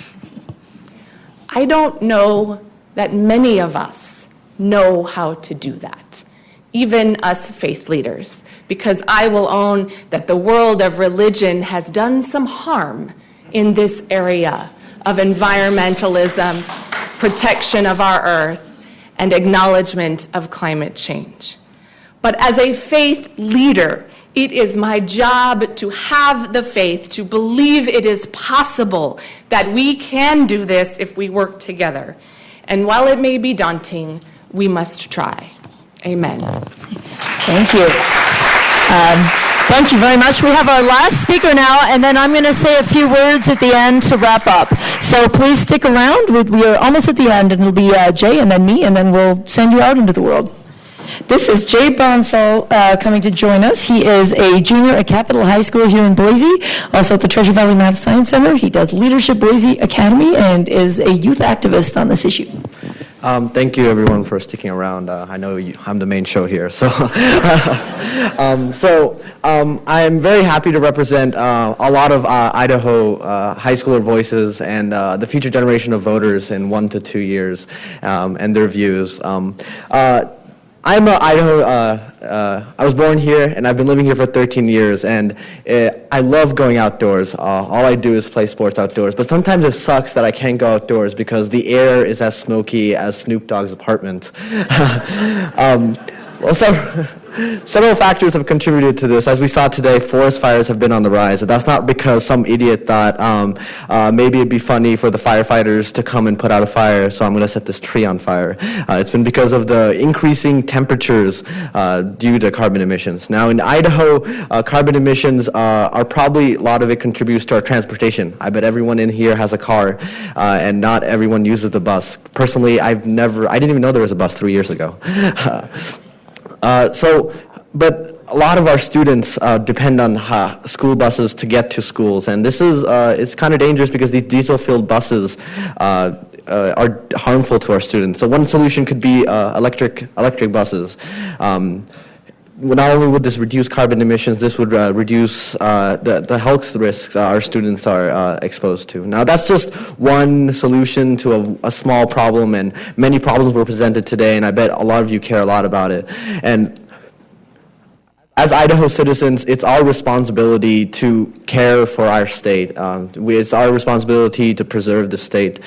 I don't know that many of us know how to do that, even us faith leaders, because I will own that the world of religion has done some harm in this area of environmentalism, protection of our earth, and acknowledgement of climate change. But as a faith leader, it is my job to have the faith, to believe it is possible that we can do this if we work together. And while it may be daunting, we must try. Amen. Thank you. Thank you very much. We have our last speaker now, and then I'm going to say a few words at the end to wrap up. So please stick around. We are almost at the end, and it'll be Jay and then me, and then we'll send you out into the world. This is Jay Bonsall coming to join us. He is a junior at Capitol High School here in Boise, also at the Treasure Valley Math Science Center. He does Leadership Boise Academy and is a youth activist on this issue. Thank you, everyone, for sticking around. I know I'm the main show here, so I'm very happy to represent a lot of Idaho high schooler voices and the future generation of voters in 1 to 2 years and their views. I'm Idaho, I was born here and I've been living here for 13 years and I love going outdoors. All I do is play sports outdoors, but sometimes it sucks that I can't go outdoors because the air is as smoky as Snoop Dogg's apartment. Several factors have contributed to this. As we saw today, forest fires have been on the rise. That's not because some idiot thought maybe it'd be funny for the firefighters to come and put out a fire, so I'm going to set this tree on fire. It's been because of the increasing temperatures due to carbon emissions. Now in Idaho, carbon emissions are probably, a lot of it contributes to our transportation. I bet everyone in here has a car, and not everyone uses the bus. Personally, I didn't even know there was a bus 3 years ago. But a lot of our students depend on school buses to get to schools, and this is it's kind of dangerous because these diesel-filled buses are harmful to our students. So one solution could be electric buses. Not only would this reduce carbon emissions, this would reduce the health risks our students are exposed to. Now, that's just one solution to a small problem, and many problems were presented today, and I bet a lot of you care a lot about it. And as Idaho citizens, it's our responsibility to care for our state. It's our responsibility to preserve the state.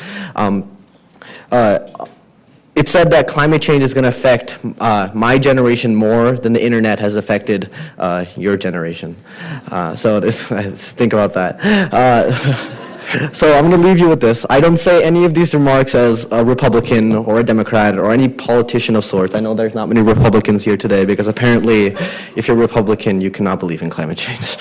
It's said that climate change is going to affect my generation more than the internet has affected your generation. So think about that. So I'm going to leave you with this. I don't say any of these remarks as a Republican or a Democrat or any politician of sorts. I know there's not many Republicans here today because apparently if you're Republican, you cannot believe in climate change.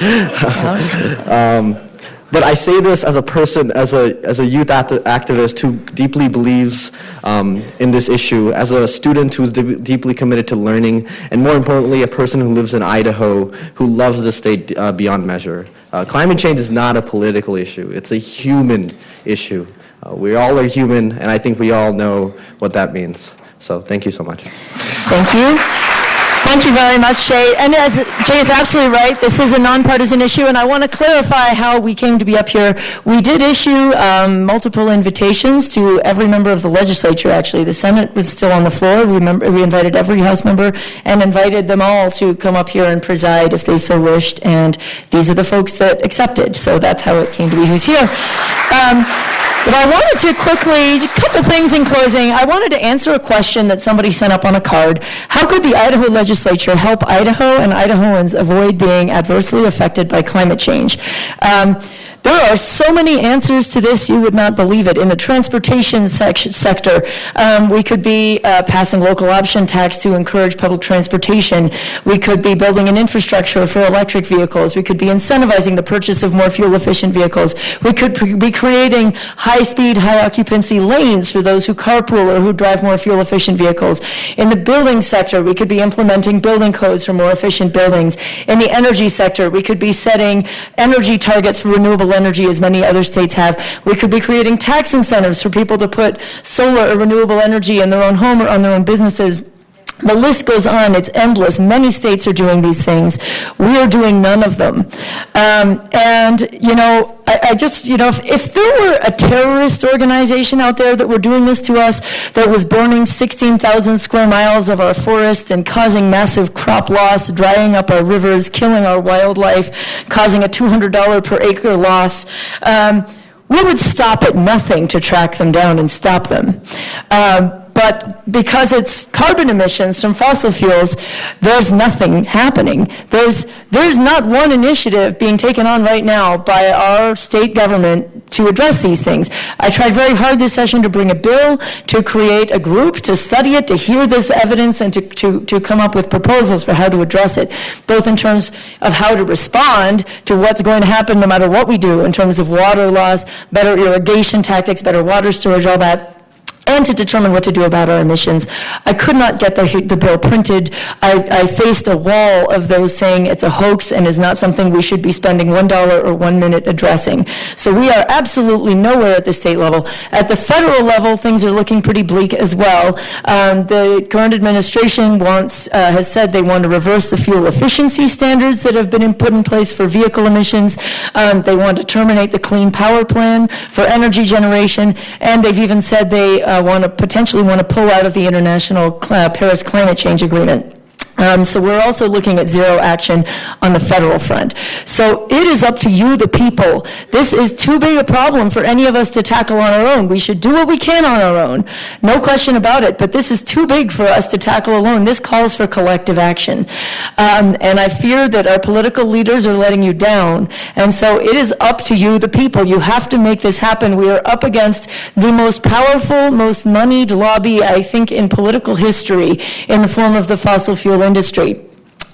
But I say this as a person, as a youth activist who deeply believes in this issue, as a student who's deeply committed to learning, and more importantly, a person who lives in Idaho who loves the state beyond measure. Climate change is not a political issue. It's a human issue. We all are human, and I think we all know what that means. So thank you so much. Thank you. Thank you very much, Jay. And as Jay is absolutely right, this is a nonpartisan issue, and I want to clarify how we came to be up here. We did issue multiple invitations to every member of the legislature, actually. The Senate was still on the floor. We invited every House member and invited them all to come up here and preside if they so wished, and these are the folks that accepted. So that's how it came to be who's here. But I wanted to quickly, a couple things in closing. I wanted to answer a question that somebody sent up on a card. How could the Idaho legislature help Idaho and Idahoans avoid being adversely affected by climate change? There are so many answers to this, you would not believe it. In the transportation sector, we could be passing local option tax to encourage public transportation. We could be building an infrastructure for electric vehicles. We could be incentivizing the purchase of more fuel-efficient vehicles. We could be creating high-speed, high-occupancy lanes for those who carpool or who drive more fuel-efficient vehicles. In the building sector, we could be implementing building codes for more efficient buildings. In the energy sector, we could be setting energy targets for renewable energy, as many other states have. We could be creating tax incentives for people to put solar or renewable energy in their own home or on their own businesses. The list goes on, it's endless. Many states are doing these things. We are doing none of them. And, you know, I just, you know, if there were a terrorist organization out there that were doing this to us, that was burning 16,000 square miles of our forest and causing massive crop loss, drying up our rivers, killing our wildlife, causing a $200 per acre loss, we would stop at nothing to track them down and stop them. But because it's carbon emissions from fossil fuels, there's nothing happening. There's not one initiative being taken on right now by our state government to address these things. I tried very hard this session to bring a bill, to create a group, to study it, to hear this evidence, and to come up with proposals for how to address it, both in terms of how to respond to what's going to happen no matter what we do in terms of water loss, better irrigation tactics, better water storage, all that, and to determine what to do about our emissions. I could not get the bill printed. I faced a wall of those saying it's a hoax and is not something we should be spending $1 or 1 minute addressing. So we are absolutely nowhere at the state level. At the federal level, things are looking pretty bleak as well. The current administration has said they want to reverse the fuel efficiency standards that have been put in place for vehicle emissions. They want to terminate the Clean Power Plan for energy generation, and they've even said they potentially want to pull out of the International Paris Climate Change Agreement. So we're also looking at zero action on the federal front. So it is up to you, the people. This is too big a problem for any of us to tackle on our own. We should do what we can on our own, no question about it, but this is too big for us to tackle alone. This calls for collective action. And I fear that our political leaders are letting you down. And so it is up to you, the people. You have to make this happen. We are up against the most powerful, most moneyed lobby, I think, in political history in the form of the fossil fuel industry.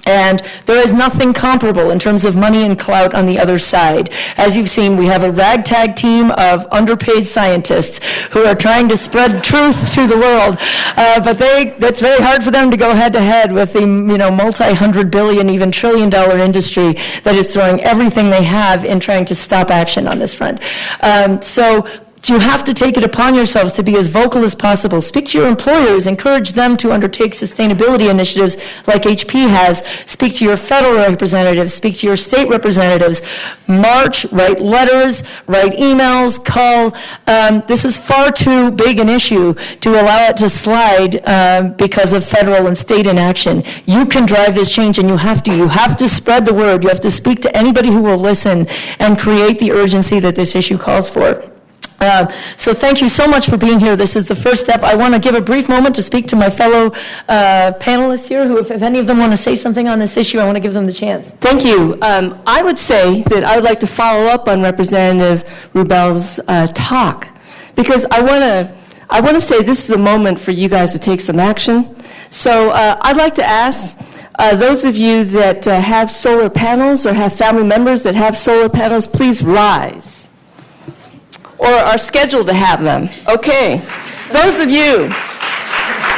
And there is nothing comparable in terms of money and clout on the other side. As you've seen, we have a ragtag team of underpaid scientists who are trying to spread truth to the world, but it's very hard for them to go head-to-head with the multi-hundred billion, even trillion-dollar industry that is throwing everything they have in trying to stop action on this front. So you have to take it upon yourselves to be as vocal as possible. Speak to your employers, encourage them to undertake sustainability initiatives like HP has. Speak to your federal representatives, speak to your state representatives. March, write letters, write emails, call. This is far too big an issue to allow it to slide because of federal and state inaction. You can drive this change, and you have to. You have to spread the word. You have to speak to anybody who will listen and create the urgency that this issue calls for. So thank you so much for being here. This is the first step. I want to give a brief moment to speak to my fellow panelists here, who, if any of them want to say something on this issue, I want to give them the chance. Thank you. I would say that I would like to follow up on Representative Rubel's talk, because I want to say this is a moment for you guys to take some action. So I'd like to ask those of you that have solar panels or have family members that have solar panels, please rise, or are scheduled to have them. Okay. Those of you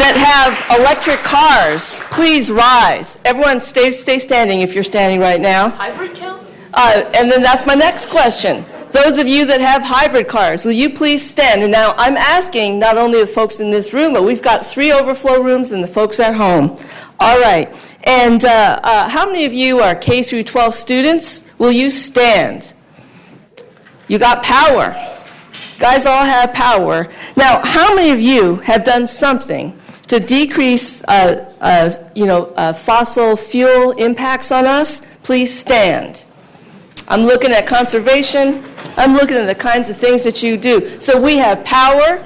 that have electric cars, please rise. Everyone stay standing if you're standing right now. Hybrid count? And then that's my next question. Those of you that have hybrid cars, will you please stand? And now I'm asking not only the folks in this room, but we've got 3 overflow rooms and the folks at home. All right. And how many of you are K through 12 students? Will you stand? You got power. Guys all have power. Now, how many of you have done something to decrease, fossil fuel impacts on us? Please stand. I'm looking at conservation. I'm looking at the kinds of things that you do. So we have power,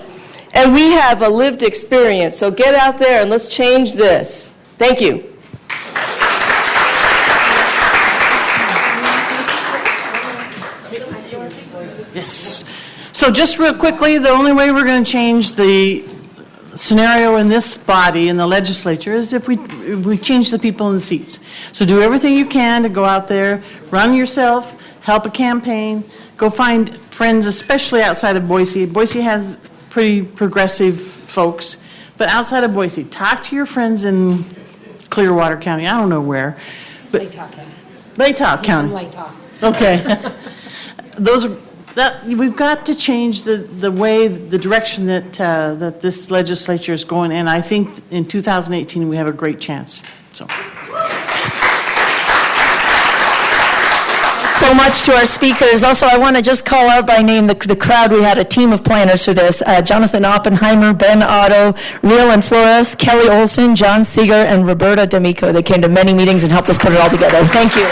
and we have a lived experience. So get out there and let's change this. Thank you. Yes. So just real quickly, the only way we're going to change the scenario in this body, in the legislature, is if we change the people in the seats. So do everything you can to go out there, run yourself, help a campaign, go find friends, especially outside of Boise. Boise has pretty progressive folks, but outside of Boise, talk to your friends in Clearwater County. I don't know where. But Latah County. Latah County. Latah. Okay. We've got to change the way, the direction that this legislature is going, and I think in 2018 we have a great chance. So much to our speakers. Also, I want to just call out by name the crowd. We had a team of planners for this. Jonathan Oppenheimer, Ben Otto, Real and Flores, Kelly Olson, John Seeger, and Roberta D'Amico. They came to many meetings and helped us put it all together. Thank you.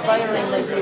Inspiring that you